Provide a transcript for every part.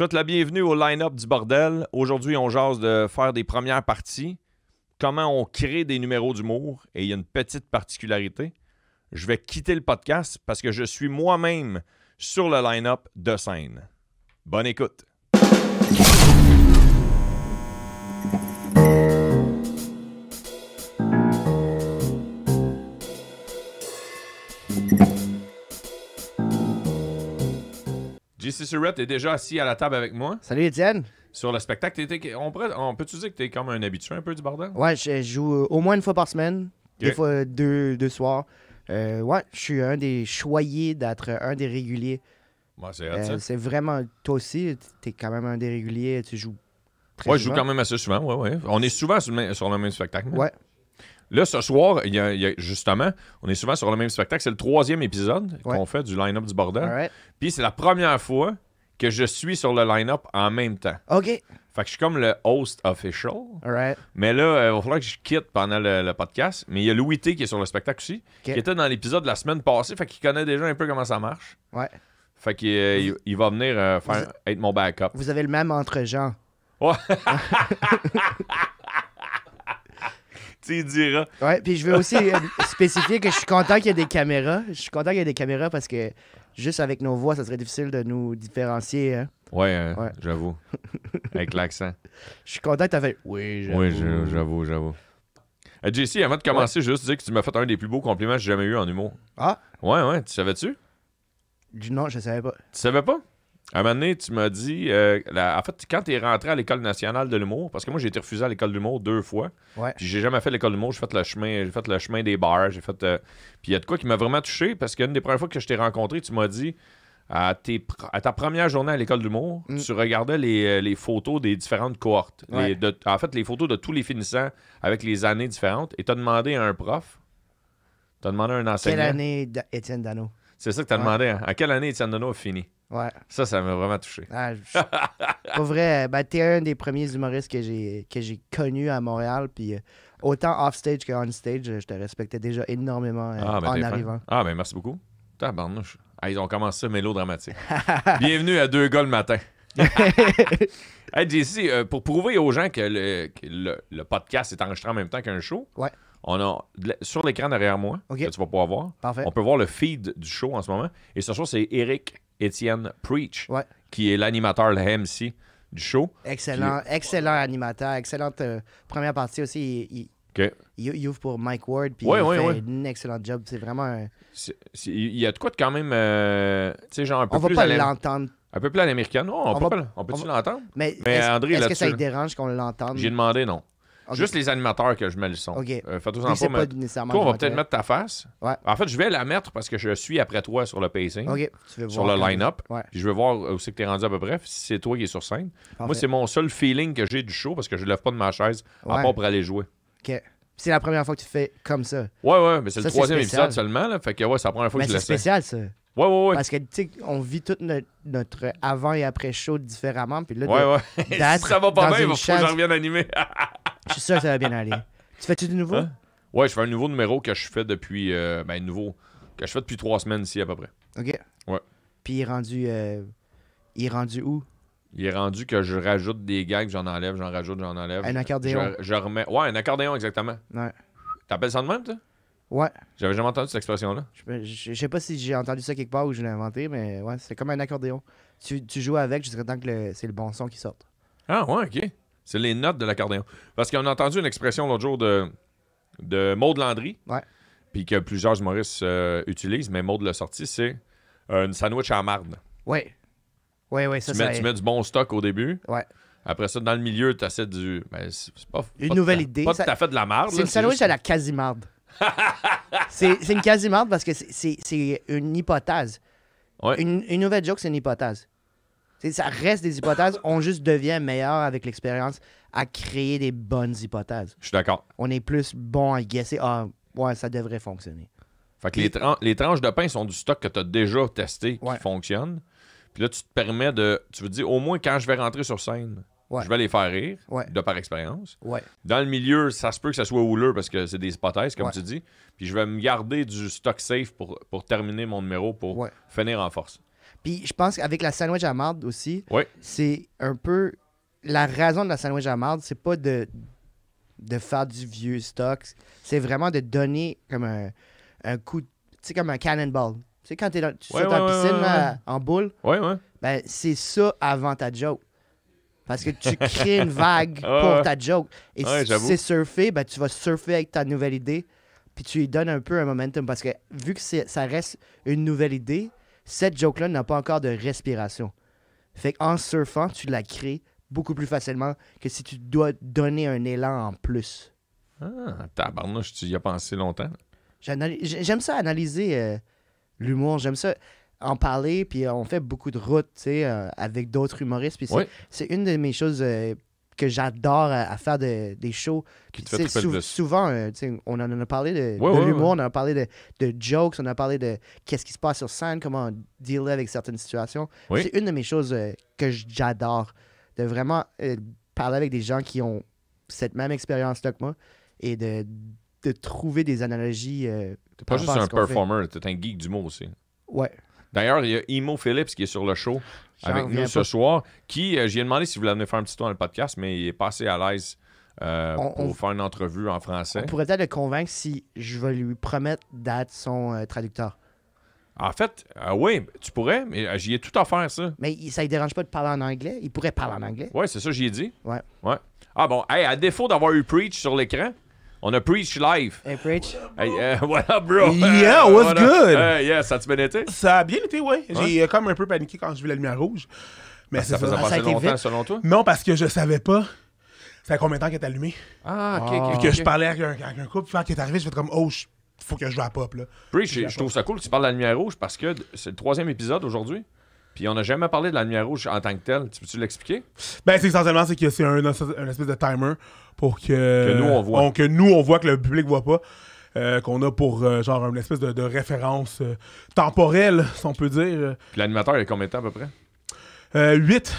souhaite la bienvenue au line-up du bordel. Aujourd'hui, on jase de faire des premières parties, comment on crée des numéros d'humour, et il y a une petite particularité. Je vais quitter le podcast parce que je suis moi-même sur le line-up de scène. Bonne écoute. JC Surette est déjà assis à la table avec moi. Salut Étienne. Sur le spectacle, on peut-tu dire que tu es comme un habitué un peu du bordel? Ouais, je joue au moins une fois par semaine, des fois deux soirs. Ouais, je suis un des choyés d'être un des réguliers. Ouais, c'est vraiment, toi aussi, t'es quand même un des réguliers, tu joues très souvent. souvent. Je joue quand même assez souvent, ouais. On est souvent sur le même spectacle. Ouais. Là, ce soir, il y a justement, on est souvent sur le même spectacle. C'est le 3e épisode qu'on fait du line-up du bordel. Right. Puis c'est la première fois que je suis sur le line-up en même temps. OK. Fait que je suis comme le host official. Right. Mais là, il va falloir que je quitte pendant le podcast. Mais il y a Louis T qui est sur le spectacle aussi, qui était dans l'épisode de la semaine passée. Fait qu'il connaît déjà un peu comment ça marche. Ouais. Fait qu'il il va venir être mon backup. Vous avez le même entre-gens. Ouais. Tu diras. Ouais, puis je veux aussi spécifier que je suis content qu'il y ait des caméras. Je suis content qu'il y ait des caméras parce que juste avec nos voix, ça serait difficile de nous différencier. Hein? Ouais. Ouais. J'avoue. Avec l'accent. Je suis content que tu as fait « Oui, j'avoue. » Oui, j'avoue. JC, avant de commencer, juste dire que tu m'as fait un des plus beaux compliments que j'ai jamais eu en humour. Ah? Ouais. Tu savais-tu? Non, je savais pas. Tu savais pas? À un moment donné, tu m'as dit... en fait, quand tu es rentré à l'École nationale de l'humour, parce que moi, j'ai été refusé à l'École de l'humour 2 fois. Ouais. Puis j'ai jamais fait l'École de l'humour. J'ai fait le chemin des bars. J'ai fait... Puis il y a de quoi qui m'a vraiment touché, parce qu'une des premières fois que je t'ai rencontré, tu m'as dit... À ta première journée à l'École de l'humour, tu regardais les photos des différentes cohortes. Ouais. En fait, les photos de tous les finissants avec les années différentes. Et tu as demandé à un prof, tu as demandé à un enseignant... Quelle année Étienne Dano? C'est ça que tu as demandé. Hein? À quelle année Étienne Dano a fini? Ouais. Ça m'a vraiment touché. Ah, pas vrai. Ben, t'es un des premiers humoristes que j'ai connu à Montréal. Puis autant off-stage qu'on stage, je te respectais déjà énormément en arrivant. Ah, ben merci beaucoup. Tabarnouche. Ah, ils ont commencé ça mélodramatique. Bienvenue à Deux gars le matin. Hey, JC, pour prouver aux gens que le podcast est enregistré en même temps qu'un show, Ouais. on a sur l'écran derrière moi, OK. que tu vas pouvoir voir, Parfait. on peut voir le feed du show en ce moment. Et ce soir, c'est Éric Étienne Preach, Ouais. qui est l'animateur, le MC du show. Excellent animateur. Excellente première partie aussi. OK. Il ouvre pour Mike Ward. Puis Ouais, il fait ouais. un excellent job. C'est vraiment un... Il y a de quoi de quand même, tu sais, genre un peu On va plus pas l'entendre. un peu plus à l'américaine. Non, on peut-tu on l'entendre? Mais André, est-ce que là-dessus, ça te dérange qu'on l'entende? J'ai demandé non. Ok. Juste les animateurs que je mets le son. OK. Fais-toi Puis en c'est pas. pas nécessairement Toi, on va du peut-être matériel. mettre ta face. Ouais. En fait, je vais la mettre parce que je suis après toi sur le pacing, OK. Tu veux sur voir le quand- line-up. Ouais. Puis je veux voir où c'est que tu es rendu à peu près. Si c'est toi qui es sur scène. Moi, Parfait. c'est mon seul feeling que j'ai du show parce que je ne lève pas de ma chaise à Ouais. part pour aller jouer. OK. C'est la première fois que tu fais comme ça. Ouais, mais c'est Ça, le c'est 3e spécial. épisode seulement. Là, fait que ouais, c'est la première fois Mais que je c'est l'essaie. spécial, ça. Ouais. Parce que, tu sais, on vit tout notre avant et après show différemment. Puis là, Ouais. d'être Si ça va pas dans bien, il une va falloir que chaise- je revienne animer. je suis sûr que ça va bien aller. Tu fais-tu du nouveau? Hein? Ouais, je fais un nouveau numéro que je fais depuis. Que je fais depuis 3 semaines ici à peu près. OK. Ouais. Puis il est rendu où? Il est rendu que je rajoute des gags, j'en enlève, j'en rajoute, j'en enlève. Un accordéon. Je remets. Ouais, un accordéon, exactement. Ouais. T'appelles ça de même, toi? Ouais. J'avais jamais entendu cette expression-là. Je sais pas si j'ai entendu ça quelque part ou je l'ai inventé, mais ouais, c'est comme un accordéon. Tu joues avec jusqu'à temps que c'est le bon son qui sorte. Ah, ouais, OK. C'est les notes de l'accordéon. Parce qu'on a entendu une expression l'autre jour de Maud Landry. Ouais. Puis que plusieurs humoristes utilisent, mais Maud l'a sorti, c'est une sandwich à marde. Ouais. Ouais, ça, Tu mets du bon stock au début. Ouais. Après ça, dans le milieu, tu essaies du. Ben, c'est pas. Une pas nouvelle tout à- idée. Pas Ça- tout à fait de la marde. C'est là, une sandwich juste- à la quasi-marde. c'est une quasi-marde parce que c'est une hypothèse. Ouais. Une nouvelle joke, c'est une hypothèse. Ça reste des hypothèses, on juste devient meilleur avec l'expérience à créer des bonnes hypothèses. Je suis d'accord. On est plus bon à guesser. Ah, ouais, ça devrait fonctionner. Fait que les tranches de pain sont du stock que tu as déjà testé qui Ouais. fonctionne. Puis là, tu te permets de. Tu veux dire, au moins, quand je vais rentrer sur scène, Ouais. je vais les faire rire, Ouais. de par expérience. Ouais. Dans le milieu, ça se peut que ça soit houleux parce que c'est des hypothèses, comme Ouais. tu dis. Puis je vais me garder du stock safe pour terminer mon numéro, pour Ouais. finir en force. Puis je pense qu'avec la sandwich à marde aussi, Oui. c'est un peu... La raison de la sandwich à marde, c'est pas de faire du vieux stock. C'est vraiment de donner comme un coup... Tu sais, comme un cannonball. Tu sais, quand tu sautes en piscine là, en boule, ben, c'est ça avant ta joke. Parce que tu crées une vague pour ta joke. Et si c'est surfer, ben, tu vas surfer avec ta nouvelle idée. Puis tu lui donnes un peu un momentum. Parce que vu que ça reste une nouvelle idée, cette joke-là n'a pas encore de respiration. Fait qu'en surfant, tu la crées beaucoup plus facilement que si tu dois donner un élan en plus. Ah, tabarnouche, tu y as pensé longtemps. J'aime ça analyser l'humour. J'aime ça en parler. Puis on fait beaucoup de routes, tu sais, avec d'autres humoristes. Puis c'est une de mes choses que j'adore à faire des shows. Qui te fait triper le plus. Souvent, on en a parlé de l'humour, on en a parlé de jokes, on a parlé de qu'est-ce qui se passe sur scène, comment dealer avec certaines situations. Oui. C'est une de mes choses que j'adore, de vraiment parler avec des gens qui ont cette même expérience-là que moi et de trouver des analogies. T'es pas juste un performer, t'es un geek d'humour aussi. Ouais. D'ailleurs, il y a Emo Phillips qui est sur le show avec nous ce soir, qui, j'ai demandé s'il voulait venir faire un petit tour dans le podcast, mais il est pas assez à l'aise pour faire une entrevue en français. On pourrait peut-être le convaincre si je vais lui promettre d'être son traducteur. En fait, oui, tu pourrais, mais j'y ai tout à faire, ça. Mais ça ne dérange pas de parler en anglais? Il pourrait parler en anglais? Oui, c'est ça, j'y ai dit. Ouais. Ah bon, hey, à défaut d'avoir eu Preach sur l'écran, on a Preach live. Hey, Preach. Hey, what up, bro? Yeah, what's good? Yeah, ça a-tu bien été? Ça a bien été, oui. J'ai comme un peu paniqué quand j'ai vu la lumière rouge. Mais ça faisait passer longtemps, selon toi? Non, parce que je savais pas. Ça fait combien de temps qu'elle est allumée? Ah, OK. Puis que je parlais avec un couple, quand il est arrivé, je fais comme, oh, faut que je wrap up, là. Preach, je trouve ça cool que tu parles de la lumière rouge parce que c'est le 3e épisode aujourd'hui. Puis on n'a jamais parlé de la lumière rouge en tant que telle. Tu peux-tu l'expliquer? Ben, c'est essentiellement que c'est un espèce de timer pour que nous, on voit. Que nous, on voit, que le public voit pas. Qu'on a pour genre une espèce de référence temporelle, si on peut dire. Puis l'animateur, il a combien de temps à peu près? 8.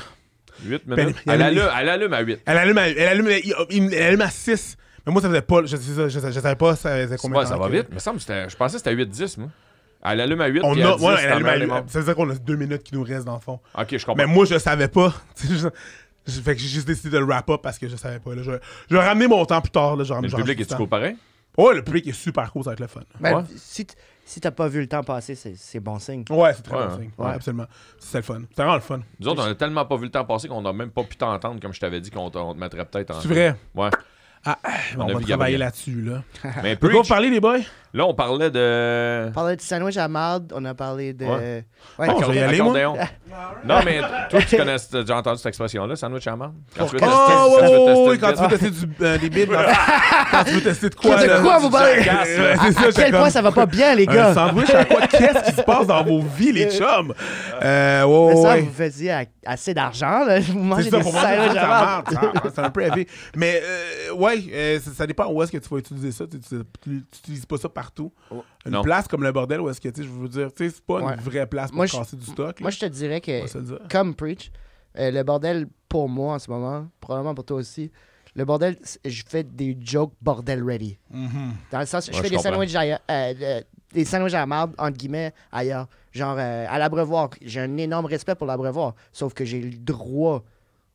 8 minutes? Elle allume à 8. Elle allume à 6. Mais moi, ça faisait pas. Je savais pas ça faisait combien de temps. Ça va vite. Mais je pensais que c'était 8-10, moi. Elle allume à 8. Elle allume à 8. Ça veut dire qu'on a 2 minutes qui nous restent dans le fond. Ok, je comprends. Mais moi, je savais pas. Fait que j'ai juste décidé de le wrap up parce que je savais pas. Là. Je vais ramener mon temps plus tard. Là, le public est-tu cool pareil? Ouais, le public est super cool, ça va être le fun. Ben, si t'as pas vu le temps passer, c'est bon signe. Ouais, c'est très bon signe. Ouais, absolument. C'est le fun. C'est vraiment le fun. Nous autres, on a tellement pas vu le temps passer qu'on a même pas pu t'entendre, comme je t'avais dit, qu'on te mettrait peut-être en. C'est vrai? Ouais. Ah, on va travailler là-dessus, là. Mais on va parler, les boys? Là, on parlait de... On parlait de sandwich à marde, on a parlé de... Ouais. Je vais y aller, moi. Non, mais toi, tu connais, t'as déjà entendu cette expression-là, sandwich à marde? Quand tu veux tester des bides. Quand tu veux tester de quoi? De quoi vous parlez? À quel point ça va pas bien, les gars? Un sandwich à quoi? Qu'est-ce qui se passe dans vos vies, les chums? Vous faisiez assez d'argent, là. Vous mangez des sandwichs à marde. C'est un peu élevé. Mais, ouais, ça dépend où est-ce que tu vas utiliser ça. Tu n'utilises pas ça partout. Une place comme le bordel où est-ce que, tu sais, je veux dire, tu sais, c'est pas une vraie place pour casser du stock. Moi, je te dirais que, comme Preach, le bordel, pour moi, en ce moment, probablement pour toi aussi, le bordel, je fais des jokes bordel ready. Dans le sens, je fais des sandwichs des sandwichs à la marde, entre guillemets, ailleurs. Genre, à l'Abreuvoir. J'ai un énorme respect pour l'Abreuvoir. Sauf que j'ai le droit,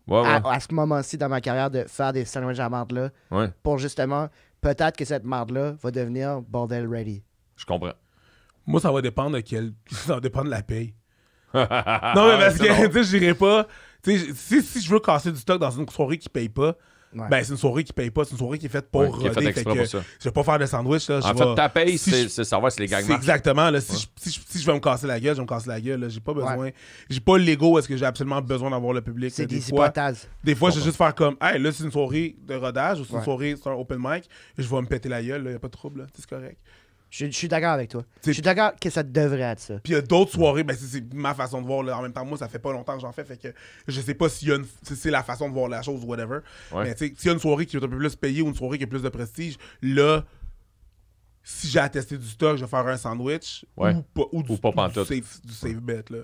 à ce moment-ci dans ma carrière, de faire des sandwichs à la marde-là. Pour justement, peut-être que cette marde-là va devenir bordel ready. Je comprends. Moi, ça va dépendre ça va dépendre de la paye. Non, mais parce que, tu sais, je dirais pas... Tu sais, si je veux casser du stock dans une soirée qui paye pas, ben, c'est une soirée qui paye pas, c'est une soirée qui est faite pour qui est faite exprès pour ça. Je vais pas faire de sandwich. Là, en fait, ta paye, c'est savoir si les gangs marchent. Exactement. Là, si je veux me casser la gueule, je vais me casser la gueule. J'ai pas besoin. J'ai pas l'ego. Est-ce que j'ai absolument besoin d'avoir le public? C'est des hypothèses. Des fois, je vais juste faire comme, hey, là, c'est une soirée de rodage ou c'est une soirée, c'est un open mic, et je vais me péter la gueule. Il n'y a pas de trouble. C'est correct. Je suis d'accord avec toi. Je suis d'accord que ça devrait être ça. Puis il y a d'autres soirées, ben c'est ma façon de voir. Là. En même temps, moi, ça fait pas longtemps que j'en fais, fait que je sais pas si c'est la façon de voir la chose ou whatever. Mais tu sais, s'il y a une soirée qui est un peu plus payée ou une soirée qui a plus de prestige, là, si j'ai à tester du stock, je vais faire un sandwich ou du safe bet. Là.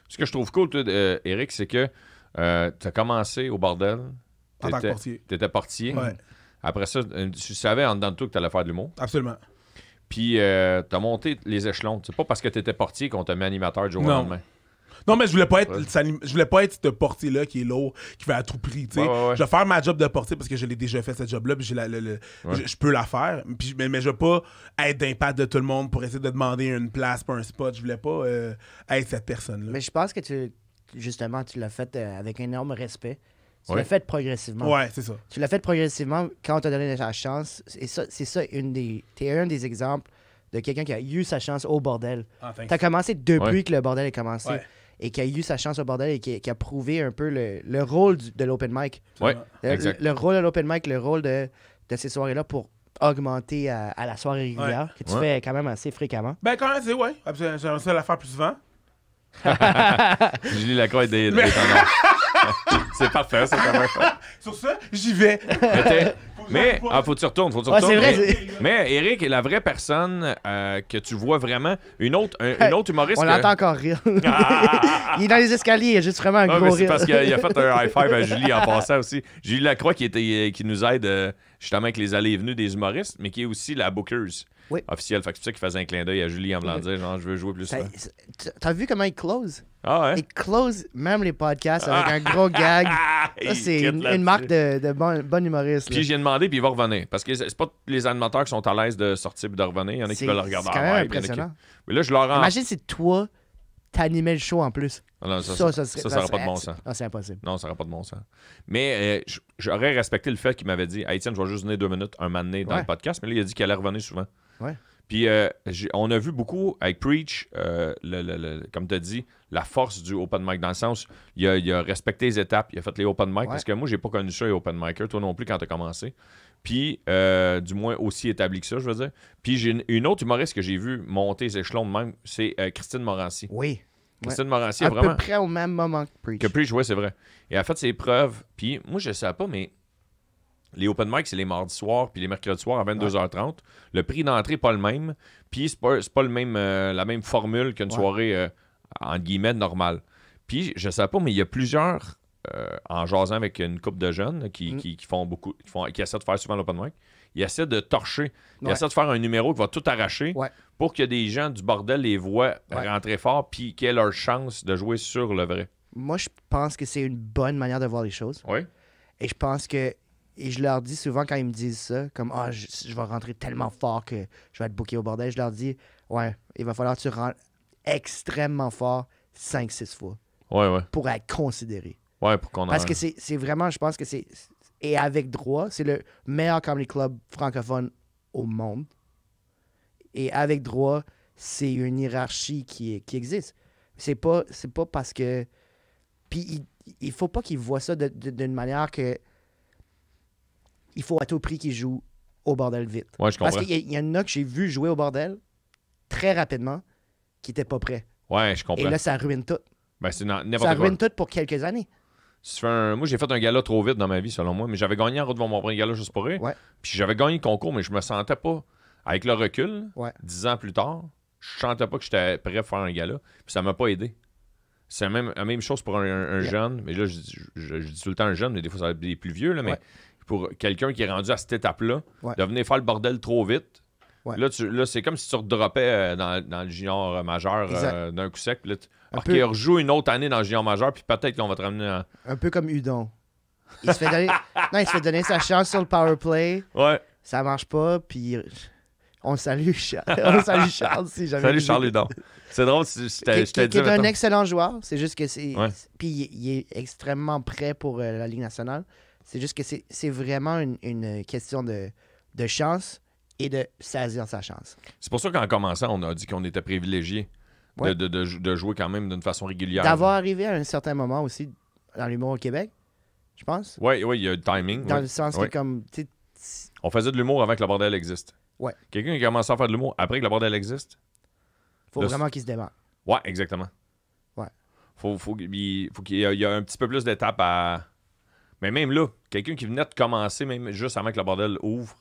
Ce que je trouve cool, toi, Eric, c'est que tu as commencé au bordel. En tant que portier. Tu étais portier. Ouais. Après ça, tu savais en dedans de toi que tu allais faire de l'humour. Absolument. Puis, tu as monté les échelons. C'est pas parce que tu étais portier qu'on t'a mis animateur du jour au lendemain. Non, mais je voulais pas être ce portier-là qui est lourd, qui fait à tout prix. Tu sais. Ouais. Je vais faire ma job de portier parce que je l'ai déjà fait, cette job-là, puis je peux la faire. Puis, mais je veux pas être d'impact de tout le monde pour essayer de demander une place pour un spot. Je voulais pas être cette personne-là. Mais je pense que tu l'as fait avec un énorme respect. Tu l'as fait progressivement. Ouais, c'est ça. Tu l'as fait progressivement quand on t'a donné la chance. Et ça, c'est ça, t'es un des exemples de quelqu'un qui a eu sa chance au bordel. T'as commencé depuis que le bordel a commencé. Ouais. Et qui a eu sa chance au bordel et qui a prouvé un peu le rôle de l'open mic. Ouais, exact. Le rôle de l'open mic, le rôle de ces soirées-là pour augmenter à la soirée régulière, que tu fais quand même assez fréquemment. Ben quand même, j'aimerais ça la faire plus souvent. Julie Lacroix des tendances. C'est parfait, ça, quand même. Sur ça, j'y vais. Mais faut que tu retournes. C'est vrai. Mais Eric est la vraie personne que tu vois vraiment. Une autre humoriste. On l'entend encore rire. Il est dans les escaliers, il a juste vraiment un gros rire. C'est parce qu'il a fait un high five à Julie en passant aussi. Julie Lacroix qui nous aide justement avec les allées et venues des humoristes, mais qui est aussi la bookers officielle. Fait que c'est pour ça qu'il faisait un clin d'œil à Julie en voulant dire genre je veux jouer plus souvent. T'as vu comment il close? Ah ouais? Il close même les podcasts avec un gros gag. Ça, c'est une marque de bon humoriste. Puis j'ai demandé, puis il va revenir. Parce que c'est pas tous les animateurs qui sont à l'aise de sortir et de revenir. Il y en a qui veulent le regarder en live. C'est quand même impressionnant. Mais là, je leur Imagine si toi, t'animais le show en plus. Non, ça n'aurait pas de bon sens. Non, c'est impossible. Non, ça n'aurait pas de bon sens. Mais j'aurais respecté le fait qu'il m'avait dit hey, Étienne, je vais juste venir 2 minutes, un moment donné dans le podcast. Mais là, il a dit qu'il allait revenir souvent. Ouais. Puis on a vu beaucoup avec Preach, comme tu as dit, la force du open mic, dans le sens, il a respecté les étapes, il a fait les open mic, parce que moi, j'ai pas connu ça, les open micers, toi non plus quand tu as commencé. Puis, du moins, aussi établi que ça, je veux dire. Puis, j'ai une autre humoriste que j'ai vu monter les échelons de même, c'est Christine Morancy. Oui. Christine Morancy, vraiment. À peu près au même moment que Preach. Que Preach, oui, c'est vrai. Et elle a fait ses preuves. Puis, moi, je ne savais pas, mais les open mic, c'est les mardis soirs puis les mercredis soirs à 22h30. Le prix d'entrée n'est pas le même. Puis, c'est pas le même, la même formule qu'une soirée, entre guillemets, normale. Puis, je ne savais pas, mais il y a plusieurs, en jasant avec une couple de jeunes qui font beaucoup, qui essaient de faire souvent l'open mic, ils essaient de torcher. Ils essaient de faire un numéro qui va tout arracher pour que des gens du bordel les voient rentrer fort puis qu'ils aient leur chance de jouer sur le vrai. Moi, je pense que c'est une bonne manière de voir les choses. Oui. Et je pense que, et je leur dis souvent quand ils me disent ça, comme je vais rentrer tellement fort que je vais être booké au bordel, je leur dis il va falloir que tu rentres extrêmement fort 5-6 fois pour être considéré. Ouais, pour qu'on Parce que c'est vraiment, je pense que c'est. Et avec droit, c'est le meilleur comedy club francophone au monde. Et avec droit, c'est une hiérarchie qui existe. C'est pas parce que. Puis il faut pas qu'ils voient ça d'une manière que. Il faut à tout prix qu'ils jouent au bordel vite. Ouais, je comprends. Parce qu'il y en a que j'ai vu jouer au bordel très rapidement qui n'étaient pas prêts. Ouais, je comprends. Et là, ça ruine tout. Ben, c'est n'importe ça quoi. ruine tout pour quelques années. Moi, j'ai fait un gala trop vite dans ma vie, selon moi, mais j'avais gagné en route devant mon premier gala juste pour rire. Ouais. Puis j'avais gagné le concours, mais je me sentais pas, avec le recul, 10 ans plus tard, je sentais pas que j'étais prêt à faire un gala. Puis ça m'a pas aidé. C'est la même chose pour un jeune, mais là, je dis tout le temps un jeune, mais des fois, ça va être des plus vieux, là, mais pour quelqu'un qui est rendu à cette étape-là, de venir faire le bordel trop vite, là, c'est comme si tu redroppais dans le junior majeur d'un coup sec. Puis là, qu'il rejoue une autre année dans le junior majeur, puis peut-être qu'on va te ramener en... Un peu comme Udon. Il se fait donner sa chance sur le power play. Ouais. Ça marche pas, puis on salue Charles si jamais. Salut Charles Udon. C'est drôle, je t'ai dit. Qui est un excellent joueur, c'est juste que c'est... Puis il est extrêmement prêt pour la Ligue nationale. C'est juste que c'est vraiment une question de chance et de saisir sa chance. C'est pour ça qu'en commençant, on a dit qu'on était privilégiés de jouer quand même d'une façon régulière. D'avoir arrivé à un certain moment aussi dans l'humour au Québec, je pense. Oui, il y a le timing. Dans le sens que comme... On faisait de l'humour avant que le bordel existe. Ouais. Quelqu'un qui a commencé à faire de l'humour après que le bordel existe. Faut vraiment qu'il se démarre. Ouais, exactement. Ouais. Faut qu'il y ait un petit peu plus d'étapes à... Mais même là, quelqu'un qui venait de commencer, même juste avant que le bordel ouvre,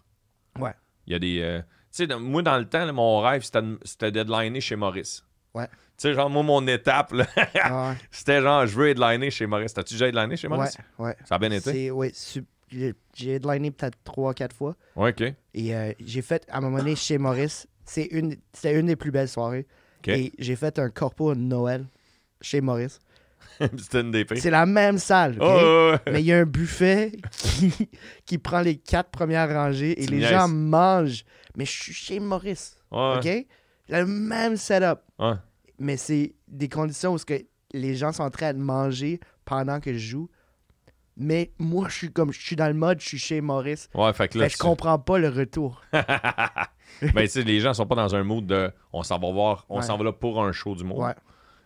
il y a des... tu sais, moi, dans le temps, là, mon rêve, c'était d'headliner chez Maurice. Ouais. Tu sais, genre, moi, mon étape, là, c'était genre, je veux headliner chez Maurice. T'as-tu déjà headliné chez Maurice? Ouais. Ça a bien été? Oui, j'ai headliné peut-être 3-4 fois. Ouais, OK. Et j'ai fait, à un moment donné, chez Maurice, c'était une des plus belles soirées. Okay. Et j'ai fait un corpo de Noël chez Maurice. C'était une des pires. C'est la même salle, ok? Oh, ouais. Mais il y a un buffet qui prend les 4 premières rangées et Tu les niaises. gens mangent. Mais je suis chez Maurice, Ouais. ok? Le même setup. Ouais. Mais c'est des conditions où ce que les gens sont en train de manger pendant que je joue. Mais moi, je suis dans le mode, je suis chez Maurice. Ouais, fait que là, Fait que je comprends pas le retour. Ben, tu sais, les gens sont pas dans un mood de on s'en va voir, on Ouais. s'en va là pour un show d'humour. Ouais.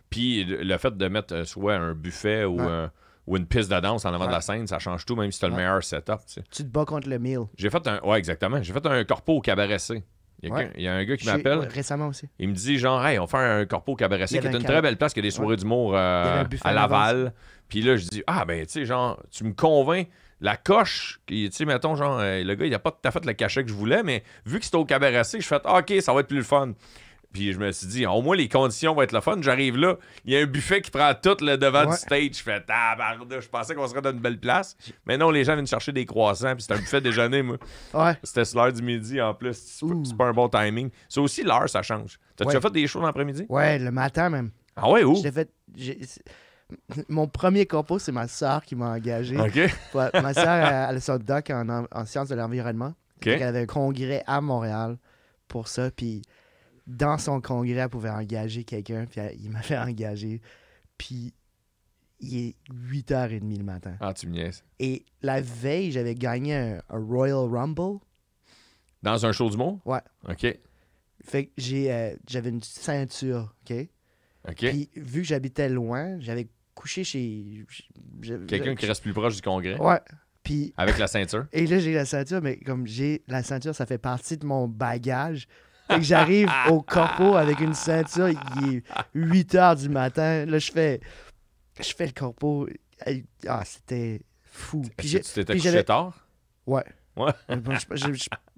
Puis le fait de mettre soit un buffet ou, Ouais. ou une piste de danse en avant de Ouais. la scène, ça change tout, même si t'as le Ouais. meilleur setup. Tu sais. Tu te bats contre le meal. J'ai fait un. Ouais, exactement. J'ai fait un corpo au cabaret C. Ouais. Il y a un gars qui Je suis- m'appelle. ouais, récemment aussi. Il me dit genre, hey, on fait un corpo au cabaret C, Il y qui est avait une un très belle place, qui a des soirées d'humour avait un buffet à en avant Laval. Puis là, je dis, ah, ben, tu sais, genre, tu me convaincs. La coche, tu sais, mettons, genre, le gars, il a pas tout à fait le cachet que je voulais, mais vu que c'était au cabaret C, je fais, ah, OK, ça va être plus le fun. Puis je me suis dit, au moins les conditions vont être le fun. J'arrive là, il y a un buffet qui prend tout le devant Ouais. du stage. Je fais, tabarnouche, je pensais qu'on serait dans une belle place. Mais non, les gens viennent chercher des croissants, puis c'est un buffet déjeuner, moi. Ouais. C'était sur l'heure du midi en plus. C'est pas un bon timing. C'est aussi l'heure, ça change. T'as Ouais. déjà fait des shows dans l'après-midi? Ouais, le matin même. Ah ouais, où? Je l'ai fait. Mon premier corpo, c'est ma soeur qui m'a engagé. OK. Ouais, ma soeur, elle a son doc en sciences de l'environnement. OK. Elle avait un congrès à Montréal pour ça. Puis dans son congrès, elle pouvait engager quelqu'un. Puis il m'avait engagé. Puis il est 8h30 le matin. Ah, tu me niaises. Et la veille, j'avais gagné un Royal Rumble. Dans un show du monde? Ouais. OK. Fait que j'avais une ceinture, OK? OK. Puis vu que j'habitais loin, j'avais couché chez... Quelqu'un qui reste plus proche du congrès. Ouais. Puis... Avec la ceinture. Et là, j'ai la ceinture, mais comme j'ai la ceinture, ça fait partie de mon bagage. Fait que j'arrive au corpo avec une ceinture, il est 8h du matin. Là, je fais le corpo. Ah, c'était fou. Puis Tu t'étais puis couché j'avais- tard? Ouais. Ouais.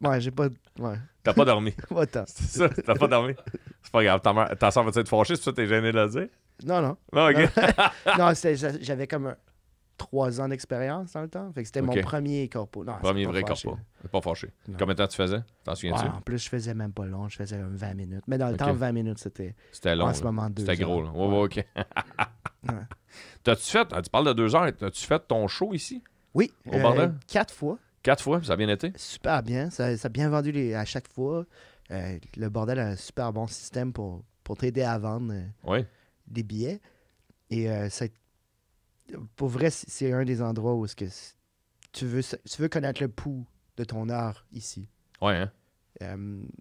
Ouais, j'ai pas... Ouais. T'as pas dormi. Pas tant. C'est ça, t'as pas dormi. C'est pas grave. Ta soeur va-tu être fâchée? C'est pour ça que t'es gêné de le dire? Non, non. Non, OK. Non, j'avais comme 3 ans d'expérience dans le temps. Fait que c'était mon Ok. premier corpo. Non, Premier c'est pas vrai fâché, corpo. T'es pas fâché. Non. Combien de temps tu faisais? T'en là. souviens-tu? Ouais, en plus, je faisais même pas long. Je faisais comme 20 minutes. Mais dans le Ok. temps, 20 minutes, c'était C'était long. en ce là. moment 2 C'était gros, là. Ouais, ouais, OK. Ouais. T'as-tu fait, tu parles de 2 heures, as-tu fait ton show ici? Oui, Au bordel? 4 fois. 4 fois, puis ça a bien été? Super bien. Ça a bien vendu à chaque fois. Le bordel a un super bon système pour t'aider à vendre Oui. des billets. Et pour vrai, c'est un des endroits où tu veux connaître le pouls de ton art ici. Ouais, hein?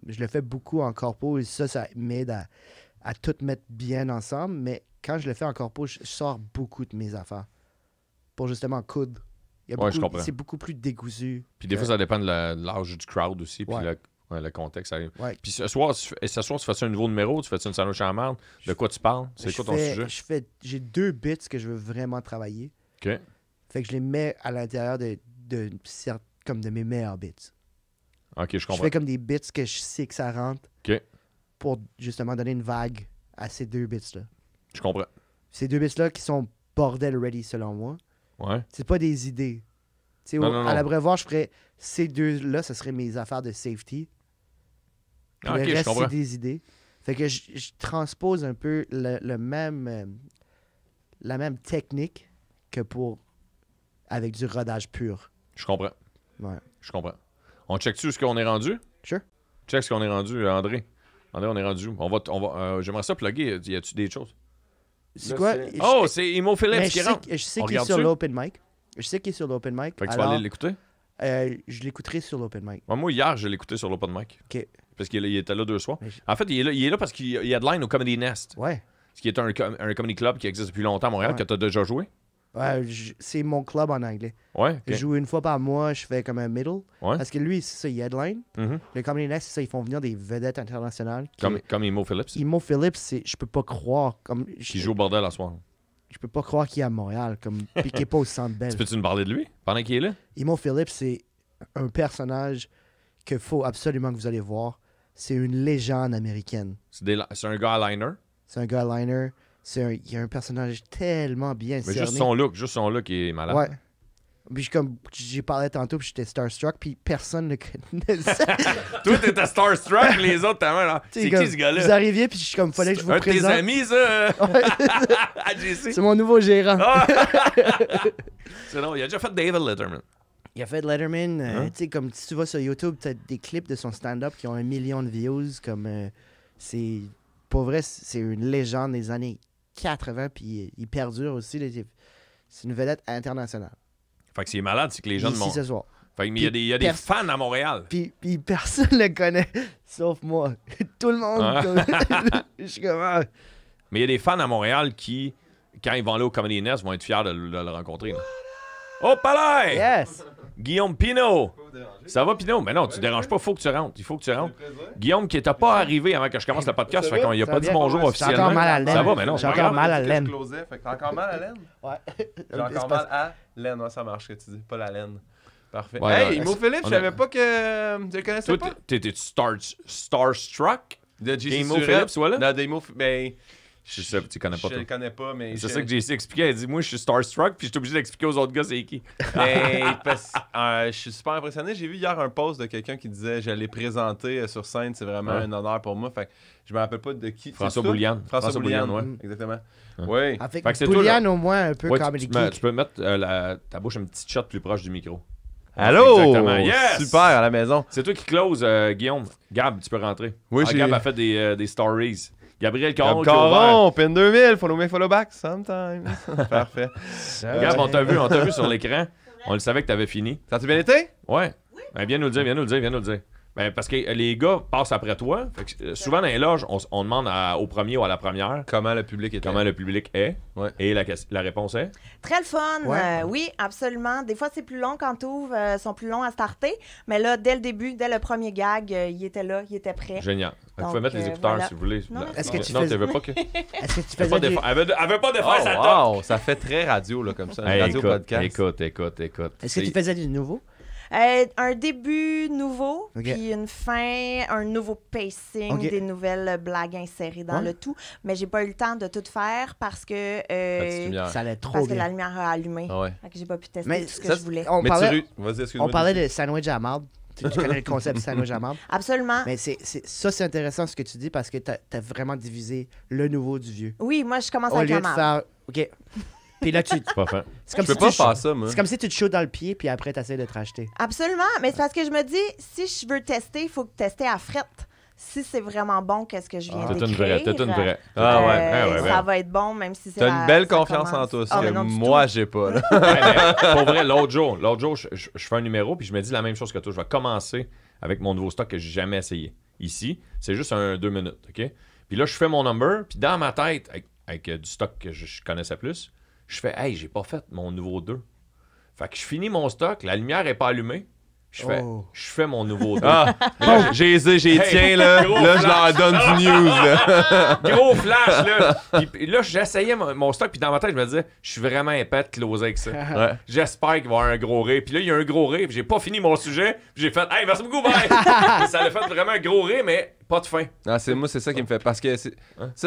Je le fais beaucoup en corpo et ça m'aide à tout mettre bien ensemble. Mais quand je le fais en corpo, je sors beaucoup de mes affaires pour justement coudre. Ouais, je comprends. C'est beaucoup plus décousu. Puis des fois, ça dépend de l'âge du crowd aussi, puis Ouais. le contexte. Ça... Ouais. Puis ce soir, tu fais-tu un nouveau numéro? Tu fais-tu une sandwich en marde? De quoi tu parles? C'est quoi ton sujet? J'ai 2 bits que je veux vraiment travailler. OK. Fait que je les mets à l'intérieur comme de mes meilleurs bits. OK, je Je comprends. fais comme des bits que je sais que ça rentre OK. pour justement donner une vague à ces 2 bits-là. Je comprends. Ces 2 bits-là qui sont bordel ready selon moi. Ouais. C'est pas des idées. Tu sais, Non, non, non. à l'abreuvoir, je ferais ces 2-là, ce serait mes affaires de safety. Puis OK, le je reste, comprends. c'est des idées. Fait que je transpose un peu le même, la même technique que avec du rodage pur. Je comprends. Ouais. Je comprends. On check-tu ce qu'on est rendu? Sure. Check ce qu'on est rendu, André. André, on est rendu où? J'aimerais ça plugger. Y a-tu des choses? C'est Là, quoi? Oh, c'est Imo Phillips Mais qui je rentre. sais On qu'il est regarde sur dessus? l'open mic. Je sais qu'il est sur l'open mic. Fait que tu vas Alors, aller l'écouter? je l'écouterai sur l'open mic. Moi, hier, je l'ai écouté sur l'open mic. OK. Parce qu'il était là 2 soirs. Mais En fait, il est là parce qu'il headline au Comedy Nest. Ouais. Ce qui est un comedy club qui existe depuis longtemps à Montréal, Ouais. que tu as déjà joué. Ouais, c'est mon club en anglais. Ouais. ok. Je joue une fois par mois, je fais comme un middle. Ouais. Parce que lui, c'est ça, il headline. Mhm. Le Comedy Next, c'est ça, ils font venir des vedettes internationales. Comme Imo Phillips, Imo Phillips, je peux pas croire. qui joue au bordel à soir. Je peux pas croire qu'il est à Montréal, puis qu'il est pas au Centre Bell. Tu peux-tu nous parler de lui pendant qu'il est là? Imo Phillips, c'est un personnage qu'il faut absolument que vous allez voir. C'est une légende américaine. C'est un gars liner. C'est un gars liner. Il y a un personnage tellement bien Mais cerné. juste son look qui est malade. Ouais. Puis comme j'ai parlé tantôt, puis j'étais starstruck, puis personne ne connaissait. Toi, t'étais starstruck, les autres, t'as là. C'est qui ce gars-là? Vous arriviez, puis je suis comme, fallait que je vous un présente. de tes amis, ça? À JC? C'est mon nouveau gérant. Ah! C'est non, il a déjà fait David Letterman. Il a fait Letterman. Hein? Tu sais, comme si tu vas sur YouTube, t'as des clips de son stand-up qui ont 1 million de views. Comme, c'est... Pour vrai, c'est une légende des années 80, puis il perdure aussi. Là, c'est une vedette internationale. Fait que c'est malade, c'est que les jeunes Ici montent. ce soir. Fait que, mais il y a des fans à Montréal. Puis personne le connaît, sauf moi. Tout le monde. Ah. Je suis comme... ah. Mais il y a des fans à Montréal qui, quand ils vont aller au Comedy Nest, vont être fiers de le rencontrer. Là. Oh, palais! Yes! Guillaume Pinault! Ça va, Pinault? Mais non, tu déranges pas, faut que tu rentres. Il faut que tu rentres. Guillaume, qui n'était pas arrivé avant que je commence le podcast, fait qu'on lui a Ça pas va dit bien? bonjour J'ai officiellement. encore mal à la laine. Ça va, mais non, J'ai c'est pas encore grave. mal à la laine. T'as encore mal à la laine? Ouais. J'ai encore mal à laine, ouais, ça marche ce que tu dis, pas la laine. Parfait. Ouais, hey, ouais. Mo Philippe, je savais pas que tu le connaissais Toi, pas. t'es starstruck? De JC Mo Surette. Philippe, soit là? Non, des mots, ben, Je sais, tu connais pas je toi. le connais pas, mais C'est ça que JC expliquait. Elle dit, moi, je suis starstruck, puis je suis obligé d'expliquer aux autres gars c'est qui. Je suis super impressionné. J'ai vu hier un post de quelqu'un qui disait je l'ai présenté sur scène, c'est vraiment Ouais. un honneur pour moi. Fait que je me rappelle pas de qui. François C'est ça? Bouliane. François Bouliane, ouais. Exactement. Ouais. Oui. Avec Fait que c'est toi, Bouliane, au moins, un peu Ouais, comedy tu geek. peux mettre ta bouche une petite shot plus proche du micro. Allô? Exactement. Yes! Super, à la maison. C'est toi qui close, Guillaume. Gab, tu peux rentrer. Oui, Ah, j'ai- Gab a fait des stories. Gabriel Caron, Comme qui a ouvert. Caron, pin 2000, follow me, follow back, sometimes. Parfait. Gab, on t'a vu sur l'écran. On le savait que t'avais fini. Ça a-tu bien été? Ouais. Ben, viens nous le dire, viens nous le dire. Ben, parce que les gars passent après toi. Fait que, souvent dans les loges, on demande au premier ou à la première Comment le public était? comment le public est. Ouais. Et la réponse est? Très le fun. Ouais. Oui, absolument. Des fois, c'est plus long quand tu ouvres. Sont plus longs à starter. Mais là, dès le début, dès le premier gag, il était là, il était prêt. Génial. Fait que vous Donc, pouvez mettre les écouteurs voilà. si vous voulez. Non, Est-ce que tu non, fais- tu veux pas que. Est-ce que tu Elle faisais du... veut pas défaire sa top. Oh, wow, ça fait très radio, là, comme ça. Hey, radio écoute, podcast. écoute. Est-ce que tu faisais du nouveau? Un début nouveau, Ok. puis une fin, un nouveau pacing, Ok. des nouvelles blagues insérées dans Ouais. le tout. Mais j'ai pas eu le temps de tout faire parce que, Petite lumière. Ça allait trop parce que la bien. lumière a allumé. Ah ouais. Fait que j'ai pas pu tester Mais tout ce que ça, je voulais. On Mais parlait, vas-y, excuse-moi. on parlait de sandwich à marde. Tu connais le concept du sandwich à marde? Absolument. Mais c'est intéressant ce que tu dis parce que t'as vraiment divisé le nouveau du vieux. Oui, moi, je commence Au avec lieu la de marde. faire... OK. Puis là, C'est pas fin. c'est comme Je peux si pas tu faire ça, moi. C'est comme si tu te shoots dans le pied, puis après, tu essaies de te racheter. Absolument. Mais c'est parce que je me dis, si je veux tester, il faut tester à frette. Si c'est vraiment bon, qu'est-ce que je viens Ah. T'es une vraie, d'écrire, t'es une vraie. Ah ouais. ça va être bon, même si c'est T'as une belle ça confiance commence. en toi aussi, Ah, que mais non, du moi, tout. j'ai pas, là. Ouais, mais pour vrai, l'autre jour, je fais un numéro, puis je me dis la même chose que toi. Je vais commencer avec mon nouveau stock que j'ai jamais essayé. Ici, c'est juste 2 minutes, OK? Puis là, je fais mon number, puis dans ma tête, avec du stock que je connaissais plus, je fais « Hey, j'ai pas fait mon nouveau 2. » Fait que je finis mon stock, la lumière est pas allumée. Je fais mon nouveau 2. Ah, j'ai tiens, là. gros Là, je leur donne du news, là. Gros flash, là! Puis là, j'essayais mon stock, puis dans ma tête, je me disais « Je suis vraiment épais de closer avec ça. » Ouais. J'espère qu'il va y avoir un gros rire. Puis là, il y a un gros rire, puis j'ai pas fini mon sujet. Puis j'ai fait « Hey, merci beaucoup, bye! » Puis ça a fait vraiment un gros rire, mais pas de fin. Ah, moi, c'est ça qui me fait. Parce que ça,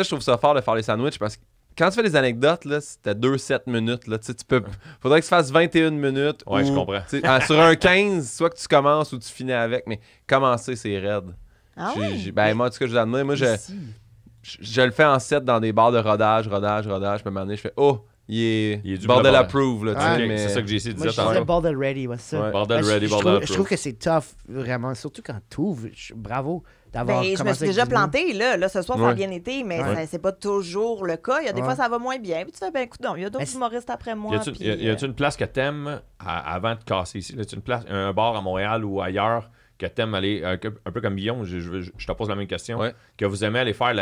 je trouve ça fort de faire les sandwichs. Parce que quand tu fais des anecdotes, là, c'était 2-7 minutes. Là, tu peux. Faudrait que tu fasses 21 minutes. Ouais, je ou, comprends. Sur un 15, soit que tu commences ou tu finis avec. Mais commencer, c'est raide. Ah oui? Moi, en tout cas, je vous admire. Moi, je le fais en 7 dans des bars de rodage. Puis à un moment donné, je fais oh, il est du bordel bordel. approve. Là, tu sais, Ok, mais... c'est ça que JC Moi, disait je disais tantôt. bordel ready, what's ça? Ouais. Bordel Parce que ready, je bordel trouve que c'est tough, vraiment. Surtout quand t'ouvres. Bravo d'avoir Ben, je me commencé suis avec déjà du monde. plantée, là. Ce soir, ça Ouais. a bien été, mais Ouais. c'est pas toujours le cas. Il y a des Ouais. fois, ça va moins bien. Puis tu fais, ben écoute, non, il y a Mais d'autres c'est- humoristes après moi. Y a-tu une place que t'aimes avant de casser ici? Y a-tu une place, un bar à Montréal ou ailleurs que t'aimes aller, un peu comme Guillaume, je te pose la même question, Ouais. que vous aimez aller faire,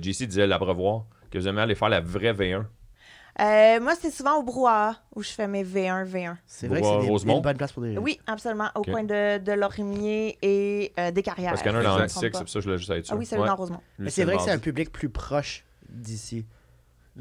JC disait l'Abreuvoir, que vous aimez aller faire la vraie V1? Moi, c'est souvent au brouhaha où je fais mes V1. C'est vrai que c'est Rosemont. une bonne place pour des... Oui, absolument. Au Ok. coin de Lorimier et des Carrières. Parce qu'il y en a un dans Exact. 26, c'est ça, je voulais juste être sûr. Ah oui, c'est le Ouais. dans Rosemont. Mais c'est vrai que c'est un public plus proche d'ici.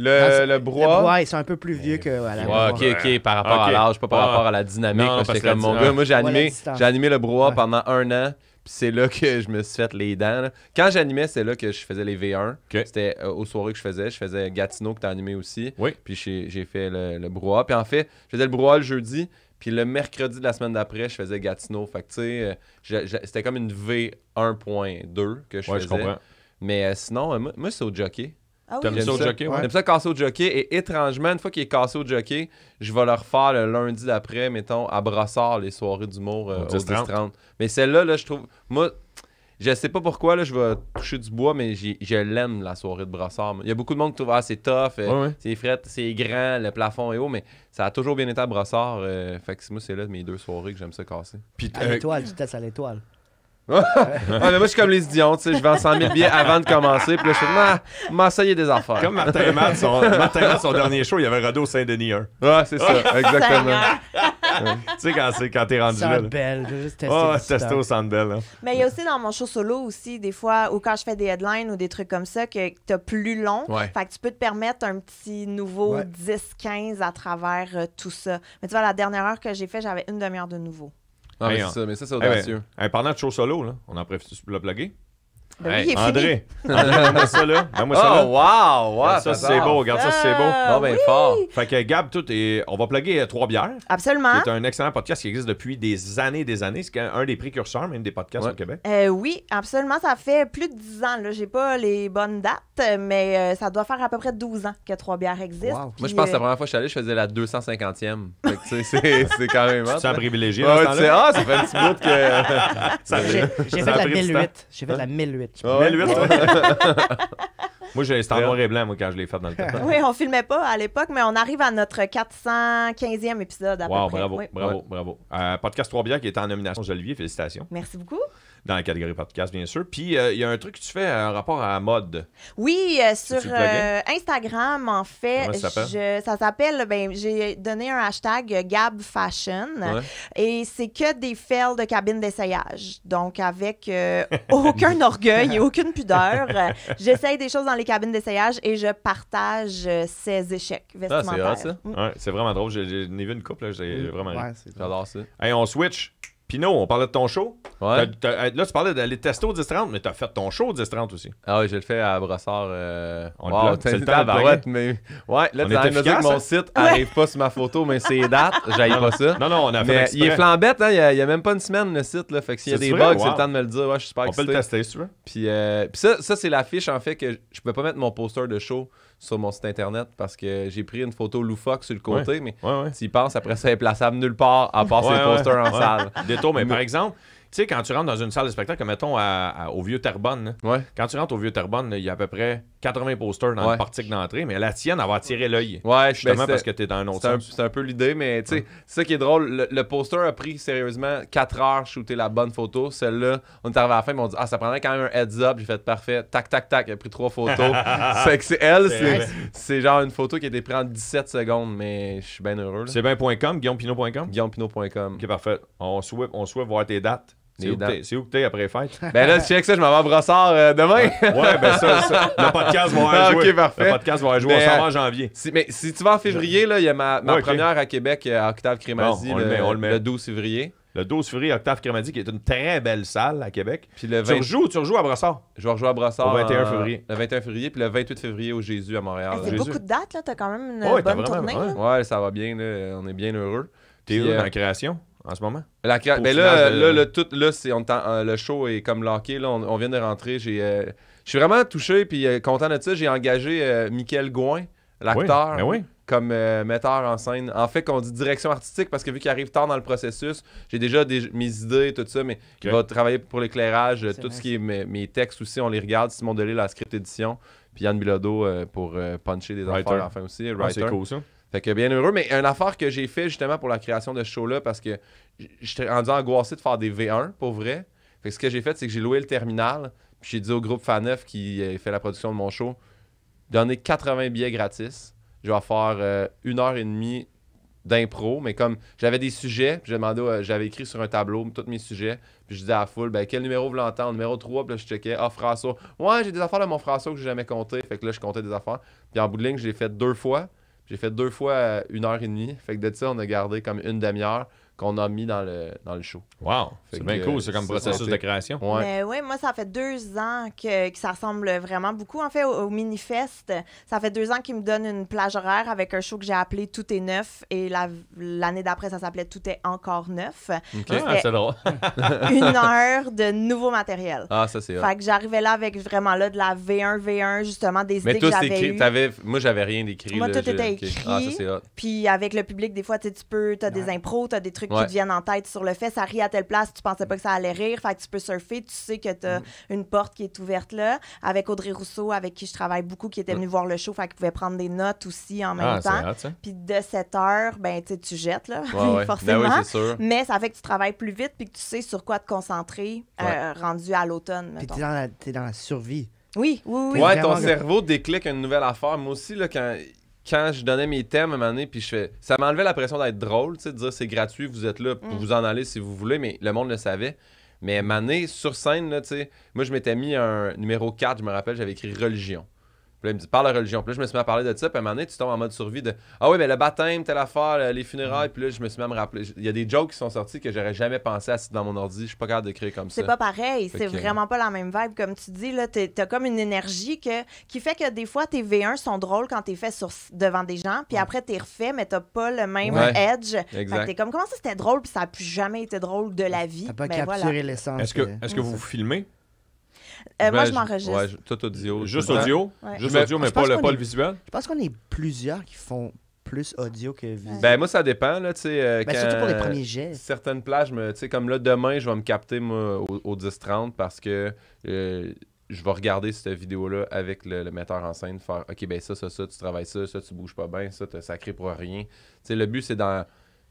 Le Le brouhaha. brouhaha, ils sont un peu plus vieux que à la Ouais, ok, par rapport Ok. à l'âge, pas par Ouais. rapport à la dynamique. Non, Parce parce que que comme la mon di- gars, moi, Ouais, la distance. j'ai animé le brouhaha Ouais. pendant 1 an. Puis c'est là que je me suis fait les dents. Là. Quand j'animais, c'est là que je faisais les V1. OK. C'était aux soirées que je faisais. Je faisais Gatineau que t'as animé aussi. Oui. Puis j'ai fait le brouhaha. Puis en fait, je faisais le brouhaha le jeudi. Puis le mercredi de la semaine d'après, je faisais Gatineau. Fait que tu sais, c'était comme une V1.2 que je faisais. Je comprends. Mais sinon, moi c'est au jockey. Ah oui. T'aimes J'aime ça au ça. jockey, ouais? J'aime ça casser au jockey. Et étrangement, une fois qu'il est cassé au jockey, je vais le refaire le lundi d'après, mettons, à Brossard, les soirées d'humour au 10-30. Mais celle-là, là, je trouve... Moi, je sais pas pourquoi, là, je vais toucher du bois, mais je l'aime, la soirée de Brossard. Il y a beaucoup de monde qui trouve c'est tough, c'est fret, c'est grand, le plafond est haut, mais ça a toujours bien été à Brossard. Fait que moi, c'est là mes 2 soirées que j'aime ça casser. Puis, À l'étoile, tu testes à l'étoile. Mais moi, je suis comme les idiots, tu sais, je vends 100 000 billets avant de commencer, puis là, je fais, m'essayer des affaires. comme Martin et Matt, son dernier show, il y avait Rado Saint-Denis 1. Ouais, c'est ça, exactement. Tu sais, quand t'es rendu là. Sandbell, je veux juste tester. Oh, du stock. tester au Sandbell. Hein. Mais il y a aussi dans mon show solo aussi, des fois, ou quand je fais des headlines ou des trucs comme ça, que t'as plus long. Ouais. Fait que tu peux te permettre un petit nouveau Ouais. 10-15 à travers tout ça. Mais tu vois, la dernière heure que j'ai fait, j'avais une demi-heure de nouveau. Non, mais Hey, c'est ça, mais ça, c'est Eh ben, audacieux. parlant de show solo, là, on en préfère le plugger. Ben Hey, oui, il est fini. André, donne-moi ça là. Donne-moi ça là. Oh, wow! Ouais, Regarde ça, c'est beau. Regarde ça, c'est beau. Bon, ben fort. Fait que Gab, on va plugger 3 bières. Absolument. C'est un excellent podcast qui existe depuis des années. C'est un des précurseurs même des podcasts Ouais. au Québec. Oui, absolument. Ça fait plus de 10 ans. Là. J'ai pas les bonnes dates, mais ça doit faire à peu près 12 ans que 3 bières existent. Wow. Puis, Moi, je pense que la première fois que je suis allé, je faisais la 250e. Fait que, tu sais, c'est quand même Tu hot, te sens là. privilégié Ouais, dans ce tu sais, temps-là? ça fait un petit bout que... J'ai Ça fait a la pris du temps. 1008. J'ai fait la 1008. Ah ouais? 1008, toi? Moi, c'était en noir et blanc, moi, quand je l'ai fait dans le temps. Oui, on filmait pas à l'époque, mais on arrive à notre 415e épisode à Wow, peu près. bravo, Oui. bravo, bravo. Podcast 3 bières qui est en nomination aux Olivier, félicitations. Merci beaucoup. Dans la catégorie podcast, bien sûr. Puis, il y a un truc que tu fais en rapport à la mode. Oui, sur Tu le plugais? Instagram, en fait, Comment ça s'appelle? ça s'appelle, j'ai donné un hashtag Gab Fashion Ouais. et c'est que des fails de cabine d'essayage. Donc, avec aucun orgueil et aucune pudeur, j'essaye des choses dans les cabines d'essayage et je partage ces échecs vestimentaires. hot, ça. Ouais, c'est vraiment drôle. J'en ai vu une couple, là, j'ai vraiment ri. Ouais, c'est drôle. J'adore ça. Hey, on switch. Pino, on parlait de ton show. Ouais. Là, tu parlais d'aller tester au 10-30, mais t'as fait ton show au 10-30 aussi. Ah oui, je le fais à Brossard. On le Wow, plug. t'as C'est une le temps de tabarouette, plugger. mais... Ouais, là, On tu est as me dire efficace, que mon hein? site arrive pas sur ma photo, mais c'est les dates. J'aille pas ça. Non, on a fait Mais exprès. il est flambette, hein? Il y a même pas une semaine, le site, là. Fait que s'il y a C'est des vrai? bugs, c'est Wow. le temps de me le dire. Ouais, je suis super On peut excité. le tester, si tu veux. Puis ça, c'est l'affiche, en fait, que je pouvais pas mettre mon poster de show sur mon site internet parce que j'ai pris une photo loufoque sur le côté, mais Ouais. s'ils pensent, après ça, est plaçable nulle part à part ses posters en salle. Détour, mais par exemple, tu sais, quand tu rentres dans une salle de spectacle, comme mettons au Vieux Terrebonne, là, Ouais. quand tu rentres au Vieux Terrebonne, il y a à peu près 80 posters dans le portique d'entrée, mais la tienne, elle va attirer l'œil. Ouais, Justement ben, parce que t'es dans un autre c'est sens. un peu l'idée, mais tu sais, c'est ça qui est drôle. Le poster a pris sérieusement 4 heures shooter la bonne photo. Celle-là, on est arrivé à la fin, mais on dit ça prendrait quand même un heads up. J'ai fait parfait. Tac, tac, tac. Elle a pris 3 photos. C'est que c'est genre une photo qui a été prise en 17 secondes, mais je suis bien heureux. Là. C'est bien.com, guillaumepinot.com. GuillaumePinot.com. Ok, parfait. On souhaite voir tes dates. Les dates. C'est où que t'es après les fêtes? Ben là, tu check ça, je m'en vais à Brossard demain. Ouais, ben ça, le podcast va Ah, jouer. ok, parfait. Le podcast va jouer, on Mais, s'en va en janvier. Mais si tu vas en février, là, il y a ma Ouais, ok. première à Québec à Octave Crémazie Bon, on le met. le 12 février. Le 12 février, Octave Crémazie, qui est une très belle salle à Québec. Puis le Tu 20... rejoues à Brossard. Je vais rejouer à Brossard Au 21 février. Le 21 février, puis le 28 février au Jésus à Montréal. C'est Jésus. beaucoup de dates, là. T'as quand même une Ouais, t'as bonne vraiment- tournée. ouais. là. Ouais, ça va bien, là. On est bien heureux. T'es Puis, où dans la création en ce moment? Ben Au là, final de- le show est comme locké. Là, on vient de rentrer. Je suis vraiment touché puis content de ça. J'ai engagé Mickaël Gouin, l'acteur, Oui, ben oui. comme metteur en scène. En fait, qu'on dit direction artistique parce que vu qu'il arrive tard dans le processus, j'ai déjà mes idées, tout ça, mais il va travailler pour l'éclairage, C'est tout nice. ce qui est mes textes aussi, on les regarde. Simon Delay, la script édition, puis Yann Bilodeau pour puncher des Writer. affaires enfin aussi, Ah, writer. c'est cool ça. Fait que bien heureux, mais une affaire que j'ai fait justement pour la création de ce show-là, parce que j'étais rendu angoissé de faire des V1, pour vrai. Fait que ce que j'ai fait, c'est que j'ai loué le terminal, puis j'ai dit au groupe Faneuf qui fait la production de mon show, donner 80 billets gratis. Je vais faire 1h30 d'impro, mais comme j'avais des sujets, puis j'avais écrit sur un tableau tous mes sujets, puis je disais à la foule, ben quel numéro vous l'entendre? Numéro 3, puis là je checkais, François. Ouais, j'ai des affaires de mon François que j'ai jamais compté, fait que là je comptais des affaires. Puis en bout de ligne, je l'ai fait 2 fois. J'ai fait 2 fois 1h30. Fait que de ça, on a gardé comme une demi-heure. qu'on a mis dans le show. Wow, c'est Fait bien que, cool, c'est comme ça, processus c'est- de création. Ouais. Mais oui, moi, ça fait 2 ans que ça ressemble vraiment beaucoup. En fait, au Minifest, ça fait 2 ans qu'ils me donnent une plage horaire avec un show que j'ai appelé Tout est neuf. Et l'année d'après, ça s'appelait Tout est encore neuf. OK. Ah, c'est drôle. 1 heure de nouveau matériel. Ah, ça, c'est hot. Fait que j'arrivais là avec vraiment là, de la V1, justement, des Mais idées toi, que c'est j'avais écrit. eues. Moi, j'avais rien d'écrit. Moi, là, tout était OK. écrit. Ah, ça, c'est hot. Puis avec le public, des fois, tu as des impros, tu as des trucs qui Ouais. te viennent en tête sur le fait. Ça rit à telle place, tu pensais pas que ça allait rire. Fait que tu peux surfer, tu sais que tu as une porte qui est ouverte là. Avec Audrey Rousseau, avec qui je travaille beaucoup, qui était venue voir le show, fait qu'il pouvait prendre des notes aussi en même Ah, c'est temps. hot, ça. Puis de 7 heures, ben, tu jettes, là, Ouais, ouais. forcément. Ben oui, c'est sûr. Mais ça fait que tu travailles plus vite puis que tu sais sur quoi te concentrer rendu à l'automne. Puis mettons. t'es dans la survie. Oui, oui, oui. Ouais, vraiment ton que- cerveau déclic une nouvelle affaire. Moi aussi, là, quand je donnais mes thèmes à un moment donné, puis ça m'enlevait la pression d'être drôle, tu sais, de dire c'est gratuit, vous êtes là pour vous en aller si vous voulez, mais le monde le savait. Mais à un moment donné, sur scène, là, tu sais, moi, je m'étais mis un numéro 4, je me rappelle, j'avais écrit religion. Puis là, il me dit, parle de religion. Puis là, je me suis mis à parler de ça. Puis à un moment donné, tu tombes en mode survie de ah oui, ben le baptême, telle affaire, les funérailles. Puis là, je me suis mis à me rappeler. Il y a des jokes qui sont sortis que j'aurais jamais pensé assis dans mon ordi. Je suis pas capable d'écrire comme ça. C'est pas pareil, Fait c'est que- vraiment pas la même vibe comme tu dis là, t'as comme une énergie qui fait que des fois tes V1 sont drôles quand t'es fait devant des gens, puis après t'es refait mais t'as pas le même Ouais. edge. Fait que Exact. t'es comme comment ça c'était drôle puis ça a plus jamais été drôle de la vie. T'as pas Ben capturé voilà. l'essence. Est-ce que vous vous filmez? Moi Ouais, je m'enregistre. Ouais, tout audio. Juste tout le temps. audio? Ouais. Juste Mais- audio, mais je pense pas qu'on le est- visuel? Je pense qu'on est plusieurs qui font plus audio que visuel. Ben, moi, ça dépend, là, tu sais. Ben, surtout pour les premiers jets. Certaines plages, tu sais, comme là, demain, je vais me capter, moi, au 10-30 parce que je vais regarder cette vidéo-là avec le metteur en scène, faire OK, ben ça, tu travailles ça, tu bouges pas bien, ça, t'as sacré pour rien. Tu sais, le but, c'est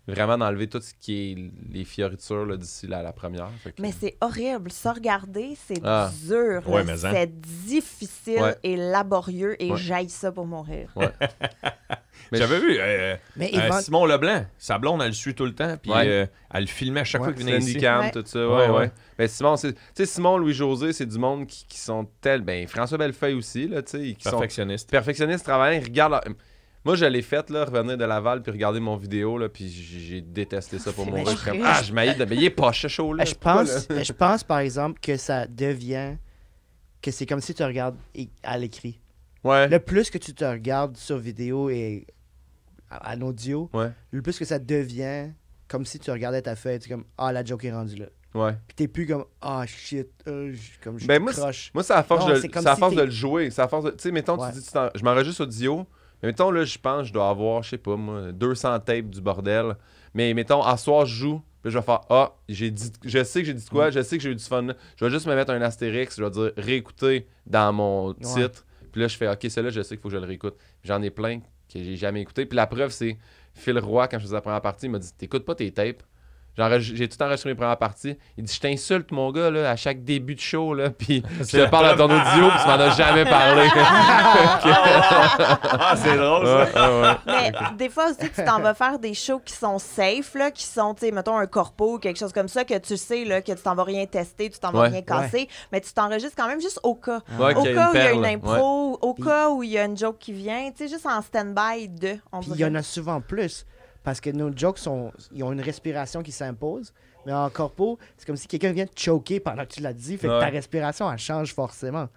vraiment d'enlever tout ce qui est les fioritures là, d'ici la première. Fait que- Mais c'est horrible, ça regarder, c'est Ah. dur, Ouais, là. mais hein. C'est difficile Ouais. et laborieux et Ouais. j'haïs ça pour mourir. Mais J'avais vu Mais évent- Simon Leblanc, sa blonde, elle le suit tout le temps, puis Ouais. elle le filmait à chaque Ouais, fois qu'il venait ici. Sandycam, Ouais. tout ça, Ouais, ouais. ouais. Mais Simon, tu sais, Simon, Louis-José, c'est du monde qui sont tels. Ben, François Bellefeuille aussi, là, tu sais, qui sont Perfectionniste. perfectionnistes, travaillants, ils regardent. Moi, je l'ai fait, là, revenir de Laval, puis regarder mon vidéo, là, puis j'ai détesté ça pour C'est mourir. Je suis comme, horrible. je m'haïs de. Mais il est pas chaud, là. je pense, par exemple, que ça devient. Que c'est comme si tu regardes à l'écrit. Ouais. Le plus que tu te regardes sur vidéo et en audio, Ouais. le plus que ça devient comme si tu regardais ta feuille. Tu es comme, ah, la joke est rendue là. Ouais. Puis t'es plus comme, ah, shit, comme je Ben, moi, croche. Moi, c'est à force, Non, c'est comme c'est à si force t'es- de le jouer. C'est à force de. Tu sais, mettons, Ouais. tu dis, je m'enregistre audio. Mais mettons, là, je pense, je dois avoir, je sais pas, moi, 200 tapes du bordel. Mais mettons, à soir, je joue. Puis je vais faire, ah, je sais que j'ai dit de quoi, je sais que j'ai eu du fun. Là. Je vais juste me mettre un astérix, je vais dire réécouter dans mon titre. Puis là, je fais, ok, celle-là, je sais qu'il faut que je le réécoute. Puis j'en ai plein que j'ai jamais écouté. Puis la preuve, c'est Phil Roy, quand je faisais la première partie, il m'a dit, t'écoutes pas tes tapes. J'ai tout enregistré mes premières parties. Il dit, je t'insulte, mon gars, là, à chaque début de show, là, puis je te parle à ton audio, puis tu m'en as jamais parlé. Ah, c'est drôle, ça. Ouais. Mais des fois aussi, tu t'en vas faire des shows qui sont safe, là, qui sont, tu sais, mettons un corpo ou quelque chose comme ça, que tu sais là, que tu t'en vas rien tester, tu t'en vas Ouais. rien casser, mais tu t'enregistres quand même juste au cas. Ouais, Au qu'il y a cas où il y a perle. une Ouais. impro, au cas où il y a une joke qui vient, tu sais, juste en stand-by on Puis il y dirait. en a souvent plus. Parce que nos jokes ils ont une respiration qui s'impose. Mais en corpo, c'est comme si quelqu'un vient te choquer pendant que tu l'as dit. Fait que Ouais. ta respiration, elle change forcément.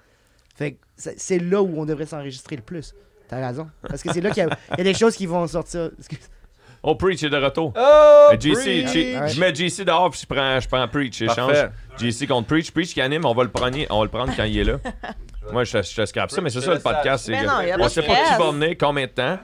Fait que c'est là où on devrait s'enregistrer le plus. T'as raison. Parce que c'est là qu'il y a des choses qui vont sortir. Excuse. Oh, Preach est de retour. Oh, JC, Preach! je mets JC dehors, puis je prends Preach. Échange. Parfait. JC contre Preach. Preach qui anime, on va le prendre quand il est là. Moi, je te scrape ça, mais c'est ça le podcast. C'est Mais que non, y a on pas sait de pas qui stress. va venir, combien de temps.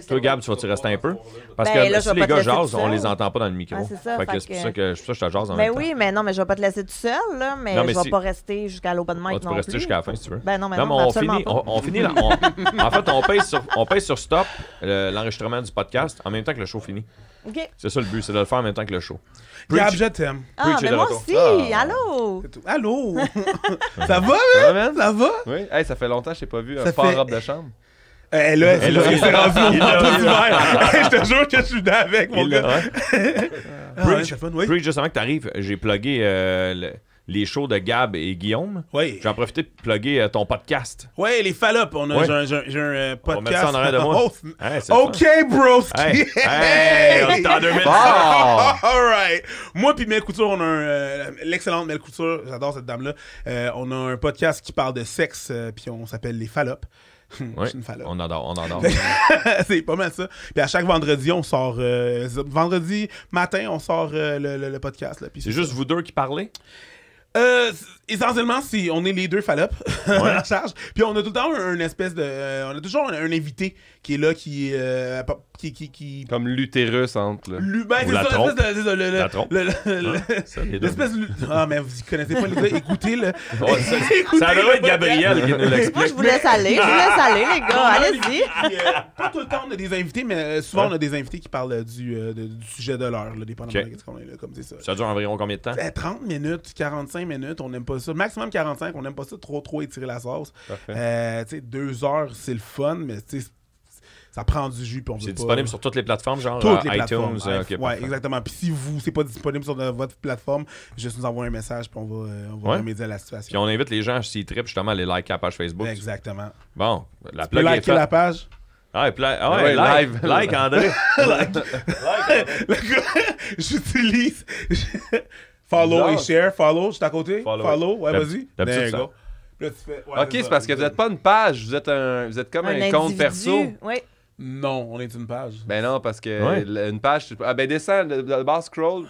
Toi, Gab, tu vas-tu rester un peu? Parce Ben, que là, je si vais les pas te gars laisser jasent, tout on seul. les entend pas dans le micro. Ah, c'est ça, Fait que fait c'est pour que- ça que je te jase en Ben même temps. oui, mais non, mais je vais pas te laisser tout seul, là, mais Non, mais je vais si- pas rester jusqu'à l'open mic Ah, tu non peux rester plus. jusqu'à la fin si tu veux. Ben non, mais Non, non, mais absolument pas. on finit là. En fait, on pèse sur stop l'enregistrement du podcast en même temps que le show finit. OK. C'est ça le but, c'est de le faire en même temps que le show. Gab, Preach. je t'aime. Ah, Preach est mais de moi retour. aussi, Ah. allô? C'est tout. Allô? Ça va, Ouais, man? Ça va? Oui, hey, ça fait longtemps que je t'ai pas vu un Ça fort fait- robe de chambre. Elle là, c'est là, là, il c'est l'a. rendu au Il l'a, manteau il d'hiver. Je te jure que je suis là avec, mon Il gars. l'a, ouais. Ah, ouais, chef, oui. Preach, justement que t'arrives, j'ai plugué les shows de Gab et Guillaume. Oui. J'en profite pour plugger ton podcast. Ouais, les Fallops. Ouais. J'ai un podcast. On va mettre ça en arrière de moi. Oh, Hey, c'est OK, broski. Hey, on est en 2000. Ah! All right. Moi puis Mel Couture, on a l'excellente Mel Couture, j'adore cette dame-là. On a un podcast qui parle de sexe, puis on s'appelle Les Fallops. Ouais. Je suis une Fallope. On adore. C'est pas mal ça. Puis à chaque vendredi, on sort... vendredi matin, on sort le podcast. Là, puis C'est juste vous deux qui parlez? Essentiellement, on est les deux Fallops en charge. Puis on a tout le temps un espèce de... on a toujours un invité qui est là, qui... Comme l'utérus entre. Là. Ben, Ou c'est la ça, trompe. l'espèce de... La trompe. L'espèce de... Ah, mais vous connaissez pas les gars. Écoutez, là. Ça devrait être Gabriel qui nous Moi, l'explique. je vous laisse aller. Je vous laisse aller, les gars. Allez-y. Pas tout le temps, on a des invités, mais souvent, on a des invités qui parlent du sujet de l'heure, là, dépendamment de ce qu'on est là, comme c'est ça. Ça dure environ combien de temps? 30 minutes, 45 minutes, on n'aime pas ça. Maximum 45, on n'aime pas ça trop étirer la sauce. Parfait. Tu sais, 2 heures, c'est le fun, mais tu sais, ça prend du jus. Puis on veut C'est pas... disponible sur toutes les plateformes, genre toutes les iTunes. plateformes. Ok, Ouais, parfait. exactement. Puis si c'est pas disponible sur votre plateforme, juste nous envoyer un message, puis on va remédier à la Puis situation. on invite les gens, s'ils trippent, justement, à aller liker la page Facebook. Exactement. Bon, la Tu peux plug est liker faite. la page. Ah, et puis là- Ouais, like, live. like, André. Le gars, j'utilise. Follow et share. Follow, je suis à côté. Follow. Ouais, vas-y. D'habitude, There you ça. go. Puis là, tu fais. Ouais, Ok, c'est parce que vous n'êtes pas une page, vous êtes comme un compte individu. perso. Oui. Non, on est une page. Ben non, parce que Ouais. une page, ben descends, le bas scroll,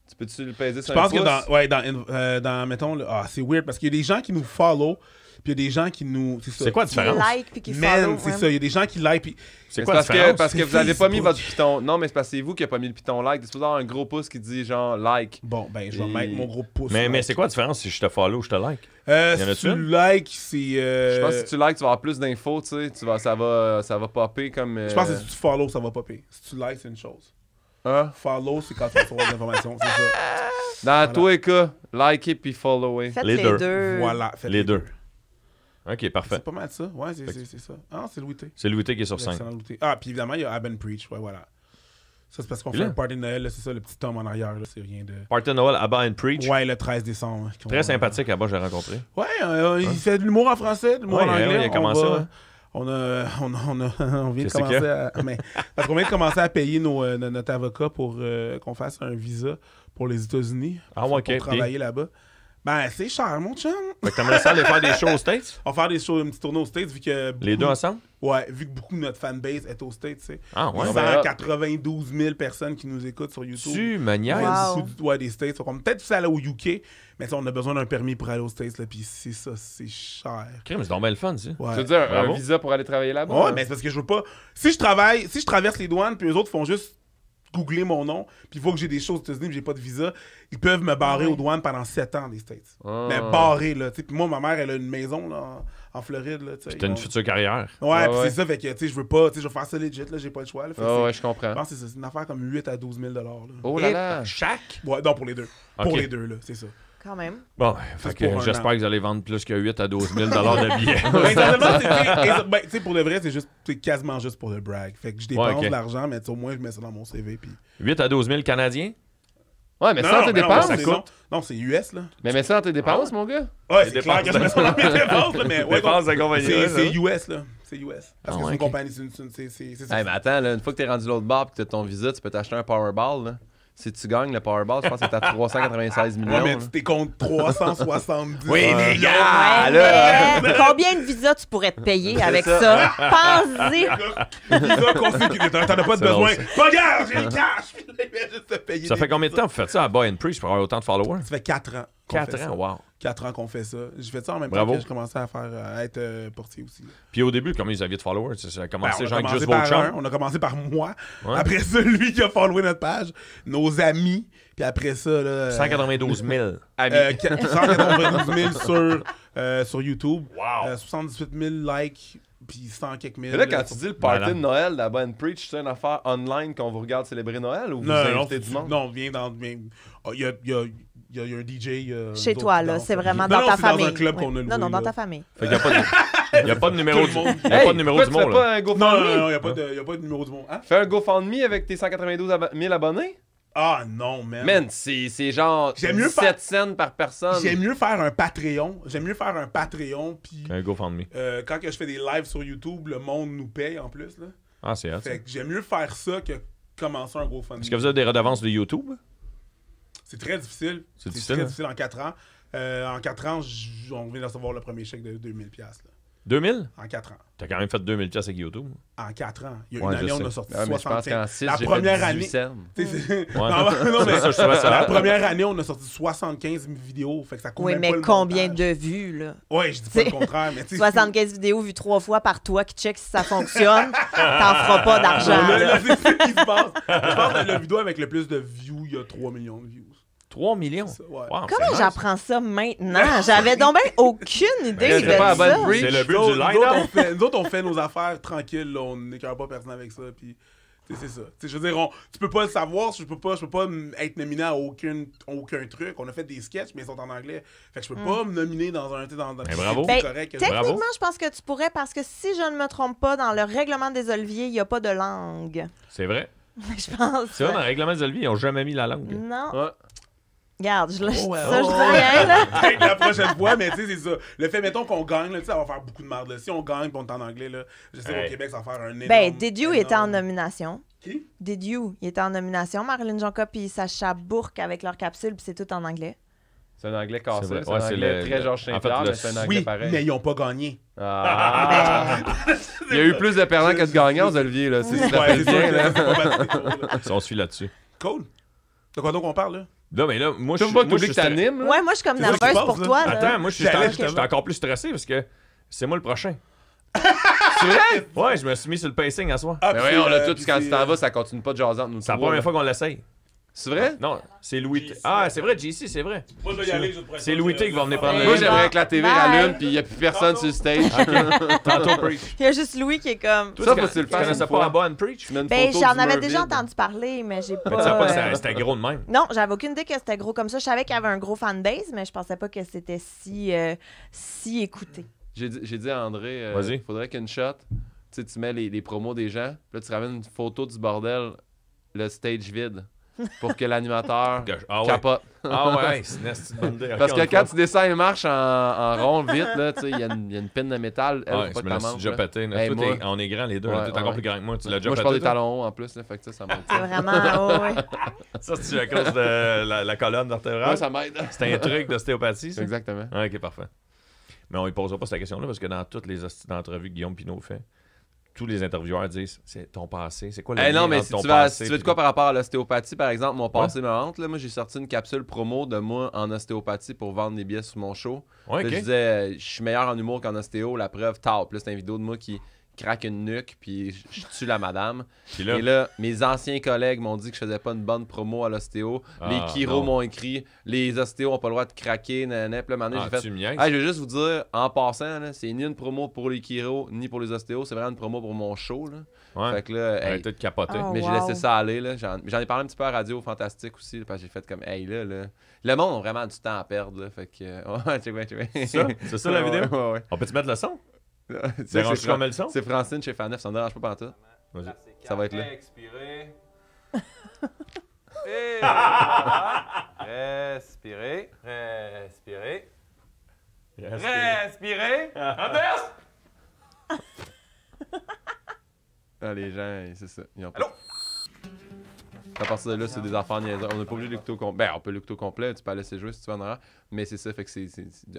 tu peux-tu le peser sur Je un pense pouce? que dans mettons, c'est weird parce qu'il y a des gens qui nous follow, puis il y a des gens qui nous. ça. C'est quoi la Qui différence? like puis qui Man, follow. c'est ouais. ça. Il y a des gens qui like, puis. C'est Mais quoi la parce que, différence? parce que C'est vous avez pas mis Facebook. votre piton. Non, mais c'est parce que c'est vous qui n'avez pas mis le piton like. C'est supposé avoir un gros pouce qui dit genre like. Bon, ben, je vais Et- mettre mon gros pouce. Mais like. c'est quoi la différence si je te follow ou je te like? Y en Si a-tu tu une? like, c'est. Je pense que si tu likes, tu vas avoir plus d'infos, tu sais. Ça va popper comme. Je pense que si tu follow, ça va popper. Si tu like, c'est une chose. Hein? Follow, c'est quand tu vas recevoir des informations. C'est ça. Dans tous les cas, liker puis follower. Faites Les les deux. deux. Voilà. faites Les deux. Ok, parfait. C'est pas mal ça. Ouais, c'est ça. Ah, c'est Louis T. C'est Louis T qui est sur 5. Excellent Louis T. Ah, puis évidemment, il y a Ab Preach. Ouais, voilà. Ça, c'est parce qu'on Puis fait là? un party de Noël. là, C'est ça, le petit tome en arrière. Là, c'est rien de. Party de Noël, Abba and Preach. Ouais, le 13 décembre. Très sympathique, Abba, j'ai rencontré. Ouais, il fait de l'humour en français, de l'humour Ouais, en anglais. ouais, il a commencé, ouais. On vient de Qu'est-ce qu'il y commencer à. Parce qu'on vient de commencer à payer notre avocat pour qu'on fasse un visa pour les États-Unis. Ah ouais, ok. Pour travailler là-bas. Ben, c'est cher, mon chum. Fait que t'aimerais ça aller faire des shows aux States? On va faire des shows, une petite tournée aux States, vu que. Les deux ensemble? Ouais, vu que beaucoup de notre fanbase est aux States, tu sais. Ah ouais. 192 000 personnes qui nous écoutent sur YouTube. Tu me niaises? Wow. Ouais, des States. Donc, on peut peut-être aller au UK, mais ça, on a besoin d'un permis pour aller aux States, là, puis c'est ça, c'est cher. Crime, c'est donc bien le fun, ça. Ouais. Tu veux dire un Bravo. visa pour aller travailler là-bas? Ouais, mais c'est parce que je veux pas. Si je traverse les douanes, puis eux autres font juste googler mon nom, puis il faut que j'ai des choses aux États-Unis, puis j'ai pas de visa, ils peuvent me barrer aux douanes pendant 7 ans des States. Ah. Mais barrer, là. Tu sais, puis moi, ma mère, elle a une maison, là, en Floride, là. Tu sais. T'as une future carrière. Ouais, Ah puis ouais. c'est ça, fait que, tu sais, je veux pas, tu sais, je veux faire ça legit, là, j'ai pas le choix, là. Fait que Ah c'est- ouais, je comprends. Je pense que c'est une affaire comme 8 à 12 000 là. Oh là là! Chaque? Ouais, non, pour les deux. Ok. Pour les deux, là, c'est ça. Quand même. Bon, fait C'est que pour un j'espère an. que vous allez vendre plus que 8 à 12 000 de billets. Ben, essentiellement, tu sais, pour de vrai, c'est quasiment juste pour le brag. Fait que je dépense Ouais, ok. de l'argent, mais tu sais, au moins, je mets ça dans mon CV, puis... 8 à 12 000 Canadiens? Ouais, mais ça dans tes mais non, dépenses? ça c'est- coûte. Non, c'est US, là. Mais mets ça dans tes dépenses, mon gars? Ouais, Les c'est clair que je dépenses mets ça dans mes dépenses, là, mais... ouais, Dépenses donc, de compagnie. c'est US, là. C'est US. Parce Ah que ouais, c'est une ok. compagnie, c'est ça. Hey, mais attends, là, une fois que t'es rendu l'autre bord et que t'as ton visa, tu peux t'acheter un Powerball. Là. Si tu gagnes le Powerball, je pense que c'est à 396 millions. Ouais, mais là. tu t'es contre 370. Oui, mais gars! Ouais, là! mais combien de visas tu pourrais te payer avec ça? Pense-y. Visa qu'on sait que t'en as pas de C'est drôle, besoin. Regarde, j'ai le cash! Puis là, il vient juste te payer Ça des fait combien de temps que vous faites ça à Boy and Preach pour avoir autant de followers? Ça fait 4 ans. qu'on 4 fait ça. ans, wow. 4 ans qu'on fait ça. J'ai fait ça en même Bravo. temps que je commençais à être portier aussi. Puis au début, combien vous aviez de followers? Ça a commencé Ben, genre avec juste par vos chums? on a commencé par moi. Ouais. Après ça, lui qui a followé notre page. Nos amis. Puis après ça, là... 192 000. 192 000 sur YouTube. Wow. 78 000 likes. Puis 100 quelques mille. Mais là, quand tu dis le party Voilà. de Noël de la bonne preach, c'est une affaire online qu'on vous regarde célébrer Noël ou vous Non, invitez du monde? non, viens dans... Il y a un DJ... Chez nous toi, autres, là. qui C'est danse. vraiment Non, dans non, ta c'est famille. dans un club Oui. qu'on a loué. Non, non, dans là. ta famille. Fait qu'il n'y a pas de numéro du Tout le monde. Il n'y a pas de numéro pourquoi du tu fais monde, pas là. un Non, GoFundMe? non, il n'y a pas de numéro du monde. Hein? Fais un GoFundMe avec tes 192 000 abonnés? Ah non, man. Man, c'est genre J'aime mieux 17 cents par personne. J'aime mieux faire un Patreon. puis Un GoFundMe. quand que je fais des lives sur YouTube, le monde nous paye en plus. Là. Ah, c'est hot. Fait que j'aime mieux faire ça que commencer un GoFundMe. Est-ce que vous avez des redevances de YouTube? C'est très difficile. C'est difficile, très hein? difficile en 4 ans. En 4 ans, on vient de recevoir le premier chèque de 2000$. Là. 2000? En 4 ans. T'as quand même fait 2000$ avec YouTube. En 4 ans. Il y a Ouais, une année, je on sais. a sorti Ah, mais je pense 65. qu'en 6, La j'ai première fait année. 18 cents. Tu sais, Ouais. non, mais Ça, je trouvais ça la hot. première année, on a sorti 75 vidéos. Fait que ça compte Oui, même mais pas le combien montage. de vues, là? Ouais, je dis pas le contraire, mais tu sais. 75 vidéos vues 3 fois par toi qui check si ça fonctionne, t'en feras pas d'argent. Là, là. c'est ça qui se passe. Je pense que la vidéo avec le plus de views, il y a 3 millions de views. 3 millions? Ça, ouais. Wow, Comment c'est nice. j'apprends ça maintenant? J'avais donc bien aucune idée Mais de c'est pas à ça. bonne bridge. C'est le but Nous du autres, line-up. nous autres, on fait nos affaires tranquilles, là, on n'écœure pas personne avec ça, puis tu sais, c'est ça. Tu sais, je veux dire, tu peux pas le savoir, je peux pas être nominé à aucun truc. On a fait des sketchs, mais ils sont en anglais. Fait que je peux pas me nominer dans un... bravo. Ben, C'est correct. Techniquement, je pense que tu pourrais, parce que si je ne me trompe pas, dans le règlement des Oliviers, il n'y a pas de langue. C'est vrai. Je pense. C'est vrai, dans le règlement des Oliviers, ils n'ont jamais mis la langue. Non. Ouais. Regarde, je ouais, dis oh, rien, là. Peut-être la prochaine fois, mais tu sais, c'est ça. Le fait, mettons qu'on gagne, là, tu sais, ça va faire beaucoup de merde. Là. Si on gagne, on est en anglais, là, je sais Hey. qu'au Québec, ça va faire un énorme... Ben, Did You était en énorme- nomination. Qui? Did You, il était en nomination. Marilyn Jonca puis Sacha Bourque avec leur capsule, puis c'est tout en anglais. C'est un anglais cassé. C'est vrai. C'est Ouais, un c'est anglais le- très Georges en fait, Saint-Pierre, le- mais c'est un anglais Oui, pareil. mais ils n'ont pas gagné. Ah. Il y a eu plus de perdants que de gagnants aux Olivier, là. C'est ça Ouais, fait c'est bien, ça, là. c'est pas mal, c'est cool, là. Si on suit là-dessus. Cool. De quoi donc on parle, là? Là, mais là, moi, Tu je veux pas moi, que je suis t'animes, là? Ouais, moi, je suis comme C'est ça qui nerveuse passe, pour là. toi. Là. Attends, moi, je suis J'allais, je suis justement. encore plus stressé parce que c'est moi le prochain. C'est vrai? Ouais, je me suis mis sur le pacing à soir. Ah, Mais puis voyons, là, c'est, tout, puis quand c'est, tu t'en vas, ça continue pas de jaser entre nous. C'est la trois, première là. fois qu'on l'essaye. C'est vrai? Non, c'est Louis T. Ah, c'est vrai, JC, c'est vrai. Moi, je vais y aller, je te C'est Louis T qui va venir prendre le Moi, lead. j'aimerais que la TV Bye. rallume, puis il n'y a plus personne sur le stage. Tantôt, Preach. Il y a juste Louis qui est comme. Toi, Ça, tu faut que tu le tu fasses connaissais une pas fois. la bonne Preach? Tu mets une Ben, photo j'en du avais mur déjà vide. entendu parler, mais j'ai Mais tu sais pas pas. que c'était gros de même. Non, j'avais aucune idée que c'était gros comme ça. Je savais qu'il y avait un gros fanbase, mais je pensais pas que c'était si écouté. J'ai dit à André, Vas-y. il faudrait qu'une shot, tu sais, tu mets les promos des gens, puis là, tu ramènes une photo du bordel, le stage vide, pour que l'animateur Ah ouais. capote. Ah ouais, c'est une esti de bonne idée. Parce Ok, que on le quand fera. tu descends les marches en rond vite, là, tu sais, il y a une pine de métal, elle, Ouais, faut pas je que me la t'en suis manges, déjà là. pété. là. Hey, Toi, moi- on est grands les deux. Ouais, là. T'es encore ouais. plus grand que moi. Tu l'as déjà Moi, je pété. parle des toi? talons hauts en plus, là, fait que ça m'aide. C'est vraiment. ouais. Ça, c'est à cause de la colonne vertébrale. Ouais, ça m'aide. C'était un truc d'ostéopathie, ça? Exactement. Ah, ok, parfait. Mais on ne posera pas cette question-là parce que dans toutes les entrevues que Guillaume Pinot fait, tous les intervieweurs disent c'est ton passé. C'est quoi le Eh non, lien mais entre si ton tu, vas, passé si tu veux de puis- quoi par rapport à l'ostéopathie, par exemple, mon passé me hante. Là, moi, j'ai sorti une capsule promo de moi en ostéopathie pour vendre des billets sur mon show. Ouais, Là, ok. je disais, je suis meilleur en humour qu'en ostéo, la preuve, tard. Puis là, c'est une vidéo de moi qui craque une nuque, puis je tue la madame. Puis là, Et là, mes anciens collègues m'ont dit que je faisais pas une bonne promo à l'ostéo. Les Ah, chiros non. m'ont écrit, les ostéos ont pas le droit de craquer, nanana. Puis là, un moment donné, j'ai fait, tu me niaises. hey, je vais juste vous dire, en passant, là, c'est ni une promo pour les chiros, ni pour les ostéos, c'est vraiment une promo pour mon show. Là. Ouais. Fait que là, hey, Arrêtez de capoter. Oh. mais j'ai wow. laissé ça aller. Là. J'en ai parlé un petit peu à Radio Fantastique aussi, là, parce que j'ai fait comme, hey, là, le monde a vraiment du temps à perdre. Là, fait que, ouais, check bien, check bien. Ça? C'est ça la vidéo? Ouais, ouais. On peut-tu mettre le son? Tu sais, Dérange-tu qu'on met le son? c'est Francine chez Fanef, ça me dérange pas pantoute. Vas-y. Ça va être là. Expirez. Respirez. Respirez. Respirez. Inverse. Ah, les gens, c'est ça. Ils ont pas... À partir de là, c'est des affaires niaiseuses. On n'est pas obligé d'écouter au complet. Ben, on peut l'écouter au complet, tu peux laisser jouer si tu veux en arrière. Mais c'est ça, fait que c'est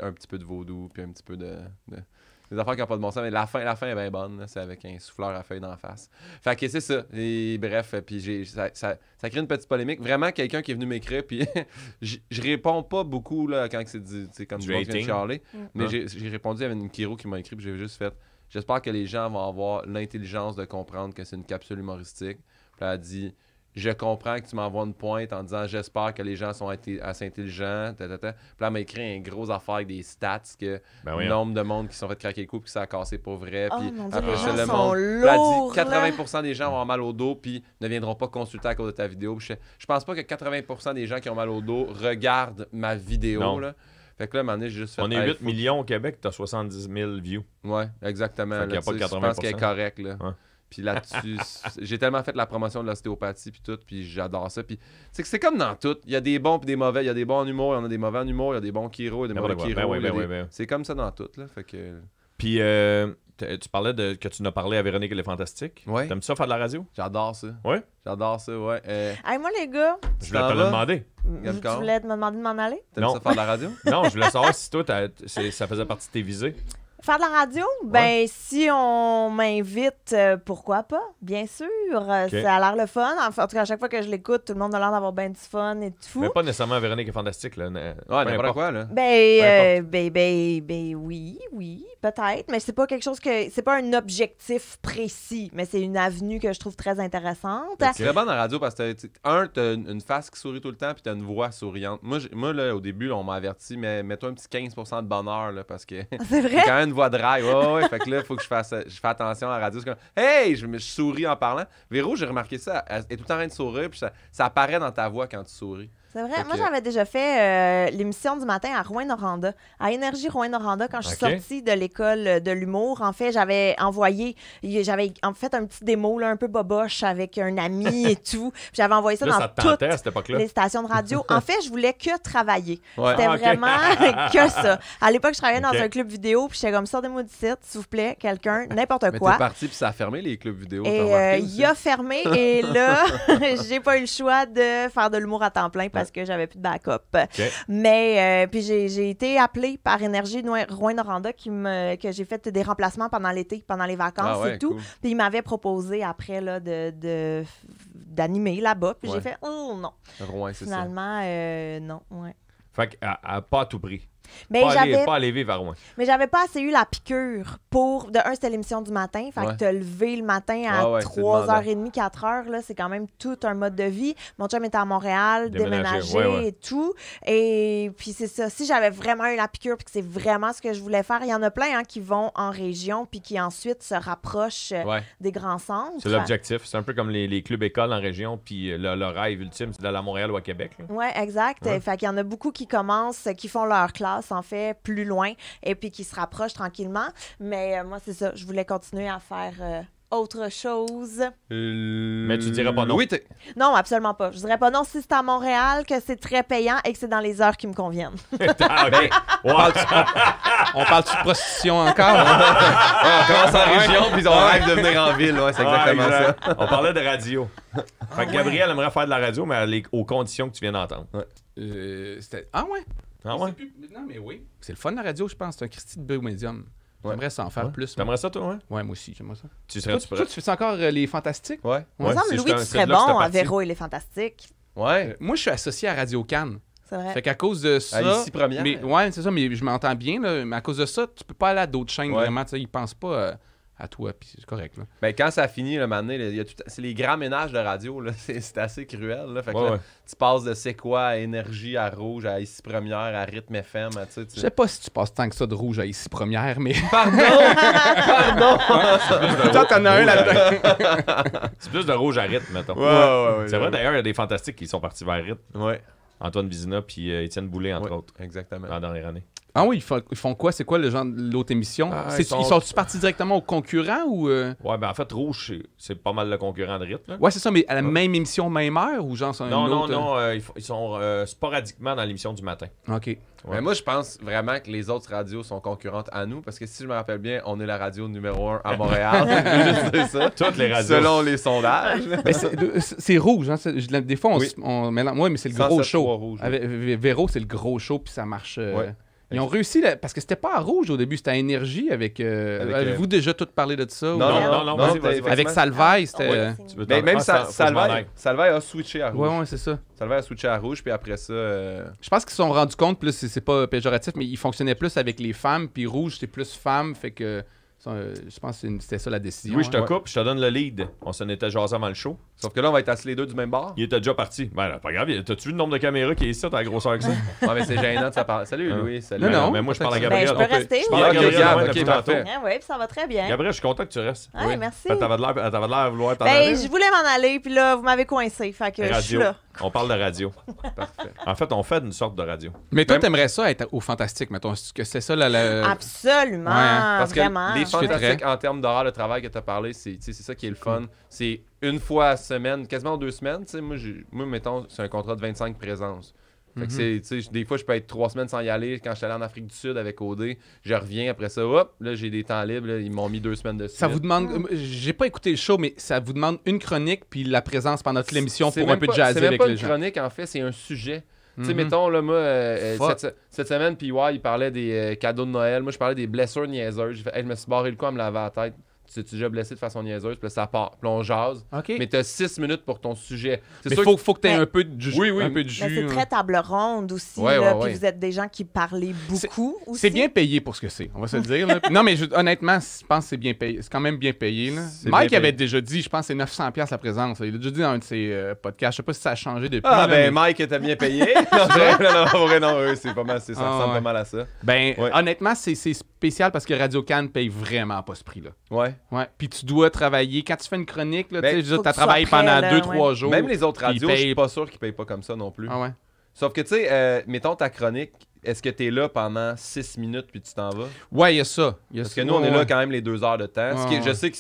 un petit peu de vaudou, puis un petit peu de... Des affaires qui n'ont pas de bon sens, mais la fin est bien bonne. là. C'est avec un souffleur à feuilles d'en face. Fait que c'est ça. Et bref, puis ça crée une petite polémique. Vraiment, quelqu'un qui est venu m'écrire, puis je réponds pas beaucoup là, quand c'est comme Du du monde qui vient de hating. chialer. Mais Ouais. j'ai répondu, il y avait une Kiro qui m'a écrit, puis j'ai juste fait j'espère que les gens vont avoir l'intelligence de comprendre que c'est une capsule humoristique. Puis elle a dit je comprends que tu m'envoies une pointe en disant j'espère que les gens sont assez intelligents. Puis là, elle m'a écrit une grosse affaire avec des stats que Ben le voyons. nombre de monde qui se sont fait craquer le cou puis que ça a cassé pour vrai. Oh Puis mon Dieu, après les ça, gens le sont monde. Puis elle a lourds, dit 80% des gens vont avoir mal au dos puis ne viendront pas consulter à cause de ta vidéo. Puis je pense pas que 80% des gens qui ont mal au dos regardent ma vidéo. Non. Là. Fait que là, à un moment donné, j'ai juste fait. On est hey, 8 faut- millions au Québec, t'as 70 000 views. Ouais, exactement. Fait qu'il y a là, pas tu sais, 80%. Je pense qu'elle est correcte. Là. Ouais. Puis là-dessus, j'ai tellement fait la promotion de l'ostéopathie puis tout, puis j'adore ça. Puis c'est comme dans tout. Il y a des bons puis des mauvais. Il y a des bons en humour, il y en a des mauvais en humour, il y a des bons chiro, il y a des mauvais chiro. C'est comme ça dans tout, là. Fait que... Puis, tu parlais que tu n'as parlé à Véronique et les Fantastiques. Ouais. T'aimes ça faire de la radio? J'adore ça. Ouais? J'adore ça, ouais. Hey, moi, les gars, Je voulais te le demander. tu voulais me demander de m'en aller? T'aimes Non. ça faire de la radio? Non, je voulais savoir si toi, ça faisait partie de tes visées. Faire de la radio? Ben, si on m'invite, pourquoi pas? Bien sûr. Ça a l'air le fun. En tout cas, à chaque fois que je l'écoute, tout le monde a l'air d'avoir bien du fun et tout. Mais pas nécessairement Véronique et Fantastique. Là. Ouais, n'importe quoi, là. Oui, peut-être. Mais c'est pas quelque chose que. C'est pas un objectif précis, mais c'est une avenue que je trouve très intéressante. C'est très bon dans la radio parce que, t'as une face qui sourit tout le temps puis t'as une voix souriante. Moi là, au début, là, on m'a averti, mais mets-toi un petit 15% de bonheur, là, parce que. C'est vrai? J'ai quand même une voix dry. Ouais. Fait que là, il faut que je fais attention à la radio. C'est comme, hey, je souris en parlant. Véro, j'ai remarqué ça. Elle est tout le temps en train de sourire, puis ça apparaît dans ta voix quand tu souris. C'est vrai. Moi, j'avais déjà fait l'émission du matin à Rouyn-Noranda, à Énergie Rouyn-Noranda, quand je suis sortie de l'école de l'humour. En fait, j'avais fait un petit démo là, un peu boboche avec un ami et tout. Puis j'avais envoyé ça là, dans toutes à cette époque-là. les stations de radio. En fait, je voulais que travailler. Ouais. C'était vraiment que ça. À l'époque, je travaillais dans un club vidéo, puis j'étais comme ça, des site, s'il vous plaît, quelqu'un, n'importe Mais quoi. t'es parti, puis ça a fermé les clubs vidéo. Et il a fermé, et là, j'ai pas eu le choix de faire de l'humour à temps plein parce que j'avais plus de backup. Mais puis j'ai été appelée par Énergie Rouyn-Noranda que j'ai fait des remplacements pendant l'été, pendant les vacances et tout. Cool. Puis il m'avait proposé après là, d'animer là-bas. Puis j'ai fait oh non. Rouen, c'est ça. Finalement, non. Ouais. Fait que pas à tout prix. Mais Pas aller vivre à Rouen. Mais j'avais pas assez eu la piqûre pour... De un, c'était l'émission du matin. Fait que te lever le matin à 3h30, 4h, là, c'est quand même tout un mode de vie. Mon chum était à Montréal, déménagé et tout. Et puis c'est ça. Si j'avais vraiment eu la piqûre puis que c'est vraiment ce que je voulais faire, il y en a plein qui vont en région puis qui ensuite se rapprochent des grands centres. C'est l'objectif. C'est un peu comme les clubs écoles en région puis le rêve ultime, c'est d'aller à Montréal ou à Québec. Oui, exact. Fait qu'il y en a beaucoup qui commencent, qui font leur classe en fait plus loin et puis qui se rapprochent tranquillement. Mais moi, c'est ça. Je voulais continuer à faire autre chose. Mais tu dirais pas non. Oui, non, absolument pas. Je dirais pas non si c'est à Montréal, que c'est très payant et que c'est dans les heures qui me conviennent. On parle-tu de prostitution encore? On commence en région puis on rêve de venir en ville. Ouais, c'est exactement ça. On parlait de radio. Fait que Gabriel aimerait faire de la radio, mais aux conditions que tu viens d'entendre. Ah ouais? Ah ouais? Non, mais oui. C'est le fun, la radio, je pense. C'est un Christy de beau médium. J'aimerais ça en faire plus. T'aimerais ça, toi, ouais? Ouais, moi aussi, j'aimerais ça. Tu serais-tu prêt? Toi, tu fais encore les Fantastiques? Ouais. Il me semble, Louis, tu serais bon à Véro et les Fantastiques. Ouais. Moi, je suis associé à Radio Cannes. C'est vrai. Fait qu'à cause de ça... Ici Première. Ouais, c'est ça, mais je m'entends bien, là, mais à cause de ça, tu peux pas aller à d'autres chaînes, vraiment. Ils pensent pas... à toi, puis c'est correct. Là. Ben, quand ça finit, le moment donné, c'est les grands ménages de radio, là, c'est assez cruel. Là. Fait que là, tu passes de C'est quoi à Énergie, à Rouge, à Ici Première, à Rythme FM. Je sais pas si tu passes tant que ça de Rouge à Ici Première, mais... Pardon! Toi, t'en as un là-dedans. C'est plus de Rouge à Rythme, mettons. Ouais. C'est vrai, d'ailleurs, il y a des Fantastiques qui sont partis vers Rythme. Ouais. Antoine Vizina puis Étienne Boulay, entre autres. Exactement. Dans la dernière année. Ah oui, ils font quoi? C'est quoi le genre de l'autre émission? Ils sont-ils partis directement aux concurrents ou... Ouais, ben en fait, Rouge, c'est pas mal le concurrent de rythme. Là. Ouais, c'est ça, mais à la même émission, même heure ou genre c'est un autre... Non, ils sont sporadiquement dans l'émission du matin. OK. Ouais. Mais moi, je pense vraiment que les autres radios sont concurrentes à nous parce que si je me rappelle bien, on est la radio numéro 1 à Montréal. C'est ça. Toutes les radios. Selon les sondages. Mais c'est Rouge. Hein? Des fois, on mélange. Oui, mais c'est le gros show. Rouge, avec Véro, c'est le gros show, puis ça marche. Ils ont réussi, parce que c'était pas à Rouge au début, c'était à Énergie avec... Avez-vous déjà tout parlé de ça? Non, vas-y. Avec Salvaille, c'était... Mais même Salvaille a switché à Rouge. Ouais, c'est ça. Salvaille a switché à Rouge, puis après ça... Je pense qu'ils se sont rendus compte, plus c'est pas péjoratif, mais ils fonctionnaient plus avec les femmes, puis Rouge, c'est plus femmes, fait que... Je pense que c'était ça la décision. Oui, je te coupe, je te donne le lead. On s'en était jasé avant le show. Sauf que là, on va être assis les deux du même bar. Il était déjà parti. Ben là, pas grave. T'as-tu vu le nombre de caméras qui est ici, t'as la grosseur que ça? Ouais, mais c'est gênant de ça parler. Salut Louis, salut. Non, mais moi je parle à Gabriel. Ben, je peux rester. Je parle à Gabriel. Ok, parfait. Oui, puis ça va très bien. Gabriel, je suis content que tu restes. Ouais, merci. T'avais de l'air à vouloir t'en Ben, aller. je voulais m'en aller, puis là, vous m'avez coincé. Fait que je suis là. On parle de radio. Parfait. En fait, on fait une sorte de radio. Mais toi, Même- t'aimerais ça être au Fantastique, mettons. Est-ce que c'est ça, Absolument, Ouais, hein. Parce que vraiment. les Je fais fantastiques en termes d'horaire de travail que tu as parlé, c'est ça qui est le fun. C'est une fois à semaine, quasiment 2 semaines. Moi, mettons, c'est un contrat de 25 présences. Fait que des fois, je peux être 3 semaines sans y aller. Quand je suis allé en Afrique du Sud avec OD, je reviens après ça, hop, là, j'ai des temps libres. Là, ils m'ont mis 2 semaines de suite. Ça vous demande. J'ai pas écouté le show, mais ça vous demande une chronique puis la présence pendant toute l'émission C'est pour même un peu pas- de jaser C'est même avec pas les une gens. chronique, en fait, c'est un sujet. Tu sais, Mhm. mettons, là, moi, Fuck. cette semaine, PY, il parlait des cadeaux de Noël. Moi, je parlais des blessures niaiseuses. J'ai fait, hey, je me suis barré le cou à me laver la tête. Tu t'es déjà blessé de façon niaiseuse, puis là, ça part. Puis là, on jase. OK. Mais t'as 6 minutes pour ton sujet. C'est Mais sûr faut que tu aies Mais- un peu de jus. Oui, oui. Un peu de Mais jus. c'est très table ronde aussi, Ouais, là, ouais, puis ouais. vous êtes des gens qui parlez beaucoup aussi. C'est bien payé pour ce que c'est, on va se le dire. Là. Non, mais honnêtement, je pense que c'est bien payé. C'est quand même bien payé. Là. C'est Mike bien avait payé. déjà dit, je pense que c'est 900$ la présence. Il a déjà dit dans un de ses podcasts. Je sais pas si ça a changé depuis. Ah, là, ben, mais- Mike était bien payé. Non, non, c'est pas mal, ça Ah, ressemble ouais. pas mal à ça. Ben, Ouais. honnêtement, c'est spécial parce que Radio-Can paye vraiment pas ce prix-là. Ouais. Ouais. Puis tu dois travailler. Quand tu fais une chronique, là, Ben, tu sais, faut tu as que tu sois travaillé prêt, pendant là, 2-3 jours. Même les autres puis radios, ils je suis payent- pas sûr qu'ils payent pas comme ça non plus. Ah ouais. Sauf que, tu sais, mettons ta chronique, est-ce que t'es là pendant 6 minutes puis tu t'en vas? Ouais, il y a ça. Il y a Parce ça. que nous, on est Ouais, là ouais. quand même les 2 heures de temps. Ce qui est- Ouais, je ouais. sais que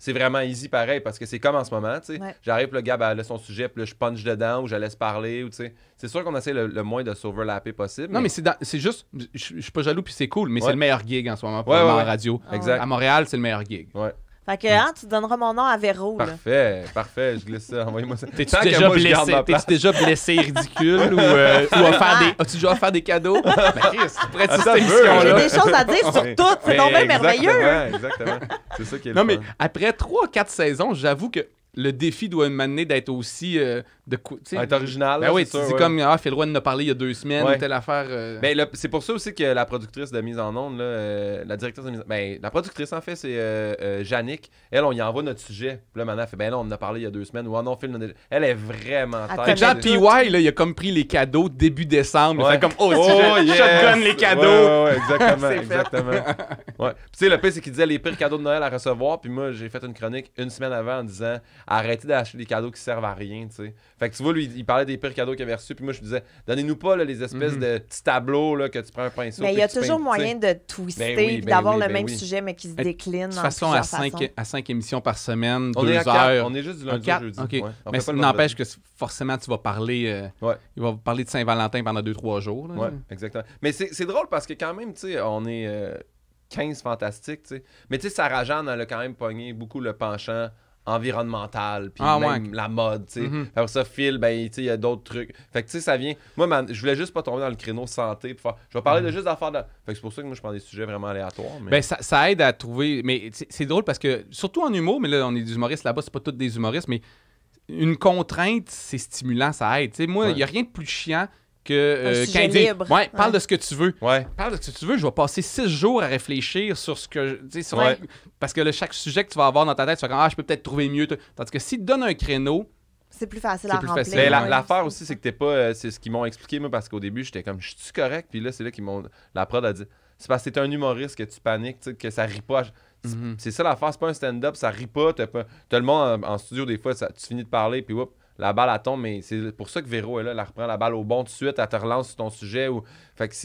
c'est vraiment easy pareil parce que c'est comme en ce moment, tu sais. Ouais. J'arrive, le gars, ben, là, son sujet, puis là, je punch dedans ou je laisse parler, ou tu sais. C'est sûr qu'on essaie le moins de s'overlapper possible. Non, mais c'est juste. Je suis pas jaloux, puis c'est cool, mais Ouais. c'est le meilleur gig en ce moment pour Ouais, moi ouais, en ouais. radio. Exact. À Montréal, c'est le meilleur gig. Ouais. Fait que, tu donneras mon nom à Véro, là. Parfait, je glisse ça, envoyez-moi ça. T'es-tu Tant que déjà moi, je garde blessé? ma place. T'es-tu déjà blessé ridicule ou as-tu déjà offert des cadeaux? Ben, Chris, tu pourrais Attends cette un peu, J'ai émission-là. des choses à dire sur tout, c'est donc bien merveilleux. Exactement. C'est ça qui est Non, le mais fun. après 3-4 saisons, j'avoue que le défi doit m'amener d'être aussi de quoi. tu sais, Être original. Ben là, oui, c'est tu sûr, dis ouais. comme Phil Roy en a parlé il y a 2 semaines, Ouais. ou telle affaire. Ben, c'est pour ça aussi que la productrice de mise en onde, là, la directrice de mise en ben, la productrice, en fait, c'est Jannick. Elle, on y envoie notre sujet. Puis là, maintenant, elle fait, ben là, on en a parlé il y a 2 semaines. Ou ah non, Phil, elle est vraiment Attends, Fait que tête. genre, PY, là, il a comme pris les cadeaux début décembre. Il Ouais. fait comme, oh, yes! shotgun les cadeaux. Ouais, exactement, C'est fait. exactement. Ouais. Puis tu sais, le pire, c'est qu'il disait les pires cadeaux de Noël à recevoir. Puis moi, j'ai fait une chronique une semaine avant en disant arrêtez d'acheter des cadeaux qui servent à rien, tu sais. Fait que tu vois, lui, il parlait des pires cadeaux qu'il avait reçus. Puis moi, je disais, donnez-nous pas là, les espèces de petits tableaux là, que tu prends un pinceau. Mais il puis y a que tu toujours peins, moyen tu sais. de twister Ben oui, et ben d'avoir oui, le ben même oui. sujet, mais qui se Mais décline. De toute façon, à 5 émissions par semaine, 2 heures. On est juste du Un lundi au 4, jeudi. ok. Ouais. On Mais fait pas le n'empêche vendredi. que forcément, tu vas parler. Ouais. Il va parler de Saint-Valentin pendant 2-3 jours. Là. Ouais, exactement. Mais c'est drôle parce que quand même, tu sais, on est 15 fantastiques, tu sais. Mais tu sais, Sarah Jeanne, elle a quand même pogné beaucoup le penchant environnemental, puis Ah, même ouais. la mode, tu sais. Mhm. Après ça, Phil, ben, tu sais, il y a d'autres trucs. Fait que, tu sais, ça vient... Moi, je voulais juste pas tomber dans le créneau santé, puis faire... Je vais parler de juste d'affaires de... Fait que c'est pour ça que moi, je prends des sujets vraiment aléatoires, mais... Ben, ça aide à trouver. Mais c'est drôle parce que, surtout en humour, mais là, on est des humoristes là-bas, c'est pas tous des humoristes, mais une contrainte, c'est stimulant, ça aide. Tu sais, moi, il Ouais. n'y a rien de plus chiant que Un quand sujet il dit, libre. ouais, parle Ouais. de ce que tu veux. Ouais. Parle de ce que tu veux, je vais passer 6 jours à réfléchir sur ce que. Tu sais, sur- Ouais. Parce que là, chaque sujet que tu vas avoir dans ta tête, tu vas comme, je peux peut-être trouver mieux. Tandis que s'il te donne un créneau, C'est plus facile C'est à plus remplir. facile. Mais Ouais. l'affaire aussi, c'est que t'es pas. C'est ce qu'ils m'ont expliqué, moi, parce qu'au début, j'étais comme, je suis correct. Puis là, c'est là qu'ils m'ont. La prod a dit, c'est parce que t'es un humoriste que tu paniques, tu sais, que ça rit pas. Mhm. C'est ça l'affaire, c'est pas un stand-up, ça rit pas. T'as le monde en studio, des fois, tu finis de parler, puis whoop, la balle, elle tombe. Mais c'est pour ça que Véro est là, elle reprend la balle au bon tout de suite, elle te relance sur ton sujet. Fait que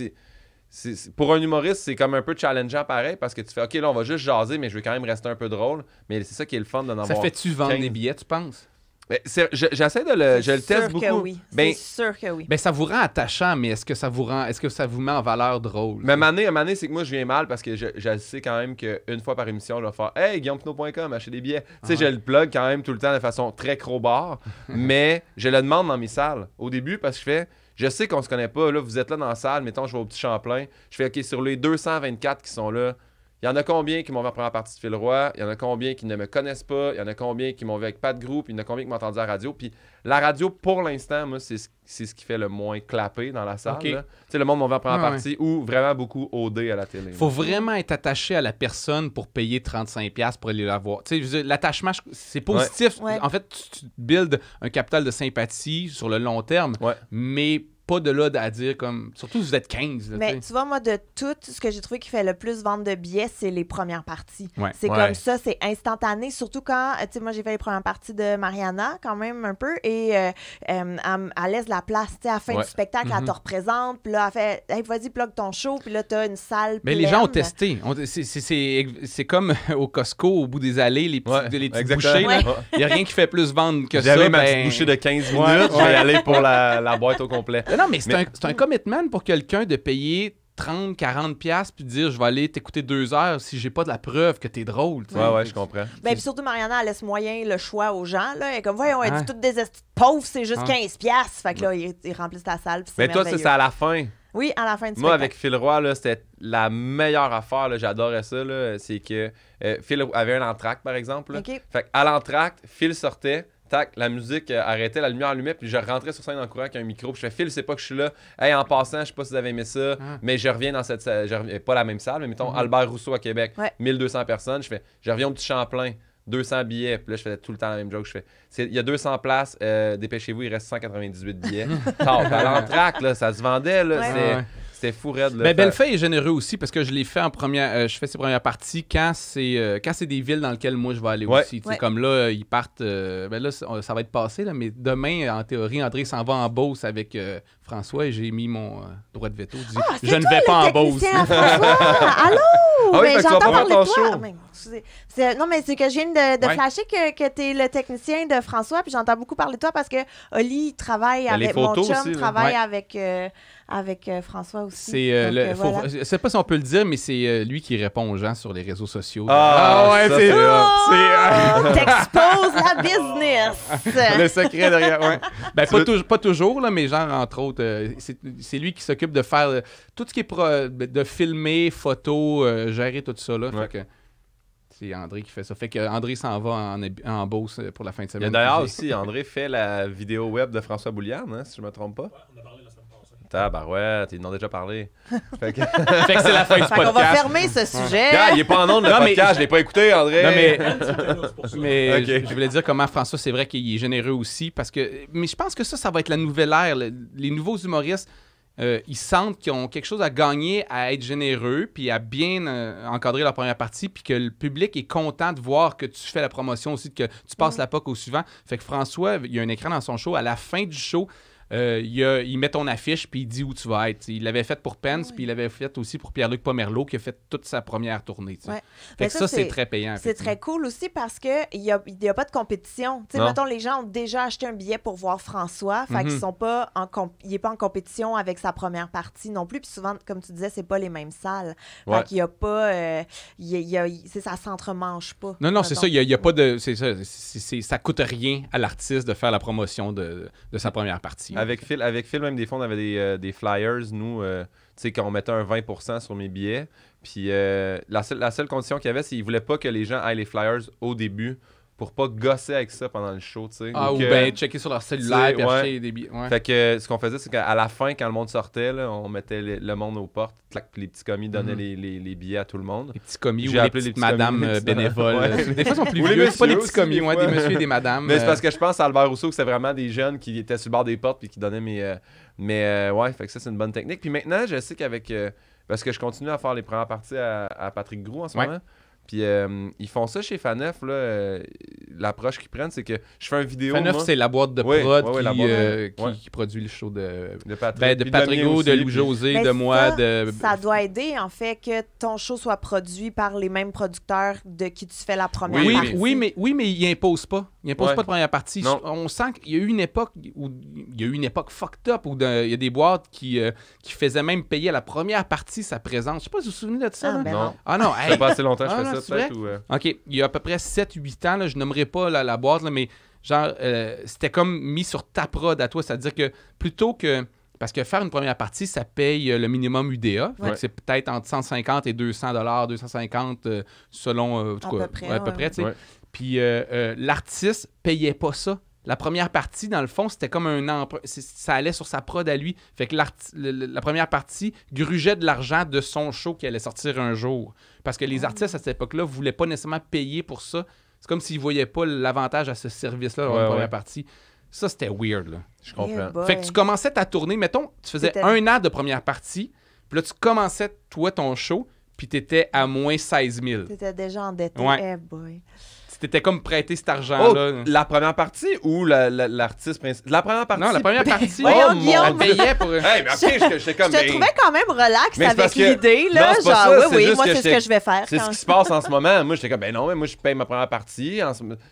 pour un humoriste, c'est comme un peu challengeant pareil, parce que tu fais, OK, là, on va juste jaser, mais je vais quand même rester un peu drôle. Mais c'est ça qui est le fun d'en avoir. ça fait-tu vendre 15. des billets, tu penses? Mais j'essaie de le. Je le C'est sûr teste que beaucoup. oui. Ben, C'est sûr que oui. Ben, ça vous rend attachant, mais est-ce que ça vous met en valeur drôle? Mais à un moment, c'est que moi, je viens mal parce que je sais quand même qu'une fois par émission, je vais faire Hey, GuillaumePinot.com, acheter des billets. Tu sais, je le plug quand même tout le temps de façon très crowbar, mais je le demande dans mes salles. Au début, parce que je sais qu'on se connaît pas. Là, vous êtes là dans la salle, mettons, je vais au Petit Champlain. Je fais OK, sur les 224 qui sont là, il y en a combien qui m'ont vu la première partie de Phil Roy? Il y en a combien qui ne me connaissent pas? Il y en a combien qui m'ont vu avec Pat Group? Il y en a combien qui m'ont entendu à la radio? Puis la radio, pour l'instant, moi, c'est ce qui fait le moins clapper dans la salle. Ok. là. Tu sais, le monde m'ont vu en première Ouais, partie ou vraiment beaucoup OD à la télé. Faut vraiment être attaché à la personne pour payer 35$ pour aller la voir. Tu sais, je veux dire, l'attachement, c'est positif. Ouais. En fait, tu builds un capital de sympathie sur le long terme, Ouais. mais pas de là à dire comme... Surtout si vous êtes 15. Là, Mais tu vois, moi, de tout ce que j'ai trouvé qui fait le plus vendre de billets, c'est les premières parties. Ouais. C'est Ouais. comme ça, c'est instantané. Surtout quand, tu sais, moi, j'ai fait les premières parties de Mariana, quand même, un peu. Et elle laisse la place, tu sais, à la fin Ouais. du spectacle, elle te représente. Puis là, elle fait, hey, vas-y, plug ton show. Puis là, t'as une salle Mais pleine. les gens ont testé. C'est comme au Costco, au bout des allées, les petites, Ouais, les petites exactement. bouchées. là. Ouais. Il n'y a rien qui fait plus vendre que ça. J'avais ma ben- petite bouchée de 15 minutes, je vais aller pour la boîte au complet. Non, mais c'est un commitment pour quelqu'un de payer 30, 40 piastres puis de dire je vais aller t'écouter 2 heures si j'ai pas de la preuve que t'es drôle. tu sais. Ouais, je comprends. Ben, puis surtout, Mariana, elle laisse moyen le choix aux gens. Là. Elle est comme, voyons, elle Ouais. dit toutes des estis de pauvres, c'est juste Ouais. 15 piastres. Fait que là, ils remplissent la salle. Puis c'est Mais toi, merveilleux. c'est à la fin. Oui, à la fin du Moi, spectacle. avec Phil Roy, là, c'était la meilleure affaire. Là, j'adorais ça. Là, c'est que Phil avait un entracte, par exemple. Là. OK. Fait qu'à l'entracte, Phil sortait. Tac, la musique arrêtait, la lumière allumait, puis je rentrais sur scène en courant avec un micro. Puis je fais Phil, c'est pas que je suis là. Hey, en passant, je sais pas si vous avez aimé ça, mais je reviens dans cette salle. Pas la même salle, mais mettons Albert Rousseau à Québec, Ouais. 1200 personnes. Je reviens au petit Champlain, 200 billets. Puis là, je faisais tout le temps la même joke. Il y a 200 places, dépêcez-vous, il reste 198 billets. À l'entracte, là, ça se vendait. Là, Ouais. c'était fou raide. Là. Ben, Bellefeuille est généreux aussi parce que je l'ai fait en première. Je fais ses premières parties quand c'est des villes dans lesquelles moi je vais aller Ouais. aussi. Tu sais, Ouais. Comme là, ils partent. Ben là, ça va être passé, là, mais demain, en théorie, André s'en va en Beauce avec François et j'ai mis mon droit de veto. Dit, C'est je ne toi, vais le pas en Beauce. technicien, François! Allô? Ah oui, Mais fait que tu vas j'entends pas parler faire de ton toi. show. Mais, excusez. Non, mais c'est que je viens de Ouais. flasher que tu es le technicien de François, puis j'entends beaucoup parler de toi parce que Oli travaille Ben, les avec mon photos chum, aussi, là. travaille Ouais. avec François aussi. C'est Donc, voilà. je sais pas si on peut le dire, mais c'est lui qui répond aux gens sur les réseaux sociaux. Ah, ouais, ça, c'est Oh, t'exposes la business! le secret derrière. Ouais. Ben, pas toujours, là, mais genre, entre autres, c'est lui qui s'occupe de faire tout ce qui est de filmer, photos, gérer tout ça. Là, Ouais. Fait que c'est André qui fait ça. Fait que André s'en va en Beauce pour la fin de Il y a semaine. d'ailleurs Puis aussi, André fait la vidéo web de François Bouliane, hein, si je me trompe pas. Ouais, on a parlé la semaine passée. Tabarouette, ils en ont déjà parlé. Fait que... Fait que c'est la fin du Fait qu'on va podcast. fermer ce sujet. Gars, il est pas en ondes le Non, mais- podcast, je l'ai pas écouté, André. Non, mais Ok. je voulais dire comment François, c'est vrai qu'il est généreux aussi. Mais je pense que ça va être la nouvelle ère. Les nouveaux humoristes, ils sentent qu'ils ont quelque chose à gagner à être généreux, puis à bien encadrer leur première partie, puis que le public est content de voir que tu fais la promotion aussi, que tu passes la POC au suivant. Fait que François, il y a un écran dans son show. À la fin du show, il met ton affiche puis il dit où tu vas être. Il l'avait fait pour Pence, puis il l'avait fait aussi pour Pierre-Luc Pomerleau qui a fait toute sa première tournée. Ouais. Fait Mais que ça, c'est très payant. C'est effectivement. très cool aussi parce qu'il n'y a pas de compétition. Tu sais, Non. mettons, les gens ont déjà acheté un billet pour voir François. Fait qu'ils sont pas il n'est pas en compétition avec sa première partie non plus. Puis souvent, comme tu disais, c'est pas les mêmes salles. Ouais. Fait qu'il n'y a pas... ça s'entremanche pas. Non, c'est mettons. ça. Il y a pas de. C'est ça. Ça coûte rien à l'artiste de faire la promotion de sa première partie. Avec Phil, même des fois, on avait des flyers, nous, tu sais, quand on mettait un 20% sur mes billets. Puis la seule condition qu'il y avait, c'est qu'ils voulaient pas que les gens aient les flyers au début pour pas gosser avec ça pendant le show, tu sais. Ou que- bien checker sur leur cellulaire tu sais, et ouais. acheter des billets. Ouais. Fait que ce qu'on faisait, c'est qu'à la fin, quand le monde sortait, là, on mettait le monde aux portes, clac, puis les petits commis donnaient les billets à tout le monde. Les petits commis ou J'ai les appelé les petites petits madames commis, bénévoles. ouais. Des fois, ils sont plus Ou les vieux. C'est pas des messieurs petits commis, aussi, ouais, des des fois. messieurs et des madames. Mais c'est parce que je pense à Albert Rousseau que c'était vraiment des jeunes qui étaient sur le bord des portes puis qui donnaient mes... mais ouais, fait que ça, c'est une bonne technique. Puis maintenant, je sais qu'avec... parce que je continue à faire les premières parties à Patrick Groux en ce Ouais. moment. Puis ils font ça chez Faneuf, là. L'approche qu'ils prennent, c'est que je fais une vidéo, Faneuf, moi, c'est la boîte de Ouais, prod ouais, la qui, boîte, qui- ouais. qui produit le show de de Patrick. Ben, de puis Patrick le mien Gou, de aussi, Louis-José, Mais de moi, ça, de... Ça doit aider, en fait, que ton show soit produit par les mêmes producteurs de qui tu fais la première Oui, partie. oui, mais il impose pas. Il impose Ouais. pas de première partie. Non. On sent qu'il y a eu une époque où il y a eu une époque fucked up où il y a des boîtes qui faisaient même payer à la première partie sa présence. Je sais pas si vous vous souvenez de ça. Ah, là? ben Non. non. Ah non, Ça hey. fait pas assez longtemps que je Ah, fais non, ça, c'est peut-être, vrai? ou... OK, il y a à peu près 7-8 ans, là, je nommerai pas la boîte, là, mais genre, c'était comme mis sur ta prod à toi. C'est-à-dire que plutôt que... Parce que faire une première partie, ça paye le minimum UDA. Fait que Ouais. c'est peut-être entre 150 et 200 $, 250 selon... en tout À cas, peu près, ouais, à peu ouais. près, tu sais. Ouais. Puis l'artiste payait pas ça. La première partie, dans le fond, c'était comme un emprunt. Ça allait sur sa prod à lui. Fait que la première partie grugeait de l'argent de son show qui allait sortir un jour. Parce que les artistes, à cette époque-là, ne voulaient pas nécessairement payer pour ça. C'est comme s'ils ne voyaient pas l'avantage à ce service-là dans la Ouais, première ouais. partie. Ça, c'était weird, là. Je comprends. boy. Fait que tu commençais ta tournée, mettons, tu faisais C'était- 1 an de première partie, puis là, tu commençais, toi, ton show, puis t'étais à moins 16 000. T'étais déjà endetté. Ouais. Eh boy. T'étais comme prêté cet Oh, argent-là. la première partie ou l'artiste principal? La première partie. Non, la première partie, Voyons, elle Guillaume. payait pour... Hey, mais ok, j'étais comme. Je te trouvais quand même relax Mais c'est avec parce que- l'idée, là. Non, c'est pas Genre, ça, c'est oui, juste moi, que c'est ce j'étais- que je vais faire. C'est ce quand- qui se passe en ce moment. Moi, j'étais comme, ben non, mais moi, je paye ma première partie.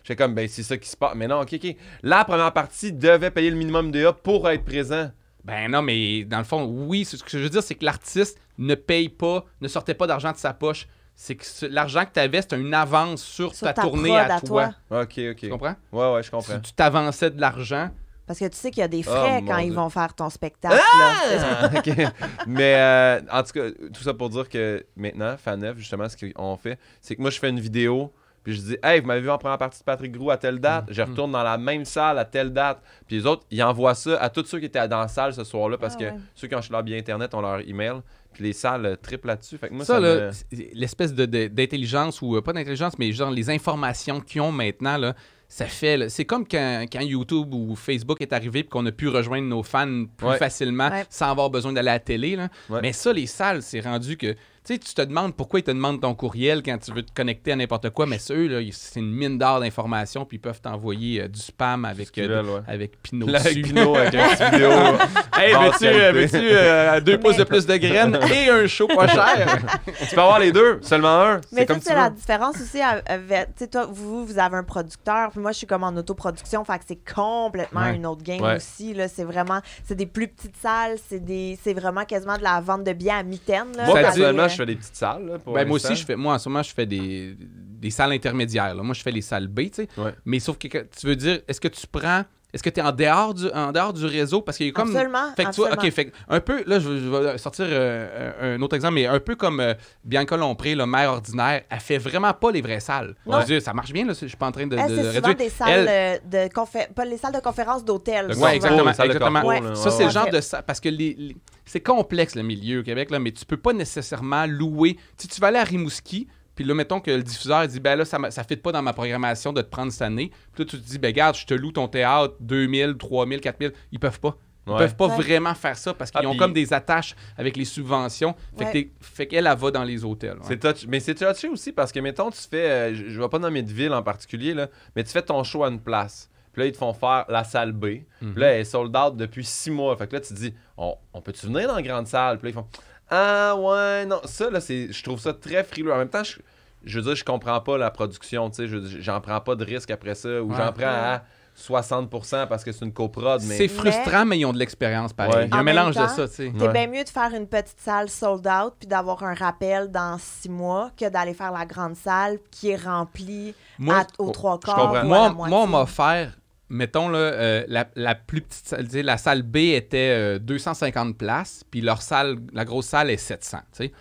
J'étais comme, ben c'est ça qui se passe. Mais non, ok. La première partie devait payer le minimum DA pour être présent. Ben non, mais dans le fond, oui, ce que je veux dire, c'est que l'artiste ne paye pas, ne sortait pas d'argent de sa poche. C'est que l'argent que tu avais, c'était une avance sur ta tournée prod à toi. Ok. Tu comprends? Ouais, je comprends. Tu t'avançais de l'argent. Parce que tu sais qu'il y a des frais Oh, quand mon ils Dieu. vont faire ton spectacle. là. Ah, ok. Mais en tout cas, tout ça pour dire que maintenant, Faneuf, justement, ce qu'on fait, c'est que moi, je fais une vidéo. Puis je dis, hey, vous m'avez vu en première partie de Patrick Groux à telle date. Je retourne dans la même salle à telle date. Puis les autres, ils envoient ça à tous ceux qui étaient dans la salle ce soir-là parce Ah que ouais. ceux qui ont acheté leur billet Internet ont leur email. Puis les salles triplent là-dessus. Fait que moi, Ça, ça là, me- l'espèce d'intelligence, ou pas d'intelligence, mais genre les informations qu'ils ont maintenant, là, ça fait... là, c'est comme quand YouTube ou Facebook est arrivé et qu'on a pu rejoindre nos fans plus Ouais. facilement Ouais. sans avoir besoin d'aller à la télé. Là. Ouais. Mais ça, les salles, c'est rendu que... Tu sais, tu te demandes pourquoi ils te demandent ton courriel quand tu veux te connecter à n'importe quoi, mais ceux, là, c'est une mine d'or d'informations, puis ils peuvent t'envoyer du spam avec, qu'ils veulent, ouais. avec Pinot Là, avec dessus. Pinot, avec une petite vidéo. Hey, basse qualité. veux-tu 2 pouces de plus de graines et un show pas cher? Tu peux avoir les deux, seulement un. Mais C'est comme ça, tu c'est la veux. différence aussi avec, tu sais, toi, vous avez un producteur, puis moi, je suis comme en autoproduction, fait que c'est complètement Ouais. une autre game Ouais. aussi, là. C'est vraiment, c'est des plus petites salles, c'est vraiment quasiment de la vente de billets à mi-temps, là. Moi, Ça dit- personnellement, je fais des petites salles. Là, pour Ben, moi l'instant. aussi, moi, en ce moment, je fais des salles intermédiaires. Là. Moi, je fais les salles B, tu sais. Ouais. Mais sauf que tu veux dire, est-ce que tu es en dehors du réseau? Parce qu'il y a comme... Absolument, Fait que tu vois, absolument. OK, fait que un peu, là, je vais sortir un autre exemple, mais un peu comme Bianca Lompré, le maire ordinaire, elle fait vraiment pas les vraies salles. Non. Je veux dire, ça marche bien, là, je suis pas en train de Elle, c'est souvent réduire. des salles Elle- pas les salles de conférence d'hôtel. Le souvent. Ouais, exactement. salle de exactement. corpo, Ouais. là. Ça, c'est le ouais. genre de ça. Parce que c'est complexe, le milieu au Québec, là, mais tu peux pas nécessairement louer. Si tu vas aller à Rimouski, puis là, mettons que le diffuseur dit, ben là, ça ne fit pas dans ma programmation de te prendre cette année. Puis là, tu te dis, ben regarde, je te loue ton théâtre 2000, 3000, 4000. Ils peuvent pas. Ils Ouais. peuvent pas Ouais. vraiment faire ça parce qu'ils Ah, ont puis- comme des attaches avec les subventions. Fait Ouais. fait qu'elle, elle va dans les hôtels. ouais. C'est mais c'est touché aussi parce que, mettons, tu fais. Je vais pas nommer de ville en particulier, là, mais tu fais ton show à une place. Puis là, ils te font faire la salle B. Puis là, elle est sold out depuis 6 mois. Fait que là, tu te dis, on peut-tu venir dans la grande salle? Puis là, ils font, ah ouais, non. Ça, là, je trouve ça très frileux. En même temps, je veux dire, je comprends pas la production. Tu sais, j'en prends pas de risque après ça. Ou Ouais. j'en prends à 60% parce que c'est une coprod. Mais C'est frustrant, mais ils ont de l'expérience pareil. Ouais. Il y a un En même mélange de temps, ça, tu sais. C'est Ouais. bien mieux de faire une petite salle sold out puis d'avoir un rappel dans 6 mois que d'aller faire la grande salle qui est remplie Moi, aux 3 je quarts. comprends. ou à Moi, la moi, moitié. on m'a offert, mettons, là, la plus petite salle, tu sais, la salle B était 250 places, puis leur salle, la grosse salle est 700, tu sais.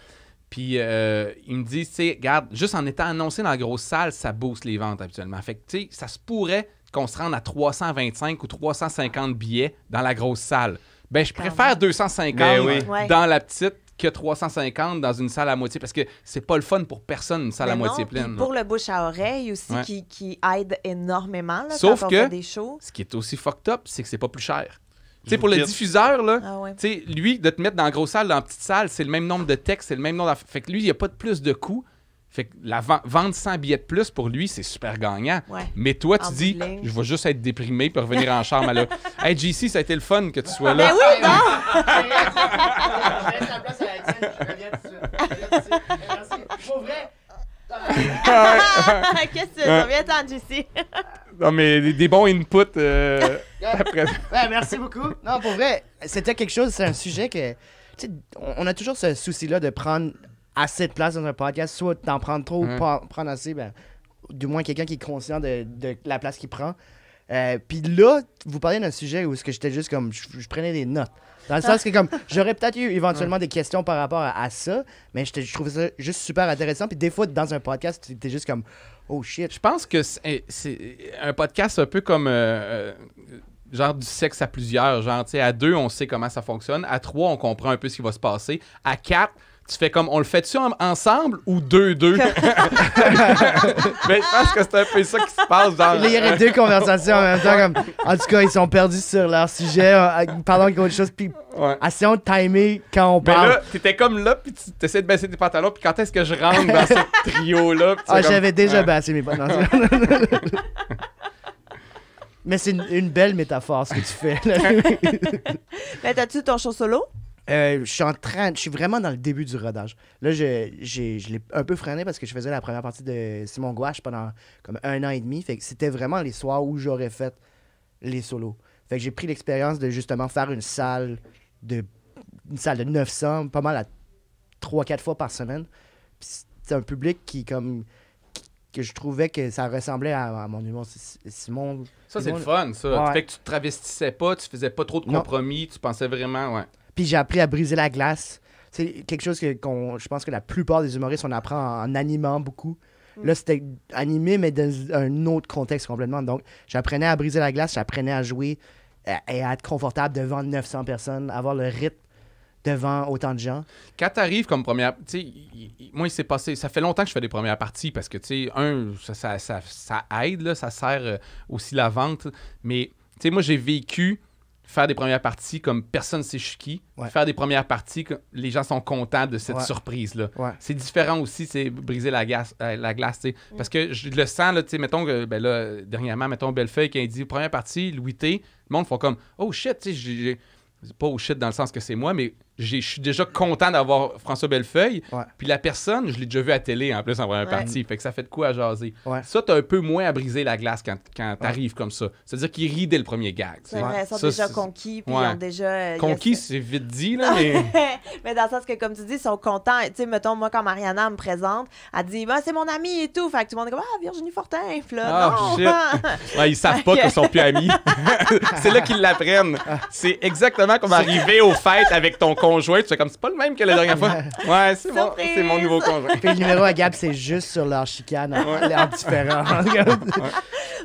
Puis ils me disent, tu sais, regarde, juste en étant annoncé dans la grosse salle, ça booste les ventes habituellement. Fait que, tu sais, ça se pourrait qu'on se rende à 325 ou 350 billets dans la grosse salle. Ben, je préfère 250 Mais oui. Ouais. dans la petite que 350 dans une salle à moitié, parce que c'est pas le fun pour personne, une salle à Mais moitié non, puis pleine. pour le bouche à oreille aussi, Ouais. qui aide énormément là, Sauf quand on que- fait des shows. Ce qui est aussi fucked up, c'est que c'est pas plus cher. Tu sais, pour le diffuseur, là, Ah ouais. tu sais, lui, de te mettre dans la grosse salle, dans la petite salle, c'est le même nombre de textes, c'est le même nombre d'affaires. Fait que lui, il n'y a pas de plus de coûts. Fait que vendre 100 billets de plus, pour lui, c'est super gagnant. Ouais. Mais toi, tu En dis, bout de ligne. je vais juste être déprimé puis revenir en charme à là. Hey, JC, ça a été le fun que tu sois Ben là. oui, non! Je laisse la place à Alexandre, je reviens tout de suite. Je reviens tout de suite. Merci. Pour vrai, Qu'est-ce que tu veux? Viens-t'en, JC. Non, mais des bons inputs après. ouais, merci beaucoup. Non, pour vrai, c'était quelque chose, c'est un sujet que. Tu sais, on a toujours ce souci-là de prendre assez de place dans un podcast, soit d'en prendre trop ou pas prendre assez, ben, du moins quelqu'un qui est conscient de la place qu'il prend. Puis là, vous parlez d'un sujet où j'étais juste comme. Je prenais des notes. Dans le sens que, comme, j'aurais peut-être eu éventuellement des questions par rapport à ça, mais je trouvais ça juste super intéressant. Puis des fois, dans un podcast, t'es juste comme, oh shit. Je pense que c'est un podcast un peu comme genre du sexe à plusieurs. Genre, tu sais, à 2, on sait comment ça fonctionne. À 3, on comprend un peu ce qui va se passer. À 4, tu fais comme, on le fait-tu ensemble ou 2-2? Mais je pense que c'est un peu ça qui se passe dans... Là, il y aurait 2 conversations en même temps. Comme, en tout cas, ils sont perdus sur leur sujet, parlant d'autre chose. Puis, Ouais. essayons de timer quand on Mais parle. là, t'étais comme là, puis tu essaies de baisser tes pantalons, puis quand est-ce que je rentre dans ce trio-là? Puis tu fais comme- J'avais déjà Ouais. baissé mes pantalons. Mais c'est une belle métaphore, ce que tu fais. Là. Mais t'as-tu ton show solo? Je suis vraiment dans le début du rodage. Là, je l'ai un peu freiné parce que je faisais la première partie de Simon Gouache pendant comme 1 an et demi. Fait que c'était vraiment les soirs où j'aurais fait les solos. Fait que j'ai pris l'expérience de justement faire une salle de 900, pas mal à 3-4 fois par semaine. Puis c'est un public que je trouvais que ça ressemblait à mon humour. Simon... Ça, c'est le Simon- fun, ça. Ouais. Fait que tu te travestissais pas, tu faisais pas trop de Non. compromis, tu pensais vraiment, ouais. Puis j'ai appris à briser la glace. C'est quelque chose que je pense que la plupart des humoristes, on apprend en animant beaucoup. Là, c'était animé, mais dans un autre contexte complètement. Donc, j'apprenais à briser la glace, j'apprenais à jouer et à être confortable devant 900 personnes, avoir le rythme devant autant de gens. Quand t'arrives comme première... Tu sais, moi, il s'est passé... Ça fait longtemps que je fais des premières parties parce que, tu sais, ça aide, là, ça sert aussi la vente. Mais, tu sais, moi, j'ai vécu faire des premières parties comme personne ne sait je suis qui. Ouais. Faire des premières parties, les gens sont contents de cette Ouais. surprise-là. Ouais. C'est différent aussi, c'est briser la glace, tu sais. Parce que je le sens, là, tu sais, mettons, ben là, dernièrement, mettons Bellefeuille, quand il dit première partie, Louis T, le monde font comme oh shit, tu sais, c'est pas oh shit dans le sens que c'est moi, mais je suis déjà content d'avoir François Bellefeuille. Ouais. Puis la personne, je l'ai déjà vu à télé en plus en première Ouais. partie. Fait que ça fait de quoi à jaser. Ouais. Ça, t'as un peu moins à briser la glace quand t'arrives comme ça. C'est-à-dire qu'il rit dès le premier gag. tu sais. C'est vrai, ils sont Ça, déjà c'est- conquis, puis Ouais. ils ont déjà... Conquis, c'est vite dit, là, mais. Mais dans le sens que, comme tu dis, ils sont contents. Tu sais, mettons, moi, quand Mariana me présente, elle dit, bah, c'est mon ami et tout. Fait que tout le monde est comme, ah, Virginie Fortin. Puis là, Ah, non. shit. Ouais, ils savent pas qu'ils sont plus amis. C'est là qu'ils l'apprennent. C'est exactement comme arriver aux fêtes avec ton conjoint. Tu fais comme, c'est pas le même que la dernière fois. Ouais, c'est Surprise. mon nouveau conjoint. Puis le numéro à Gab, c'est juste sur leur chicane en différent.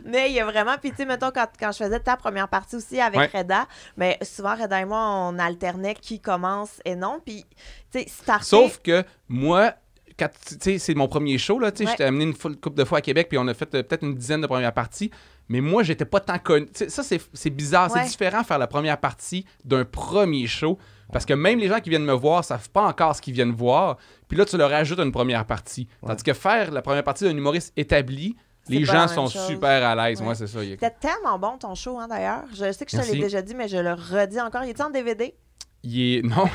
Mais il y a vraiment, puis tu sais, mettons, quand je faisais ta première partie aussi avec Ouais. Reda, mais souvent, Reda et moi, on alternait qui commence et non. Puis, tu sais, starter... Sauf que moi, tu sais, c'est mon premier show, là, tu sais, Ouais. j'étais amené une couple de fois à Québec, puis on a fait peut-être une dizaine de premières parties, mais moi, j'étais pas tant connu. Tu sais, ça, c'est bizarre, Ouais. c'est différent faire la première partie d'un premier show, parce que même les gens qui viennent me voir savent pas encore ce qu'ils viennent voir, puis là, tu leur ajoutes une première partie. Tandis que faire la première partie d'un humoriste établi, les pas la gens même sont chose. super à l'aise. Ouais. Moi, c'est ça. C'était tellement bon, ton show, hein, d'ailleurs. Je sais que je te Merci. l'ai déjà dit, mais je le redis encore. Il est en DVD? Non,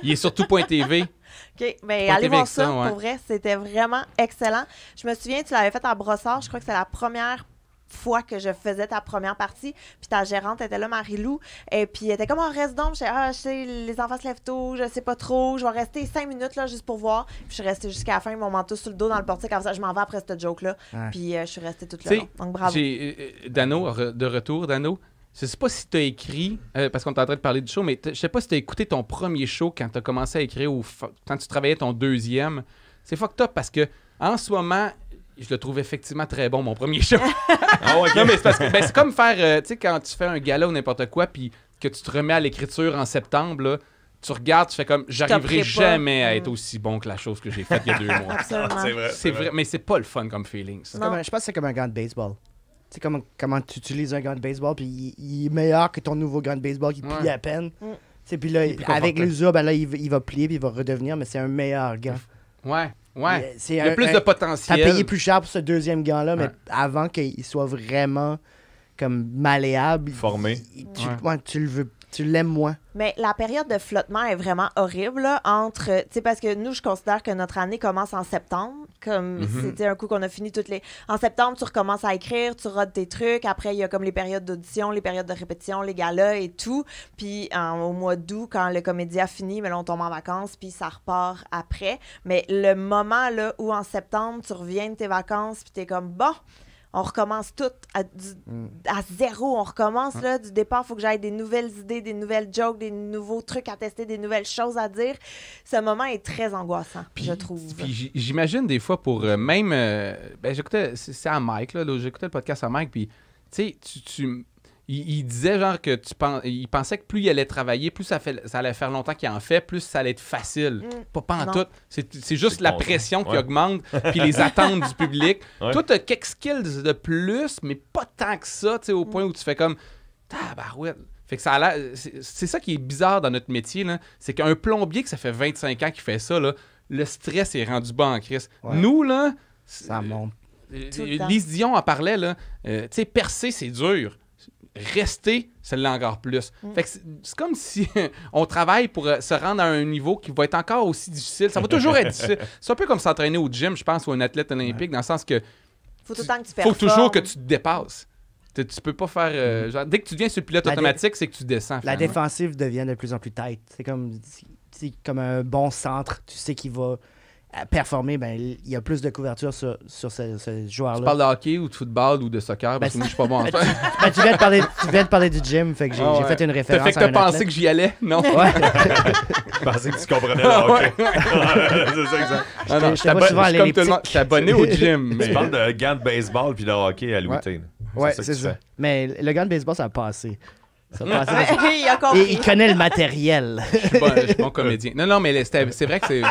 il est surtout .tv. OK, mais Pas allez TV voir avec ça, ça, ouais. pour vrai, c'était vraiment excellent. Je me souviens, tu l'avais fait à Brossard, je crois que c'est la première fois que je faisais ta première partie, puis ta gérante était là, Marie-Lou, et puis elle était comme, oh, reste donc, je sais, les enfants se lèvent tôt, je sais pas trop, je vais rester 5 minutes, là, juste pour voir, puis je suis restée jusqu'à la fin, ils m'ont manteau sur le dos dans le portique, comme ça, je m'en vais après cette joke-là, Ouais. puis je suis restée toute Tu là, sais, donc bravo. j'ai Dano, de retour, Dano. Je sais pas si tu as écrit, parce qu'on est en train de parler du show, mais je sais pas si tu as écouté ton premier show quand tu as commencé à écrire ou quand tu travaillais ton deuxième. C'est fucked up parce que en ce moment, je le trouve effectivement très bon, mon premier show. Non, mais c'est parce que ben, c'est comme faire, tu sais, quand tu fais un gala ou n'importe quoi, puis que tu te remets à l'écriture en septembre, là, tu regardes, tu fais comme, j'arriverai t'offrais pas. jamais à être aussi bon que la chose que j'ai faite il y a 2 mois. Absolument. C'est vrai, mais c'est pas le fun comme feeling, ça. Non. Je pense que c'est comme un gant de baseball. Tu sais comment tu utilises un gant de baseball, puis il est meilleur que ton nouveau gant de baseball qui plie Ouais. à peine. Mm. Tu sais, puis là, Il est plus avec confortable. l'usure, ben là, il va plier, puis il va redevenir, mais c'est un meilleur gant. Ouais. C'est Il y a plus de T'as potentiel. payé plus cher pour ce deuxième gant-là, mais Ouais. avant qu'il soit vraiment comme malléable, Formé. tu l'aimes moins. Mais la période de flottement est vraiment horrible là, entre, tu sais, parce que nous, je considère que notre année commence en septembre, comme c'était un coup qu'on a fini toutes les... En septembre, tu recommences à écrire, tu rodes tes trucs, après, il y a comme les périodes d'audition, les périodes de répétition, les galas et tout, puis au mois d'août, quand le comédien finit, mais là, on tombe en vacances, puis ça repart après. Mais le moment, là, où en septembre, tu reviens de tes vacances, puis t'es comme, bon... On recommence tout à zéro. On recommence là, du départ. Il faut que j'aille des nouvelles idées, des nouvelles jokes, des nouveaux trucs à tester, des nouvelles choses à dire. Ce moment est très angoissant, je trouve. Puis j'imagine des fois pour même... ben j'écoutais... C'est à Mike, là. J'écoutais le podcast à Mike, puis tu sais, il disait genre que il pensait que plus il allait travailler, plus ça allait faire longtemps qu'il en fait, plus ça allait être facile. Pas en Non. tout. C'est juste C'est la con, pression qui ouais. augmente, puis les attentes du public. Ouais. Toi, t'as quelques skills de plus, mais pas tant que ça, tu sais, au point où tu fais comme tabarouette. Fait que ça a l'air. C'est ça qui est bizarre dans notre métier, là. C'est qu'un plombier que ça fait 25 ans qu'il fait ça, là, le stress est rendu bas en crise. Ouais. Nous, là. Ça monte. Tout le temps. Lise Dion en parlait, là. Tu sais, percer, c'est dur. Rester, c'est l'est encore plus. Fait que c'est comme si on travaille pour se rendre à un niveau qui va être encore aussi difficile. Ça va toujours être difficile. C'est un peu comme s'entraîner au gym, je pense, ou un athlète olympique, dans le sens que Faut tout le temps que tu faut performes. toujours que tu te dépasses. Tu peux pas faire... genre, dès que tu deviens sur le pilote La automatique, c'est que tu descends. La finalement. défensive devient de plus en plus tight. C'est comme un bon centre. Tu sais qu'il va performer. Ben, il y a plus de couverture sur ce Tu joueur-là. parles de hockey ou de football ou de soccer, parce que moi, je suis pas bon en Ben, fait. tu viens de parler du gym, fait que j'ai Ah ouais. fait une T'as référence fait que à t'as un pensé athlète. que j'y allais? Non. Ouais. Je pensais que tu comprenais le hockey. C'est ça, exact. Ah non, J'étais pas souvent à je suis comme tout le monde. l'elliptique. Je suis abonné au gym. Tu mais- parles de gants de baseball puis de hockey à Louis Ouais. T. Ouais, que c'est tu ça. fais. Mais le gant de baseball, ça a passé. Ça a passé parce que- Il a compris. Et il connaît le matériel. Je suis bon comédien. Non, mais c'est vrai que c'est...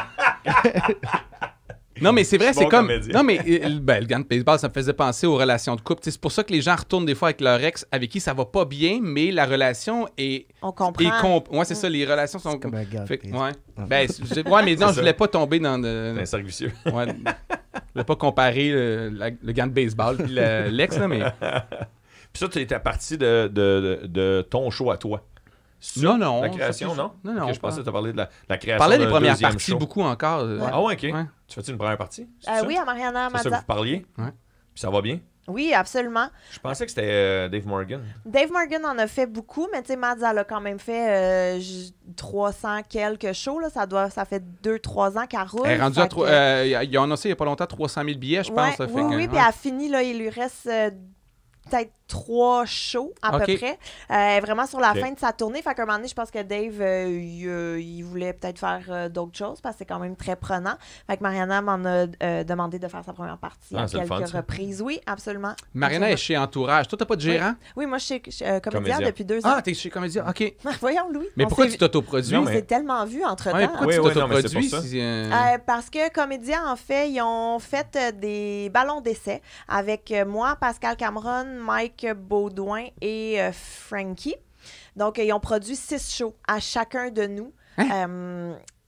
Non, mais c'est vrai, Je suis c'est bon comme... comédien. Non, mais le gant de baseball, ça me faisait penser aux relations de couple. Tu sais, c'est pour ça que les gens retournent des fois avec leur ex avec qui ça va pas bien, mais la relation est... On comprend. Ouais, c'est ça, les relations sont... Comme un gant de Fait que- baseball. ouais. Ben, ouais, mais non, C'est je ça. voulais pas tomber dans... C'est un cercle vicieux. Ouais, je voulais pas comparer le gant de baseball puis l'ex, là, mais... Puis ça, tu étais parti de ton show à toi. C'est Non, ça, non. La création, ça, non? Non, non. Ok, je pensais que tu as parlé de la Je création parlais des d'un premières deuxième parties show. beaucoup encore. Ah ouais, OK. Ouais. Tu fais-tu une première partie? C'est Oui, ça? à Mariana C'est ça que Mazza. vous parliez? Ouais. Puis ça va bien? Oui, absolument. Je pensais que c'était Dave Morgan. Dave Morgan en a fait beaucoup, mais tu sais, Mads, elle a quand même fait 300 quelques shows. Là. Ça fait 2-3 ans qu'elle roule. Elle est rendue Fait à... que- il y a annoncé il n'y a pas longtemps 300 000 billets, je Ouais, pense. ça fait oui, que- oui, puis elle a fini, là, il lui reste peut-être 3 shows à Ok. peu près. Elle est vraiment sur la Ok. fin de sa tournée. Fait qu'à un moment donné, je pense que Dave, il voulait peut-être faire d'autres choses parce que c'est quand même très prenant. Fait que Mariana m'en a demandé de faire sa première partie Ah, à c'est le quelques fun, ça. reprises. Oui, absolument. Mariana est chez Entourage. Toi, t'as pas de gérant? Oui, moi, je suis comédienne Comédien. depuis 2 ans. Ah, t'es chez Comédia. OK. Voyons, Louis. Mais On pourquoi s'est tu vu- t'autoproduis? Non, On mais- s'est tellement vu entre-temps. Ouais, pourquoi Oui, tu oui, non, mais c'est t'autoproduis? pour ça. si, Parce que Comédia, en fait, ils ont fait des ballons d'essai avec moi, Pascal Cameron, Mike Baudouin et Frankie. Donc, ils ont produit 6 shows à chacun de nous.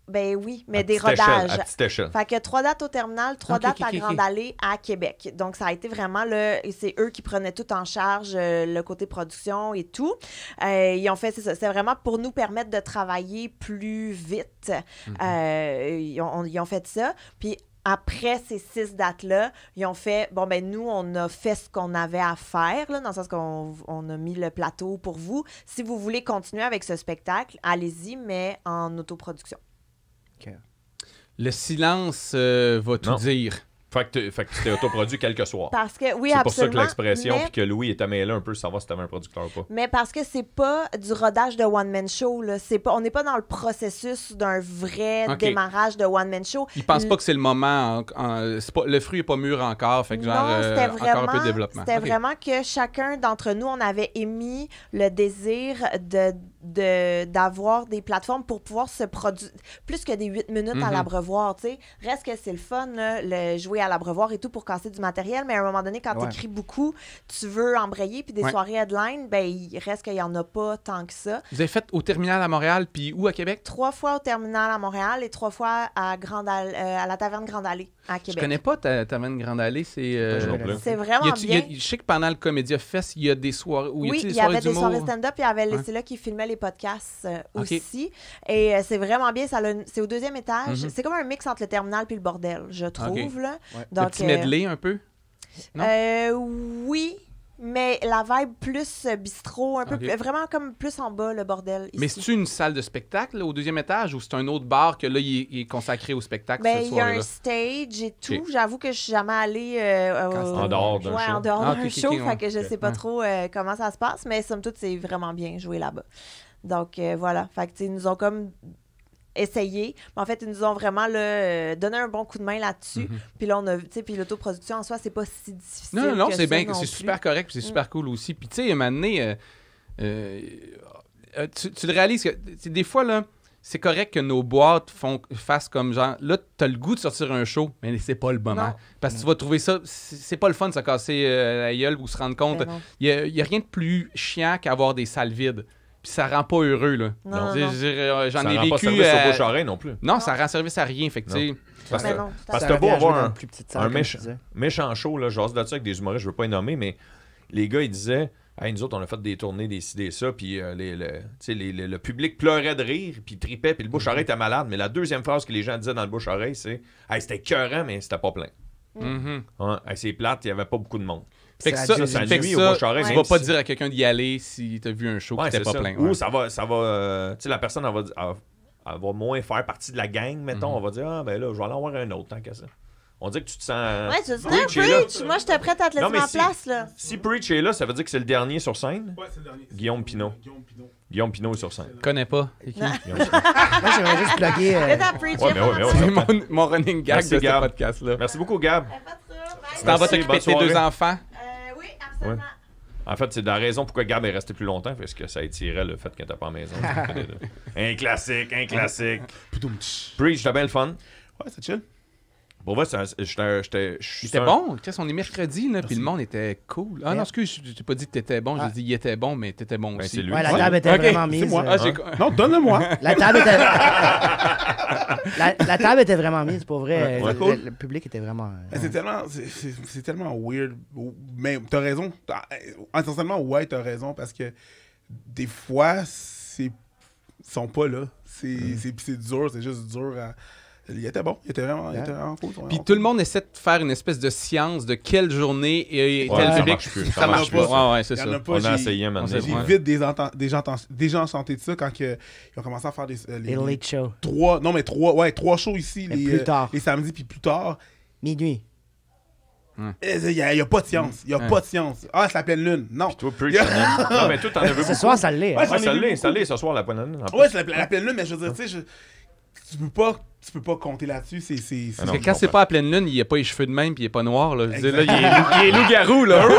Ben oui, mais À des petite échelle, rodages. à petite échelle. Fait que 3 dates au terminal, 3 Ok, dates ok, à ok, Grande ok. Allée à Québec. Donc, ça a été vraiment c'est eux qui prenaient tout en charge, le côté production et tout. Ils ont fait, c'est ça, c'est vraiment pour nous permettre de travailler plus vite. Ils ont fait ça. Puis, après ces 6 dates-là, ils ont fait, bon, ben nous, on a fait ce qu'on avait à faire, là, dans le sens qu'on a mis le plateau pour vous. Si vous voulez continuer avec ce spectacle, allez-y, mais en autoproduction. le silence va tout Non. dire. Fait que tu t'es autoproduit quelques soirs. Parce que, oui, C'est pour ça que absolument. l'expression, mais- puis que Louis était mêlé un peu, savoir si t'avais un producteur ou pas. Mais parce que c'est pas du rodage de one-man show, là. On n'est pas dans le processus d'un vrai Ok. démarrage de one-man show. Ils pensent pas que c'est le moment. Le fruit est pas mur encore. Fait que genre, Non, c'était encore un peu de développement. C'était Ok. vraiment que chacun d'entre nous, on avait émis le désir d'avoir des plateformes pour pouvoir se produire plus que des 8 minutes à Mhm. l'abreuvoir, tu sais. Reste que c'est le fun, là, le jouer à l'abreuvoir et tout pour casser du matériel, mais à un moment donné, quand Ouais. tu écris beaucoup, tu veux embrayer, puis des Ouais. soirées headline, ben il reste qu'il y en a pas tant que ça. Vous avez fait au terminal à Montréal, puis où à Québec? 3 fois au terminal à Montréal et 3 fois à la taverne Grande Allée à Je Québec. connais pas ta Taverne Grande Allée. C'est. Je non plus. C'est vraiment Y a-tu- bien. je sais que pendant le Comédia Fest, il y a des soirées. Où Oui, a-tu il y avait des d'humour? soirées stand-up, il y avait Ouais. c'est là qui filmait les podcasts Ok. aussi. Et c'est vraiment bien, c'est au 2e étage. Mhm. C'est comme un mix entre le terminal puis le bordel, je trouve. Là. Le Donc, petit medley un peu? Non? oui, mais la vibe plus bistrot, un peu Ok. vraiment comme plus en bas, le bordel. Mais ici. c'est-tu une salle de spectacle là, au 2e étage ou c'est un autre bar que là, il est consacré au spectacle Ben, cette il y a soirée-là? un stage et tout. Ok. J'avoue que je suis jamais allée En dehors d'un ouais, show. en dehors Ah, d'un ok, show, ok, ouais. fait que je sais pas Ouais. trop comment ça se passe, mais somme toute, c'est vraiment bien joué là-bas. Donc voilà, fait que tu sais, ils nous ont comme essayer. Mais en fait, ils nous ont vraiment là, donné un bon coup de main là-dessus. Puis là, on a, tu sais, puis l'autoproduction en soi, c'est pas si difficile. Non, que c'est ça bien, non c'est plus. super correct, puis c'est super cool aussi. Puis tu sais, à un moment donné, tu le réalises que des fois, là, c'est correct que nos boîtes fassent comme genre, là, t'as le goût de sortir un show, mais c'est pas le moment. Non. Parce que tu vas trouver ça, c'est pas le fun de se casser la gueule ou se rendre compte. Ben non. Il y a rien de plus chiant qu'avoir des salles vides. Puis ça rend pas heureux, là. Non, Je non. veux dire, j'en Ça ai rend pas vécu. service au bouche-oreille non plus. Non, ça rend service à rien. Fait que, tu sais, Parce Mais que, non, tout à parce fait. que t'as beau Ça revient à jouer avoir dans un, une plus petite salle, un comme tu méchant, disais. méchant show, là, j'ose là-dessus avec des humoristes, je veux pas les nommer, mais les gars, ils disaient, hey, nous autres, on a fait des tournées, des ci, des ça, puis tu sais, le public pleurait de rire, puis tripait, puis le bouche-oreille était malade, mais la deuxième phrase que les gens disaient dans le bouche-oreille, c'est, hey, c'était écœurant, mais c'était pas plein. mhm. Hein? Hey, c'est plate, il y avait pas beaucoup de monde. Fait que C'est ça, la Ça fait que nuit au ça, bouche-oreille. tu même vas pas si- dire à quelqu'un d'y aller si t'as vu un show Ouais, qui était c'est pas ça. plein. Ou Ouais. ça va tu sais, la personne, elle va moins faire partie de la gang, mettons. On va dire, ah, ben là, je vais aller en voir un autre, tant qu'à ça. On dit que tu te sens. Ouais, tu dis, non, Preach est là. Preach, moi, j'étais prête à te laisser Non, mais ma si- place, là. Si Preach est là, ça veut dire que c'est le dernier sur scène. Ouais, c'est le dernier. Guillaume Pinot. Guillaume Pinot est sur scène. Je connais pas. C'est qui? Non. Guillaume Pinot. Moi, j'aimerais juste plugger. Fais ta Preach, Ouais, mais ouais, mais ouais. C'est mon running gag Merci, de ce Gab. podcast-là. Merci beaucoup, Gab. Pas de ça, bye. Tu t'en vas Merci, t'occuper bonne de tes deux soirée. enfants? Oui, absolument. En fait, c'est la raison pourquoi Gab est resté plus longtemps, parce que ça étirait le fait qu'elle n'était pas à la maison. Un classique, un classique. Poutoum. Preach, c'était bien le fun. Ouais, c'est chill. Pour vrai, j'étais. C'était bon. Chris, on est mercredi, là, puis le monde était cool. Ah non, excuse, je t'ai pas dit que t'étais bon. J'ai dit il était bon, mais t'étais bon Ben, aussi. c'est lui. Ouais, la table était Ok, vraiment c'est mise. moi. Ah, j'ai... Non, donne-le-moi. La table était. la table était vraiment mise, pour vrai. Ouais, Le- cool. le public était vraiment. C'est tellement weird. Mais t'as raison. Essentiellement, ouais, t'as raison. Parce que des fois, ils sont pas là. C'est dur. C'est juste dur à. Il était bon. Il était vraiment cool. Puis tout le monde essaie de faire une espèce de science de quelle journée et Ouais, tel ça public. marche plus. Ça marche pas. pas. Ouais, c'est Il y ça. en a pas. On a essayé on maintenant. sait- J'ai Ouais. vite des gens chanter de ça quand ils ont commencé à faire Les late show. trois shows ici, Et plus tard. les samedis, puis plus tard. Minuit. Il n'y a pas de science. Il n'y a Ouais. pas de science. Ah, c'est la pleine lune. Non. Toi, Preach, non, mais toi, t'en as vu Ce beaucoup. soir, ça l'est. Ouais, hein. j'en ai ça vu l'est, beaucoup. ça l'est ce soir, la bonne année. Ouais, c'est la pleine lune, mais je veux dire, tu sais, tu peux pas compter là-dessus. C'est Ah non. Parce que quand je c'est comprends. pas à pleine lune, il a pas les cheveux de même puis il est pas noir. Là. Je veux dire, là, il est loup-garou. Là. Ouais.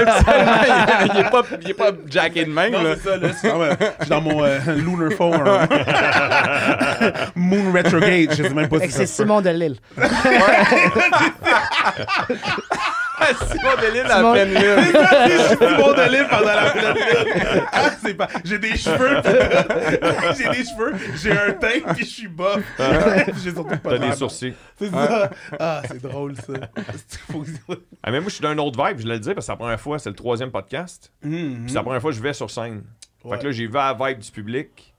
Absolument, il est pas jacké de même. Non, Là. c'est ça, là. Je suis dans mon Lunar Phone. Moon Retrograde. Je sais même pas Fait si que ça c'est se peut. Simon Delille. Simon Delille à Simon- pleine lune. Simon Delille pendant la pleine lune. Ah, c'est pas. J'ai des cheveux. J'ai un teint, puis je suis bas. J'ai surtout pas T'as de des barbe. sourcils. C'est ça. Ah, c'est drôle, ça. Faut que- Ah, mais moi, je suis d'un autre vibe, je le dis, parce que c'est la première fois, c'est le 3e podcast. Puis c'est la première fois que je vais sur scène. Fait que là, j'ai vu la vibe du public.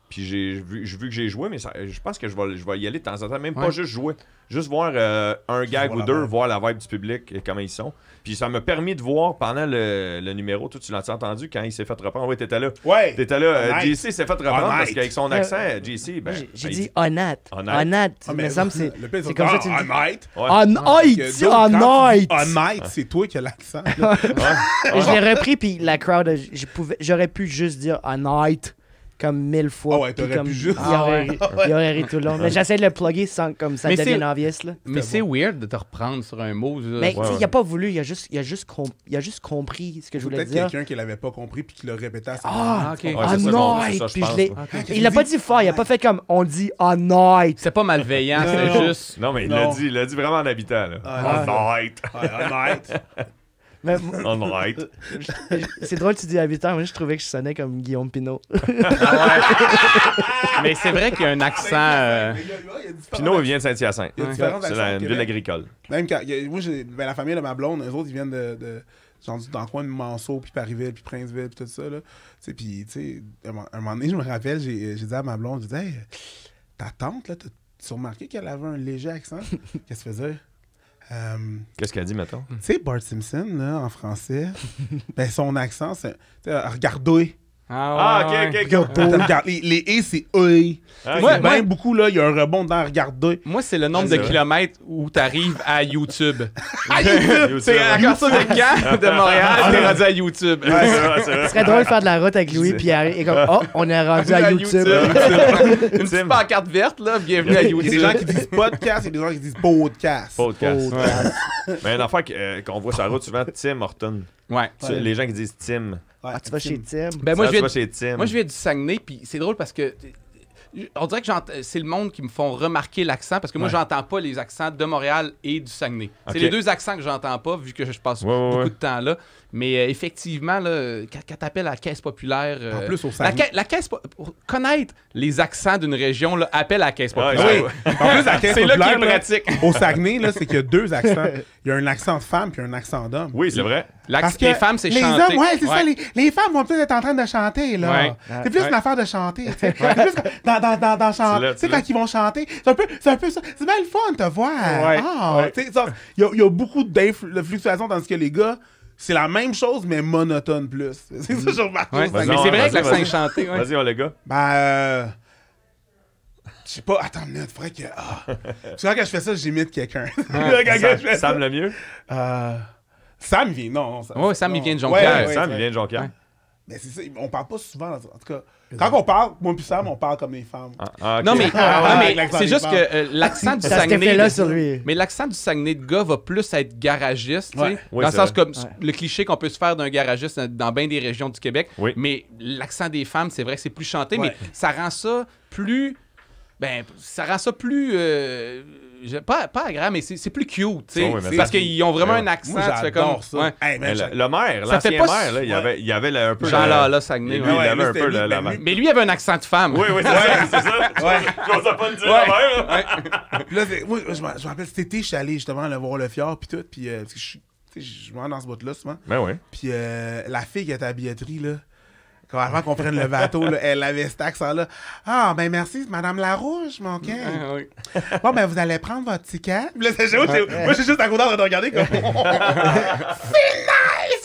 Puis j'ai vu que j'ai joué, mais je pense que je vais y aller de temps en temps. Même pas Ouais. juste jouer. Juste voir un gag voir ou la deux, vibe. voir la vibe du public et comment ils sont. Puis ça m'a permis de voir pendant le numéro, toi, tu l'as entendu quand il s'est fait reprendre. Oui, t'étais là. Ouais. T'étais là. Honnête. JC s'est fait reprendre parce Honnête. qu'avec son accent, JC, ben. J'ai ben, il dit honnête. Honnête. Honnête. Ah, Mais ça me c'est. le pire, C'est comme ça que tu ah, dis. honnête. Ouais. Honnête! Honnête! Honnête, c'est toi qui as l'accent. Et je l'ai repris, puis la crowd, j'aurais pu juste dire honnête comme 1000 fois. Ah ouais, puis t'aurais comme, pu juste- Il aurait ri tout le long. Mais j'essaie de le plugger sans comme ça Mais devienne c'est- obvious. Là. Mais c'est weird de te reprendre sur un mot. là. Mais tu sais, ouais. il a pas voulu, il a juste compris ce que je voulais Peut-être dire. quelqu'un qui l'avait pas compris puis qui l'a répété à son Ah, ok. Ouais, c'est ça, c'est honnête! ça, je Puis pense, je l'ai. ouais. Il l'a pas dit fort, il a pas fait comme on dit honnête. C'est pas malveillant, c'est Non. juste. Non, mais Non. il l'a dit vraiment en habitant, là. Ah, Honnête. Honnête. Mais Honnête. c'est drôle, tu dis habitant, mais je trouvais que je sonnais comme Guillaume Pinot. Mais c'est vrai qu'il y a un accent. Pinot, il vient de Saint-Hyacinthe. Il y a différents C'est accents au une ville Québec. agricole. Même quand. Moi, la famille de ma blonde, eux autres, ils viennent de genre dans le coin de Manceau, puis Parisville, puis Princeville, puis tout ça. Là. Tu sais, puis, tu sais, un moment donné, je me rappelle, j'ai dit à ma blonde, j'ai dit, hey, ta tante, là, t'as remarqué qu'elle avait un léger accent? Qu'est-ce que ça faisait? Qu'est-ce qu'elle dit, mettons? Tu sais, Bart Simpson, là, en français, ben, son accent, c'est. Regardez. Ah, ouais. ok. Attends, regarde, les E, c'est E. Ah, Ouais, ok. Bien beaucoup, là, il y a un rebond dans regarder. Moi, c'est le nombre C'est de vrai. kilomètres où t'arrives à YouTube. YouTube, C'est à cause de quand de Montréal, t'es rendu à YouTube. Ouais, c'est vrai, c'est vrai. Ce serait drôle de faire de la route avec Louis, puis il est comme, oh, on est rendu à YouTube. Une petite Tim. pancarte verte, là, bienvenue à Il y a des YouTube. gens qui disent podcast, il y a des gens qui disent podcast. Podcast. Mais une affaire qu'on voit sur la route souvent, Tim Horton. Ouais. Les gens qui disent Tim. Ouais, Ah, tu vas chez Tim. Ben, moi, Ça, je tu viens vas chez Tim. Moi, je viens du Saguenay, puis c'est drôle parce que on dirait que c'est le monde qui me font remarquer l'accent parce que moi, j'entends pas les accents de Montréal et du Saguenay. Ok. C'est les deux accents que j'entends pas vu que je passe beaucoup de temps là. Mais effectivement, là, quand t'appelles à la Caisse populaire... En plus, au la, Saguenay. la Caisse... Pour connaître les accents d'une région, là, appelle à la Caisse Ouais, populaire. Oui. En plus, la caisse C'est là qu'il est populaire, là, pratique. au Saguenay, là, c'est qu'il y a deux accents. Il y a un accent de femme puis un accent d'homme. Oui, c'est vrai. Parce que Les femmes, c'est les chanter. hommes, ouais, c'est ça. Les femmes vont peut-être être en train de chanter, là. Ouais. C'est plus une affaire de chanter. Tu sais. C'est plus dans chanter. là, Tu sais, tu l'as. quand ils vont chanter, c'est un peu ça. C'est bien le fun de te voir. Ouais. Ah, Ouais. tu sais, ça, il y a beaucoup de fluctuations tandis que les gars, c'est la même chose, mais monotone plus. C'est ça que j'ai remarqué. Ouais. au Mais Saguenay. c'est vrai vas-y, que l'accent vas-y. est chanté. Ouais. Vas-y, on les gars. Ben, je sais pas, attends une minute, faudrait que. Tu vois, quand je fais ça, j'imite quelqu'un. Quand je fais ça. Sam le mieux. Sam vient, non. Ouais, Sam, il non. vient de Jonquière. Ouais, Sam, ouais, il vient de Jonquière. Ouais. Mais c'est ça, on parle pas souvent, en tout cas. Quand on parle, moi puis Sam, on parle comme les femmes. Ah, ok. Non, mais, avec l'accent c'est des juste femmes. que l'accent du Ça cet Saguenay... effet-là sur lui. Mais l'accent du Saguenay de gars va plus être garagiste, tu sais, Ouais. Oui, dans le c'est sens vrai. comme le cliché qu'on peut se faire d'un garagiste dans bien des régions du Québec. Oui. Mais l'accent des femmes, c'est vrai que c'est plus chanté, Ouais. mais ça rend ça plus... Ben, ça rend ça plus... pas agréable, mais c'est plus cute, tu sais. Oui, mais parce ça- qu'ils ont vraiment Ouais. un accent, Moi, tu fais comme... j'adore ça. Ouais. Hey, Mais man, le maire, Ça fait l'ancien pas maire, là, ouais. il y avait un peu... Jean le- Lala, Saguenay. Lui, ouais. il avait un c'était peu lui, la ben, main. lui. Mais lui, il avait un accent de femme. Oui, c'est ça, c'est ça. Je n'ose pas le dire la même. Puis là, moi, je me rappelle, cet été, je suis allé justement aller voir le fjord, puis tout, puis parce que je me rends dans ce bout-là souvent. Ben oui. Puis la fille qui était à la billetterie, là, avant qu'on prenne le bateau, là, elle avait cet accent-là. Ah, ben merci, Madame Larouche, mon cœur. Ah, oui. Bon, ben vous allez prendre votre ticket. Puis là, moi, je suis juste à côté en train de regarder comme.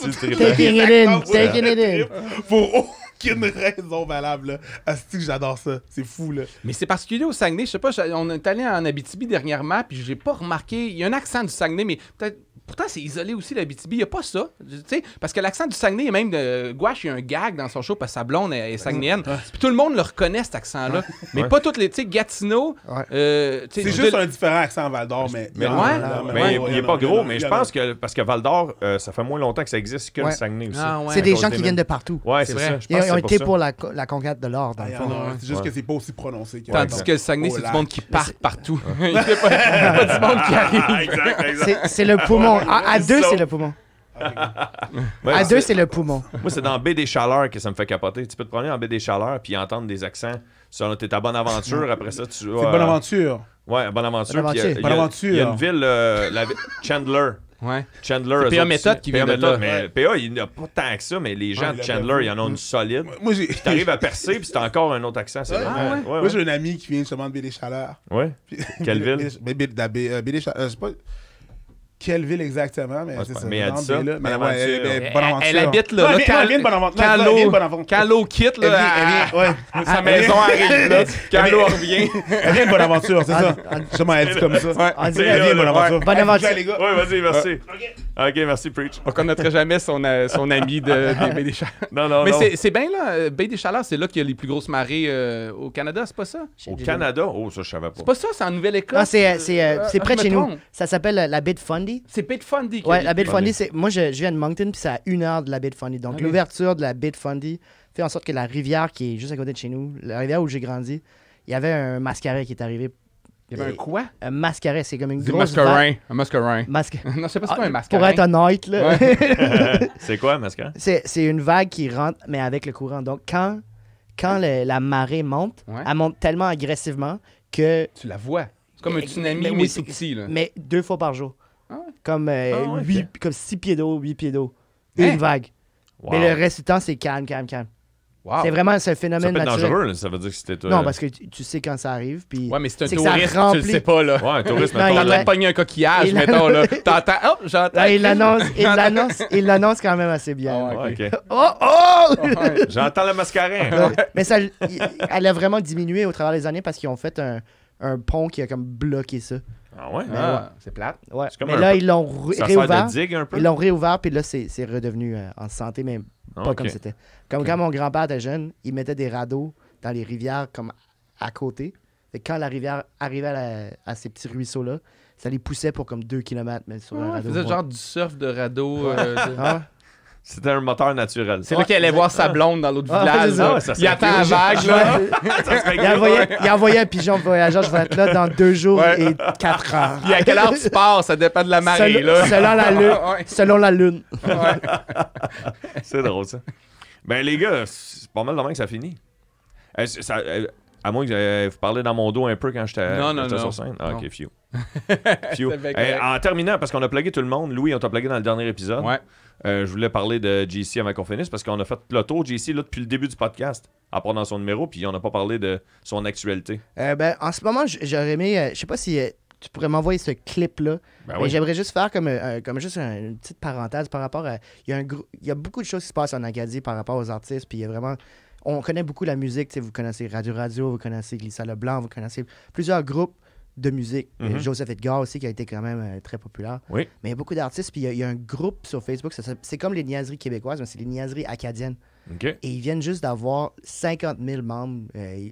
Tu le tripes. Taking it in, taking it in. Pour aucune raison valable, là. Asti que j'adore ça. C'est fou, là. Mais c'est particulier au Saguenay. Je sais pas, on est allé en Abitibi dernièrement, puis j'ai pas remarqué. Il y a un accent du Saguenay, mais peut-être. Pourtant, c'est isolé aussi, l'Abitibi. Il n'y a pas ça. Tu sais, parce que l'accent du Saguenay, même de Gouache, il y a un gag dans son show parce que sa blonde est saguenéenne. Puis tout le monde le reconnaît, cet accent-là. Mais Ouais. pas toutes les. Tu sais, Gatineau. Ouais. tu sais, C'est juste un différent accent Val d'Or, mais. Mais, Ouais. il n'est pas gros, mais je pense que parce que Val d'Or, ça fait moins longtemps que ça existe que le Ouais. Saguenay aussi. Ah, ouais. C'est des cause gens des qui viennent mines. de partout. Ouais, C'est c'est vrai. ça. Je Ils pense que ont c'est été ça. pour la conquête de l'or, dans le fond. C'est juste Ouais. que c'est pas aussi prononcé. que Tandis Val que le Saguenay, Oh, c'est là. du monde qui part partout. Il n'y a pas du monde qui arrive. Exact, exact. C'est le poumon. À deux, Ça. c'est le poumon. Ouais, À deux, c'est le poumon. Moi, c'est dans Baie des Chaleurs que ça me fait capoter. Tu peux te promener en Baie des Chaleurs puis entendre des accents. T'es à Bonaventure, après ça, tu. C'est Bonaventure. Ouais, Bonaventure. Bonaventure. Puis, il y a Bonaventure. une ville, Chandler. Ouais. Chandler. C'est eux PA autres Méthode aussi. qui vient PA de là. Méthode, mais PA, il n'y a pas tant que ça, mais les gens Ouais, de il a Chandler, bien il y en ont une solide. Moi, j'ai. T'arrives à percer, puis c'est encore un autre accent. C'est vrai. Ah, ouais. Moi, j'ai un ami qui vient justement de Baie-des-Chaleurs. Ouais. Quelle ville? Baie-des-Chaleurs. Je sais pas quelle ville exactement, mais Ouais, c'est ça. mais elle dans dit ça. Baie, là. Mais Bonaventure. ouais, Elle, Bonaventure. elle habite là. Non, là, elle vient de Bonaventure. quand Non, elle vient de l'eau- Bonaventure. quand l'eau quitte, là, Elle vient, ouais. sa maison arrive là. Quand l'eau revient. Elle vient de Bonaventure, c'est ça. Justement, elle dit comme ça. On Elle dirait- vient de Bonaventure. Bonaventure. Hey, les gars. Ouais, vas-y, merci. Ok, merci, Preach. On connaîtrait jamais son ami de Baie des Chaleurs. Non, non, Mais non. c'est bien là, Baie des Chaleurs, c'est là qu'il y a les plus grosses marées au Canada, c'est pas ça? Au Canada? Oh, ça, je savais pas. C'est pas ça, c'est en Nouvelle-Écosse. Ah, c'est près de je me chez nous. trompe. Ça s'appelle la baie de Fundy. C'est Baie de Fundy. Ouais, la baie de Fundy. Fundy, c'est. Moi, je viens de Moncton, puis c'est à 1 heure de la baie de Fundy. Donc, Ok. l'ouverture de la baie de Fundy fait en sorte que la rivière qui est juste à côté de chez nous, la rivière où j'ai grandi, il y avait un mascaret qui est arrivé. Il y avait un quoi? Un mascaret, c'est comme une Du grosse. mascarin. Un mascarin. Masca- Non, je sais pas c'est Ah, quoi un mascarin. Pour être honnête, là. C'est quoi, Masca? c'est une vague qui rentre, mais avec le courant. Donc, quand la marée monte, Ouais. elle monte tellement agressivement que. Tu la vois. C'est comme un tsunami, Mais mais, oui, tout c'est- petit, là. Mais 2 fois par jour. Ah ouais. Comme, Ah ouais, ok. comme 6 pieds d'eau, 8 pieds d'eau. Hein? Une vague. Wow. Mais le reste du temps, c'est calme, calme, calme. Wow. C'est vraiment un Ça peut phénomène être naturel. dangereux, là, ça veut dire que c'était toi. Non, parce que tu sais quand ça arrive. Puis Ouais, mais c'est un c'est que ça touriste, tu le remplit- sais pas, là. Ouais, un touriste, Non, mettons, il T'es en là. train de pogner un coquillage, Il- mettons, là. T'entends, oh, j'entends. Là, il l'annonce quand même assez bien. Ah ouais. Ouais, ok. Oh, oh! Ouais. J'entends le mascarin. Mais ça, elle a vraiment diminué au travers des années parce qu'ils ont fait un pont qui a comme bloqué ça. Ah ouais? Ah, c'est plate. Ouais. C'est comme Mais un là, peu- ils l'ont Ça sert réouvert. de digue un peu? Ils l'ont réouvert, puis là, c'est redevenu en santé, mais Ah, pas ok. comme c'était. Comme quand mon grand-père était jeune, il mettait des radeaux dans les rivières comme à côté. Fait que quand la rivière arrivait à ces petits ruisseaux-là, ça les poussait pour comme 2 km, mais sur un Il radeau. faisait Ouais. genre du surf de radeau. Ah, C'était un moteur naturel. C'est là qu'il allait voir sa blonde dans l'autre Ah, village. c'est ça. là. Ça Il serait attend la cool. vague, là. il envoyait un pigeon voyageur, je vais être là dans 2 jours Ouais. et 4 heures. Puis à quelle heure tu pars, ça dépend de la marée, Selon, là. selon la lune. Ouais. Selon la lune. C'est drôle, ça. Ben, les gars, c'est pas mal de même que ça finit. À moins que vous parlez dans mon dos un peu quand j'étais Non, non, j'étais non. sur scène. Ah, Non. ok, few. Few. C'est bien correct. En terminant, parce qu'on a plugué tout le monde, Louis, on t'a plugué dans le dernier épisode. Ouais. Je voulais parler de JC avant qu'on finisse parce qu'on a fait le tour JC là, depuis le début du podcast, à part dans son numéro, puis on n'a pas parlé de son actualité. Ben, en ce moment, j'aurais aimé. Je sais pas si tu pourrais m'envoyer ce clip-là. Ben Mais oui. j'aimerais juste faire comme juste une petite parenthèse par rapport à. Il y a beaucoup de choses qui se passent en Acadie par rapport aux artistes. Puis il y a vraiment. On connaît beaucoup la musique. Tu sais, vous connaissez Radio, vous connaissez Glissa Leblanc, vous connaissez plusieurs groupes de musique. Mhm. Joseph Edgar aussi, qui a été quand même très populaire. Oui. Mais il y a beaucoup d'artistes. Puis il y a un groupe sur Facebook. C'est comme les niaiseries québécoises, mais c'est les niaiseries acadiennes. OK. Et ils viennent juste d'avoir 50 000 membres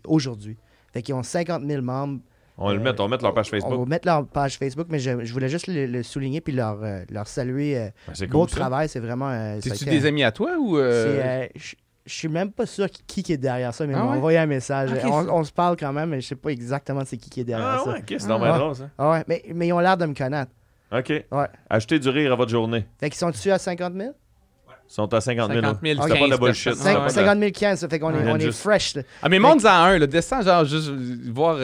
aujourd'hui. Fait qu'ils ont 50 000 membres. On va mettre leur page On Facebook. va mettre leur page Facebook, mais je voulais juste le souligner puis leur saluer. Ben, c'est Beau cool, ça. travail, c'est vraiment. ça a T'es-tu été- des amis à toi ou. Je suis même pas sûr qui est derrière ça, mais Ah ils m'ont ouais? envoyé un message. Ok. On se parle quand même, mais je sais pas exactement c'est qui est derrière Ah ça. ouais, ok, c'est normal Ah. drôle, ça. Ah ouais, mais ils ont l'air de me connaître. OK. Ouais. Ajoutez du rire à votre journée. Fait qu'ils sont dessus à 50 000? Ils sont à 50 000. 50 000, C'était pas de 15 la bullshit. personnes. Ah ouais. 50 000 15, ça fait qu'on Ouais, on est juste- fresh. Là. Ah, mais monte-en un, là. Descends, genre, juste voir.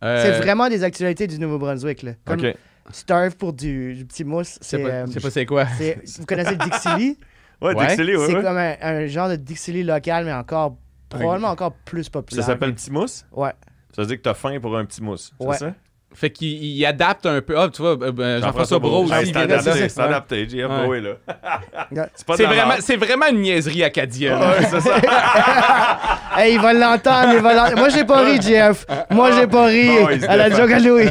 C'est vraiment des actualités du Nouveau-Brunswick. Là. Comme OK. Starve pour du petit mousse. Je sais pas c'est quoi. Vous connaissez le Dixili? Ouais, Ouais. Dixili, ouais, C'est ouais. comme un genre de Dixili local, mais encore probablement encore plus Ça populaire. s'appelle petit mousse? Ouais. Ça veut dire que t'as faim pour un petit mousse. C'est Ouais. ça? Fait qu'il adapte un peu. Ah, tu vois, Jean-François Brault aussi. Ouais, il c'est vient de adapté, là. c'est adapté. JF Ouais. Brault est là. Ouais. C'est pas de la merde. C'est vraiment une niaiserie acadienne. Ouais, c'est ça. Hey, il va l'entendre. Moi, j'ai pas ri, JF. Moi, j'ai pas ri. Bon, il se À la défend. joke à Louis.